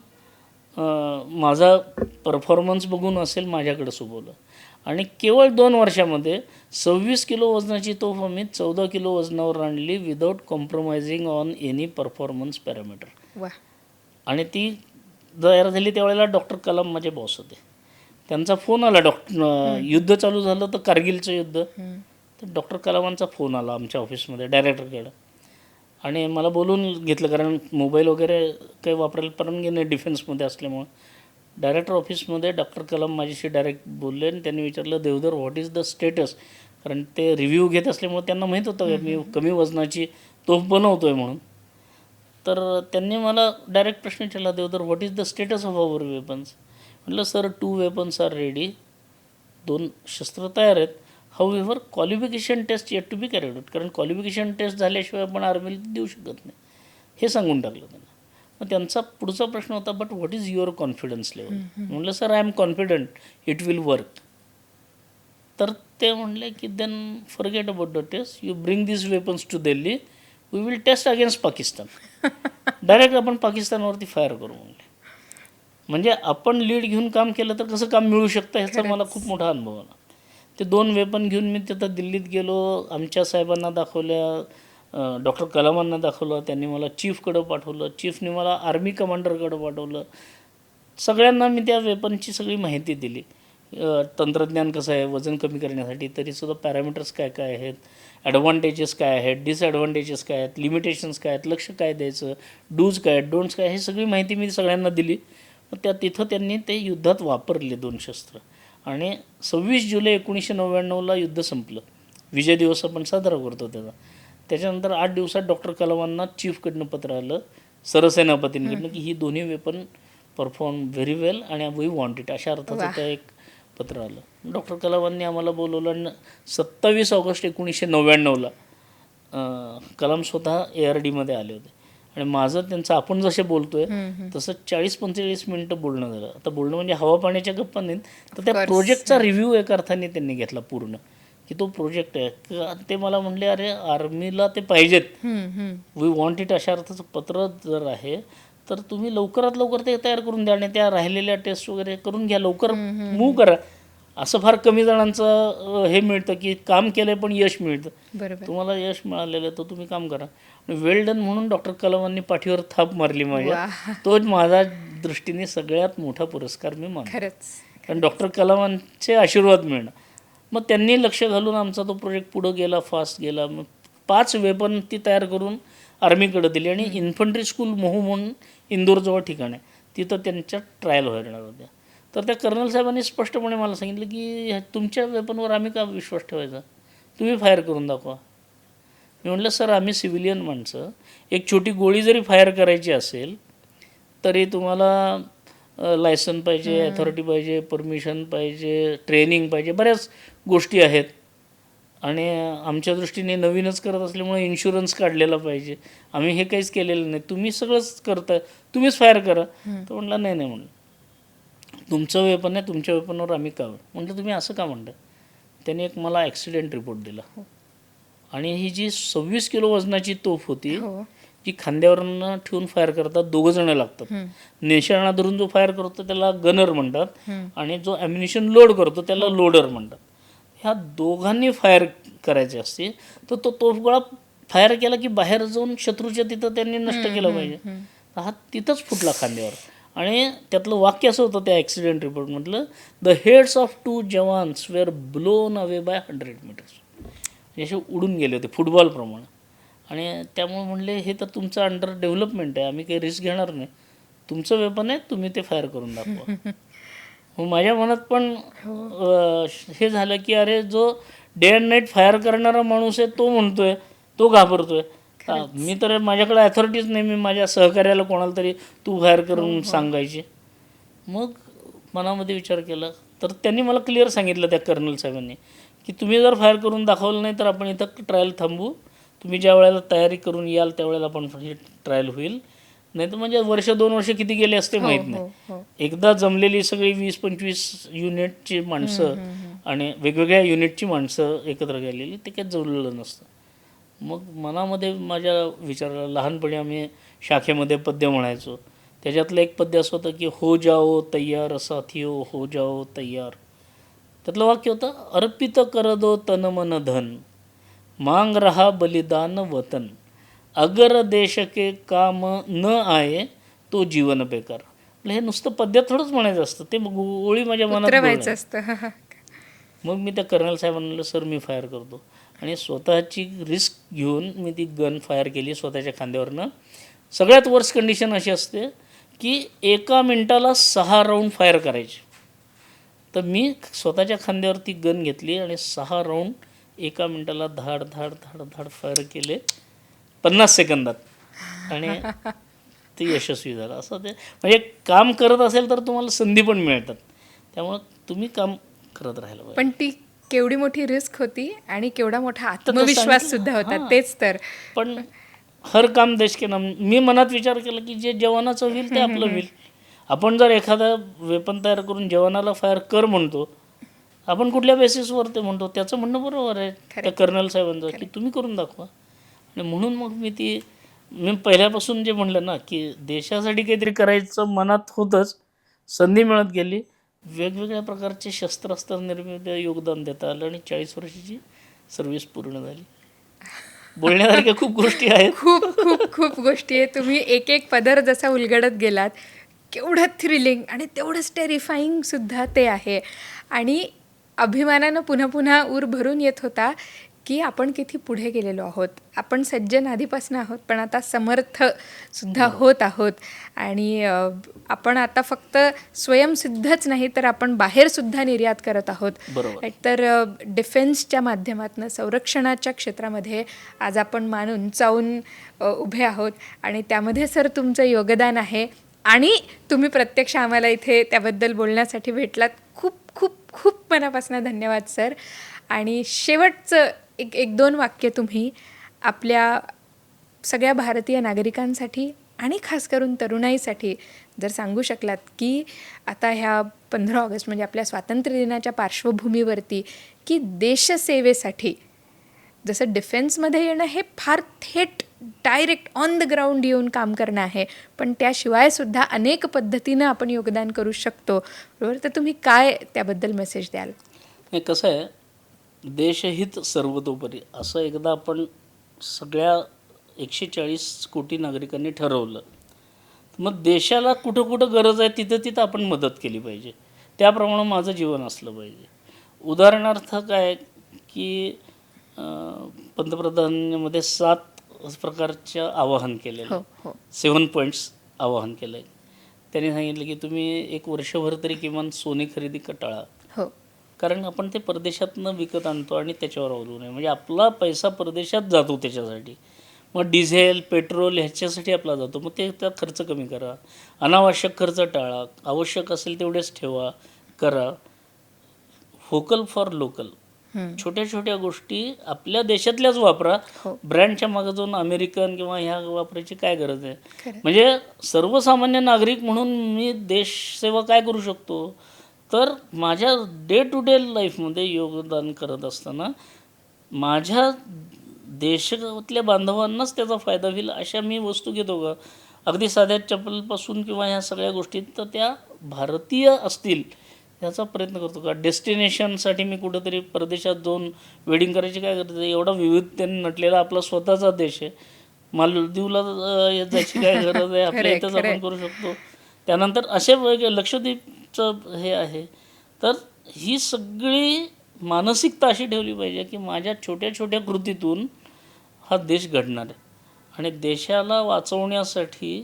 S1: माझा परफॉर्मन्स बघून असेल माझ्याकडे सोपवलं आणि केवळ 2 वर्षामध्ये 26 किलो वजनाची तोफ आम्ही 14 किलो वजनावर आणली without compromising on any performance parameter. आणि ती तयार झाली त्यावेळेला डॉक्टर कलाम माझे बॉस होते. त्यांचा फोन आला, युद्ध चालू झालं तर कारगिलचं युद्ध, तर डॉक्टर कलामांचा फोन आला आमच्या ऑफिसमध्ये डायरेक्टरकडं आणि मला बोलून घेतलं, कारण मोबाईल वगैरे काही वापरायला परवानगी नाही डिफेन्समध्ये असल्यामुळं. डायरेक्टर ऑफिसमध्ये डॉक्टर कलाम माझ्याशी डायरेक्ट बोलले आणि त्यांनी विचारलं, Deodhar what is the status, कारण ते रिव्ह्यू घेत असल्यामुळे त्यांना माहीत होतं की मी कमी वजनाची तोफ बनवतो आहे म्हणून. तर त्यांनी मला डायरेक्ट प्रश्न विचारला, Deodhar what is the status of our weapons. म्हटलं सर 2 वेपन्स आर रेडी, 2 शस्त्र तयार आहेत. However qualification test yet to be carried out, कारण क्वालिफिकेशन टेस्ट झाल्याशिवाय आपण आर्मीला देऊ शकत नाही, हे सांगून टाकलं त्यांना. मग त्यांचा पुढचा प्रश्न होता, but what is your confidence level. म्हटलं sir I am confident it will work. तर ते म्हणले की then forget about the test, you bring this weapons to Delhi, we will test against Pakistan. Direct आपण पाकिस्तानवरती फायर करू म्हणले. म्हणजे आपण लीड घेऊन काम केलं तर कसं काम मिळू शकतं ह्याचा मला खूप मोठा अनुभव आला. ते 2 वेपन घेऊन मी तिथं दिल्लीत गेलो, आमच्या साहेबांना दाखवल्या, डॉक्टर कलामांना दाखवलं, त्यांनी मला चीफकडं पाठवलं, चीफने मला आर्मी कमांडरकडं पाठवलं. सगळ्यांना मी त्या वेपनची सगळी माहिती दिली, तंत्रज्ञान कसं आहे वजन कमी करण्यासाठी, तरीसुद्धा पॅरामीटर्स काय काय आहेत, ॲडव्हान्टेजेस काय आहेत, डिसॲडव्हान्टेजेस काय आहेत, लिमिटेशन्स काय आहेत, लक्ष काय द्यायचं, डूज काय आहेत, डोंट्स काय, हे सगळी माहिती मी सगळ्यांना दिली. मग तिथं त्यांनी ते युद्धात वापरले 2 शस्त्र आणि 26 जुलै 1999ला युद्ध संपलं. विजय दिवस आपण साजरा करतो त्याचा. त्याच्यानंतर 8 दिवसात डॉक्टर कलामांना चीफकडनं पत्र आलं, सरसेनापतींकडनं, की ही दोन्ही वेपन परफॉर्म व्हेरी वेल आणि वी वॉन्ट इट, अशा अर्थाचं त्या एक पत्र आलं. डॉक्टर कलामांनी आम्हाला बोलवलं आणि 27 ऑगस्ट 1999ला कलाम स्वतः ARDमध्ये आले होते आणि माझं त्यांचं आपण जसे बोलतोय तसं 40-45 मिनटं बोलणं झालं. आता बोलणं म्हणजे हवा पाण्याच्या गप्पा नाहीत, तर त्या प्रोजेक्टचा रिव्ह्यू एका अर्थाने त्यांनी घेतला पूर्ण, की तो प्रोजेक्ट आहे ते मला म्हणले, अरे आर्मीला ते पाहिजेत, वी वॉन्ट इट अशा अर्थाचं पत्र जर आहे तर तुम्ही लवकरात लवकर ते तयार करून द्या आणि त्या राहिलेल्या टेस्ट वगैरे करून घ्या, लवकर मूव्ह करा. असं फार कमी जणांचं हे मिळतं की काम केलं पण यश मिळतं.
S2: बरोबर.
S1: तुम्हाला यश मिळालेलं आहे तर तुम्ही काम करा. वेल डन म्हणून डॉक्टर कलामांनी पाठीवर थाप मारली माझ्या. तोच माझा दृष्टीने सगळ्यात मोठा पुरस्कार मी मानतो.
S2: खरंच.
S1: कारण डॉक्टर कलामांचे आशीर्वाद मिळणं. मग त्यांनी लक्ष घालून आमचा तो प्रोजेक्ट पुढं गेला, फास्ट गेला. मग 5 वेपन ती तयार करून आर्मीकडे दिली आणि इन्फंट्री स्कूल मोहू म्हणून इंदोरजवळ ठिकाण आहे, तिथं त्यांच्या ट्रायल होणार होत्या. तर त्या कर्नल साहेबांनी स्पष्टपणे मला सांगितलं की तुमच्या वेपनवर आम्ही का विश्वास ठेवायचा, तुम्ही फायर करून दाखवा. मी म्हटलं सर आम्ही सिव्हिलियन माणसं, एक छोटी गोळी जरी फायर करायची असेल तरी तुम्हाला लायसन पाहिजे, अथॉरिटी पाहिजे, परमिशन पाहिजे, ट्रेनिंग पाहिजे, बऱ्याच गोष्टी आहेत. आणि आमच्या दृष्टीने नवीनच करत असल्यामुळे इन्शुरन्स काढलेला पाहिजे. आम्ही हे काहीच केलेलं नाही, तुम्ही सगळंच करताय, तुम्हीच फायर करा. तर म्हटलं नाही म्हणलं, तुमचं वेपन आहे, तुमच्या वेपनवर आम्ही का. म्हटलं तुम्ही असं का म्हणता. त्याने एक मला ॲक्सिडेंट रिपोर्ट दिला आणि ही जी 26 किलो वजनाची तोफ होती जी खांद्यावरनं ठेवून फायर करतात, 2 जण लागतात. निशाणा धरून जो फायर करतो त्याला गनर म्हणतात आणि जो ॲम्युनिशन लोड करतो त्याला लोडर म्हणतात. ह्या दोघांनी फायर करायचे असते तर तो तोफगोळा फायर केला की बाहेर जाऊन शत्रूच्या तिथं त्यांनी नष्ट केलं पाहिजे. हा तिथंच फुटला खांद्यावर. आणि त्यातलं वाक्य असं होतं त्या ॲक्सिडेंट रिपोर्टमधलं, the heads of 2 jawans were blown away by 100 metres. असे उडून गेले होते फुटबॉलप्रमाणे. आणि त्यामुळे म्हणले हे तर तुमचं अंडर डेव्हलपमेंट आहे, आम्ही काही रिस्क घेणार नाही, तुमचं वेपन आहे, तुम्ही ते फायर करून दाखवा. मग माझ्या मनात पण हे झालं की अरे जो डे अँड नाईट फायर करणारा माणूस आहे तो म्हणतोय, तो घाबरतोय. मी तर माझ्याकडे अथॉरिटीज नाही, मी माझ्या सहकार्याला कोणाला तरी तू फायर करून सांगायची. मग मनामध्ये विचार केला तर त्यांनी मला क्लिअर सांगितलं त्या कर्नल साहेबांनी की तुम्ही जर फायर करून दाखवलं नाही तर आपण इथं ट्रायल थांबू, तुम्ही ज्या वेळेला तयारी करून याल त्यावेळेला आपण ही ट्रायल होईल, नाही तर म्हणजे 1-2 वर्ष किती गेले असते माहीत नाही. एकदा जमलेली सगळी 20-25 युनिटची माणसं आणि वेगवेगळ्या युनिटची माणसं एकत्र गेलेली ते काही जमलेलं नसतं. मग मनामध्ये माझ्या विचाराला, लहानपणी आम्ही शाखेमध्ये पद्य म्हणायचो, त्याच्यातलं एक पद्य असं होतं की हो जाओ तय्यार साथियो, हो जाओ तय्यार. त्यातलं वाक्य होतं, अर्पित कर दो तन मन धन, मांग रहा बलिदान वतन, अगर देश के काम न आये तो जीवन बेकार. हे नुसतं पद्य थोडंच म्हणायचं असतं, ते ओळी माझ्या मनात
S2: असतं.
S1: मग मी त्या कर्नल साहेबांना म्हणलं सर मी फायर करतो. आणि स्वतःची रिस्क घेऊन मी ती गन फायर केली स्वतःच्या खांद्यावरनं. सगळ्यात वर्स्ट कंडिशन अशी असते की 1 मिनिटाला 6 राऊंड फायर करायचे. तर मी स्वतःच्या खांद्यावर ती गन घेतली आणि 6 राऊंड 1 मिनिटाला धाड धाड धाड धाड फायर केले 50 सेकंदात आणि ते यशस्वी झालं. असं ते म्हणजे काम करत असेल तर तुम्हाला संधी पण मिळतात, त्यामुळं तुम्ही काम करत राहायला पाहिजे.
S2: पण ती केवढी मोठी रिस्क होती आणि केवढा मोठा आत्मविश्वास सुद्धा होता. तेच तर.
S1: पण हर काम देश के नाम. मी मनात विचार केला की जे जवानाचं होईल ते आपलं होईल. आपण जर एखादा वेपन तयार करून जवानाला फायर कर म्हणतो, आपण कुठल्या बेसिसवर ते म्हणतो, त्याचं म्हणणं बरोबर आहे त्या कर्नल साहेबांचं की तुम्ही करून दाखवा. आणि म्हणून मग मी पहिल्यापासून जे म्हणलं ना की देशासाठी काहीतरी करायचं मनात होतंच, संधी मिळत गेली, वेगवेगळ्या प्रकारचे शस्त्रास्त्र निर्मितीत योगदान देता आलं आणि 40 वर्षाची सर्व्हिस पूर्ण झाली. बोलण्यासारख्या खूप गोष्टी आहेत,
S2: खूप खूप खूप गोष्टी आहेत. तुम्ही एक एक पदर जसा उलगडत गेलात, केवढं थ्रिलिंग आणि तेवढंच टेरिफाईंग सुद्धा ते आहे. आणि अभिमानानं पुन्हा पुन्हा ऊर भरून येत होता की आपण किती पुढे गेलेलो आहोत. आपण सज्जन आधीपासून आहोत, पण आता समर्थ सुद्धा होत आहोत. आणि आपण आता फक्त स्वयंसिद्धच नाही तर आपण बाहेरसुद्धा निर्यात करत आहोत. तर डिफेन्सच्या माध्यमातून संरक्षणाच्या क्षेत्रामध्ये आज आपण मानून चावून उभे आहोत आणि त्यामध्ये सर तुमचं योगदान आहे. आणि तुम्ही प्रत्यक्ष आम्हाला इथे त्याबद्दल बोलण्यासाठी भेटलात. खूप खूप खूप मनापासून धन्यवाद सर. आणि शेवटचं एक 2 वाक्य तुम्ही आपल्या सगळ्या भारतीय नागरिकांसाठी आणि खास करून तरुणाईसाठी जर सांगू शकलात की आता ह्या 15 ऑगस्ट म्हणजे आपल्या स्वातंत्र्य दिनाच्या पार्श्वभूमीवरती की देशसेवेसाठी जसं डिफेन्समध्ये येणं हे फार थेट डायरेक्ट ऑन द ग्राउंड येऊन काम करणं आहे, पण त्याशिवाय सुद्धा अनेक पद्धतीनं आपण योगदान करू शकतो, बरोबर? तर तुम्ही काय त्याबद्दल मेसेज द्याल?
S1: हे कसं आहे, देशहित सर्वतोपरी असं एकदा आपण सगळ्या 140 कोटी नागरिकांनी ठरवलं, मग देशाला कुठं कुठं गरज आहे तिथं तिथं आपण मदत केली पाहिजे. त्याप्रमाणे माझं जीवन असलं पाहिजे. उदाहरणार्थ काय की पंतप्रधानांमध्ये 7 प्रकारचं आवाहन केलेलं
S2: हो
S1: आहे.
S2: हो
S1: 7 पॉईंट्स आवाहन केलं आहे. त्यांनी सांगितलं की तुम्ही 1 वर्षभर तरी किमान सोने खरेदी टाळा,
S2: हो
S1: कारण आपण ते परदेशातनं विकत आणतो आणि त्याच्यावर अवलंबून आहे. म्हणजे आपला पैसा परदेशात जातो त्याच्यासाठी. मग डिझेल पेट्रोल ह्याच्यासाठी आपला जातो. मग ते त्यात खर्च कमी करा, अनावश्यक खर्च टाळा, आवश्यक असेल तेवढेच ठेवा करा. Vocal for local. छोट्या छोट्या गोष्टी आपल्या देशातल्याच वापरा.
S2: हो.
S1: ब्रँडच्या मागं जाऊन अमेरिकन किंवा ह्या वापरायची काय गरज आहे?
S2: खरं.
S1: म्हणजे सर्वसामान्य नागरिक म्हणून मी देशसेवा काय करू शकतो, तर माझ्या डे टू डे लाईफमध्ये योगदान करत असताना माझ्या देशातल्या बांधवांनाच त्याचा फायदा होईल अशा मी वस्तू घेतो का. अगदी साध्या चप्पलपासून किंवा ह्या सगळ्या गोष्टी तर त्या भारतीय असतील याचा प्रयत्न करतो का. डेस्टिनेशनसाठी मी कुठंतरी परदेशात जाऊन वेडिंग करायची काय गरज आहे? एवढा विविधतेने नटलेला आपला स्वतःचा देश आहे. मालदीवला जायची काय गरज आहे? आपल्या इथंच आपण करू शकतो. त्यानंतर असे लक्षद्वीपचं हे आहे. तर ही सगळी मानसिकता अशी ठेवली पाहिजे की माझ्या छोट्या छोट्या कृतीतून हा देश घडणार आहे. आणि देशाला वाचवण्यासाठी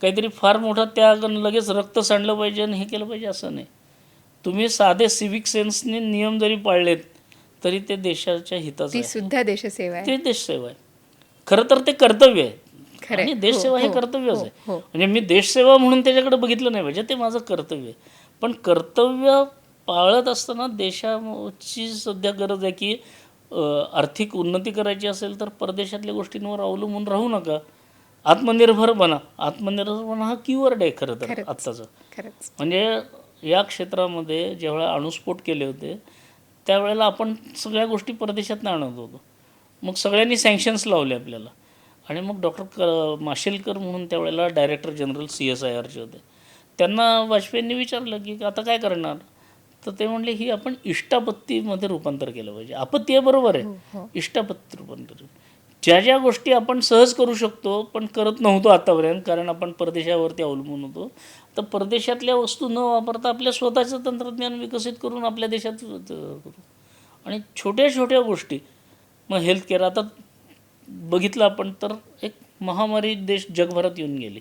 S1: काहीतरी फार मोठा त्याग लगेच रक्त सांडलं पाहिजे आणि हे केलं पाहिजे असं नाही. तुम्ही साधे सिविक सेन्सने नियम जरी पाळलेत तरी ते देशाच्या हिताचं
S2: ती
S1: आहे.
S2: सुद्धा देशसेवा आहे.
S1: ते देशसेवा आहे. खरं तर ते कर्तव्य आहे.
S2: खरं आहे.
S1: आणि देशसेवा हे
S2: हो,
S1: कर्तव्यच
S2: हो,
S1: आहे.
S2: हो.
S1: म्हणजे मी देशसेवा म्हणून त्याच्याकडे बघितलं नाही पाहिजे, ते माझं कर्तव्य आहे. पण कर्तव्य पाळत असताना देशाची सध्या गरज आहे की आर्थिक उन्नती करायची असेल तर परदेशातल्या गोष्टींवर अवलंबून राहू नका. आत्मनिर्भर बना. आत्मनिर्भर बना हा कीवर्ड आहे खरं तर आत्ताचं.
S2: खरंच
S1: म्हणजे या क्षेत्रामध्ये जेव्हा अणुस्फोट केले होते त्यावेळेला आपण सगळ्या गोष्टी परदेशातनं आणत होतो. मग सगळ्यांनी सँक्शन्स लावले आपल्याला. आणि मग डॉक्टर माशेलकर म्हणून त्यावेळेला डायरेक्टर जनरल CSIRचे होते. त्यांना वाजपेयींनी विचारलं की आता काय करणार, तर ते म्हणले ही आपण इष्टापत्तीमध्ये रूपांतर केलं पाहिजे. आपत्ती आहे बरोबर आहे, इष्टापत्ती रूपांतर. ज्या ज्या गोष्टी आपण सहज करू शकतो पण करत नव्हतो आतापर्यंत कारण आपण परदेशावरती अवलंबून होतो, तर परदेशातल्या वस्तू न वापरता आपल्या स्वतःचं तंत्रज्ञान विकसित करून आपल्या देशात करू. आणि छोट्या छोट्या गोष्टी, मग हेल्थकेअर आता बघितलं आपण तर एक महामारी देश जगभरात येऊन गेली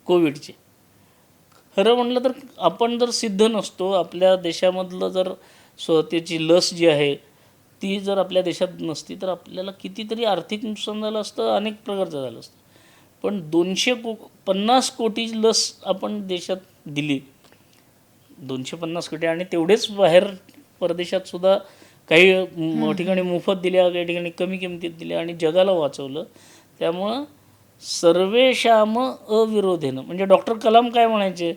S1: कोविडची. खरं म्हणलं तर आपण जर सिद्ध नसतो, आपल्या देशामधलं जर स्वतःची लस जी आहे ती जर आपल्या देशात नसती तर आपल्याला कितीतरी आर्थिक नुकसान झालं असतं, अनेक प्रकारचं झालं असतं. पण 250 कोटी लस आपण देशात दिली, 250 कोटी, आणि तेवढेच बाहेर परदेशात सुद्धा काही ठिकाणी मोफत दिल्या, काही ठिकाणी कमी किमतीत दिल्या आणि जगाला वाचवलं. त्यामुळं सर्वेशाम अविरोधेनं, म्हणजे डॉक्टर कलाम काय म्हणायचे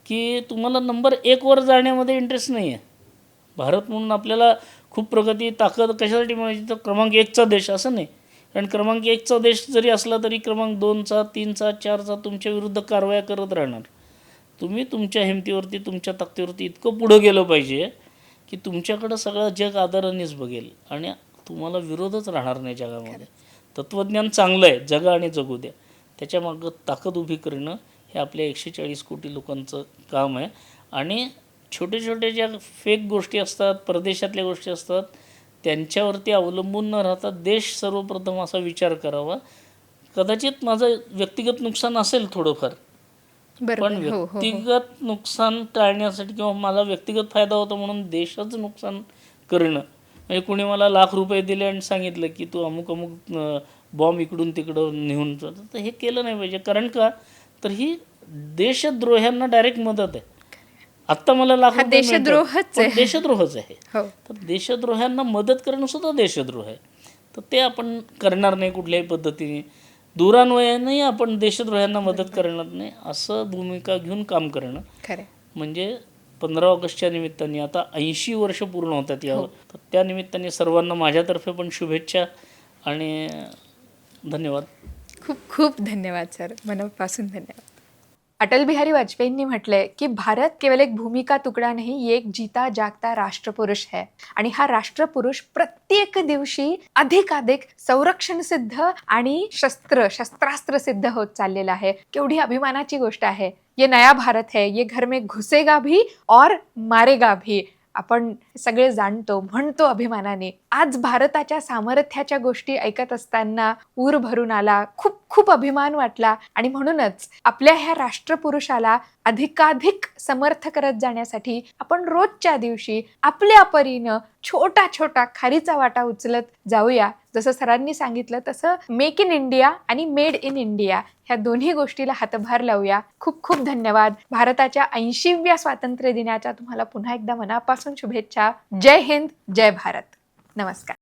S1: की तुम्हाला नंबर 1 वर जाण्यामध्ये इंटरेस्ट नाही आहे. भारत म्हणून आपल्याला खूप प्रगती ताकद कशासाठी मिळायची, तर क्रमांक 1चा देश असं नाही. कारण क्रमांक 1चा देश जरी असला तरी क्रमांक 2चा 3चा 4चा तुमच्या विरुद्ध कारवाया करत राहणार. तुम्ही तुमच्या हिमतीवरती तुमच्या ताकदीवरती इतकं पुढं गेलं पाहिजे की तुमच्याकडं सगळं जग आदरानेच बघेल आणि तुम्हाला विरोधच राहणार नाही जगामध्ये. तत्त्वज्ञान चांगलं आहे, जगा आणि जगू द्या. त्याच्यामागं ताकद उभी करणं हे आपल्या 140 कोटी लोकांचं काम आहे. आणि छोटे छोटे ज्या फेक गोष्टी असतात, परदेशातल्या गोष्टी असतात, त्यांच्यावरती अवलंबून न राहता देश सर्वप्रथम असा विचार करावा. कदाचित माझं व्यक्तिगत नुकसान असेल थोडंफार, पण व्यक्तिगत नुकसान टाळण्यासाठी किंवा मला व्यक्तिगत फायदा होतो म्हणून देशाचं नुकसान करणं, म्हणजे कुणी मला लाख रुपये दिले आणि सांगितलं की तू अमुक अमुक बॉम्ब इकडून तिकडं नेऊन, तर हे केलं नाही पाहिजे. कारण का, तर ही देशद्रोह्यांना डायरेक्ट मदत आहे. आत्ता मला लाख रुपये देशद्रोहच आहे. तर देशद्रोह्यांना मदत करणं सुद्धा देशद्रोह आहे. तर ते आपण करणार नाही कुठल्याही पद्धतीने. दूरान्वयानंही आपण देशद्रोह्यांना मदत करणार नाही असं भूमिका घेऊन काम करणं.
S2: खरं.
S1: म्हणजे 15 ऑगस्टच्या निमित्ताने आता 80 वर्ष पूर्ण होतात यावर, तर त्या निमित्ताने सर्वांना माझ्यातर्फे पण शुभेच्छा आणि धन्यवाद.
S2: खूप खूप धन्यवाद सर, मनापासून धन्यवाद. अटल बिहारी वाजपेयींनी म्हटलंय की भारत केवळ एक भूमिका तुकडा नाही, एक जीता जागता राष्ट्रपुरुष है. आणि हा राष्ट्रपुरुष प्रत्येक दिवशी अधिकाधिक संरक्षण सिद्ध आणि शस्त्रास्त्र सिद्ध होत चाललेला आहे. केवढी अभिमानाची गोष्ट आहे. ये नया भारत है, ये घर में घुसेगा भी और मारेगा भी. आपण सगळे जाणतो, म्हणतो अभिमानाने. आज भारताच्या सामर्थ्याच्या गोष्टी ऐकत असताना ऊर भरून आला, खूप खूप अभिमान वाटला. आणि म्हणूनच आपल्या ह्या राष्ट्रपुरुषाला अधिकाधिक समर्थ करत जाण्यासाठी आपण रोजच्या दिवशी आपल्या परीनं छोटा छोटा खारीचा वाटा उचलत जाऊया. जसं सरांनी सांगितलं तसं मेक इन इंडिया आणि मेड इन इंडिया ह्या दोन्ही गोष्टीला हातभार लावूया. खूप खूप धन्यवाद. भारताच्या 80व्या स्वातंत्र्य दिनाच्या तुम्हाला पुन्हा एकदा मनापासून शुभेच्छा. जय हिंद, जय भारत. नमस्कार.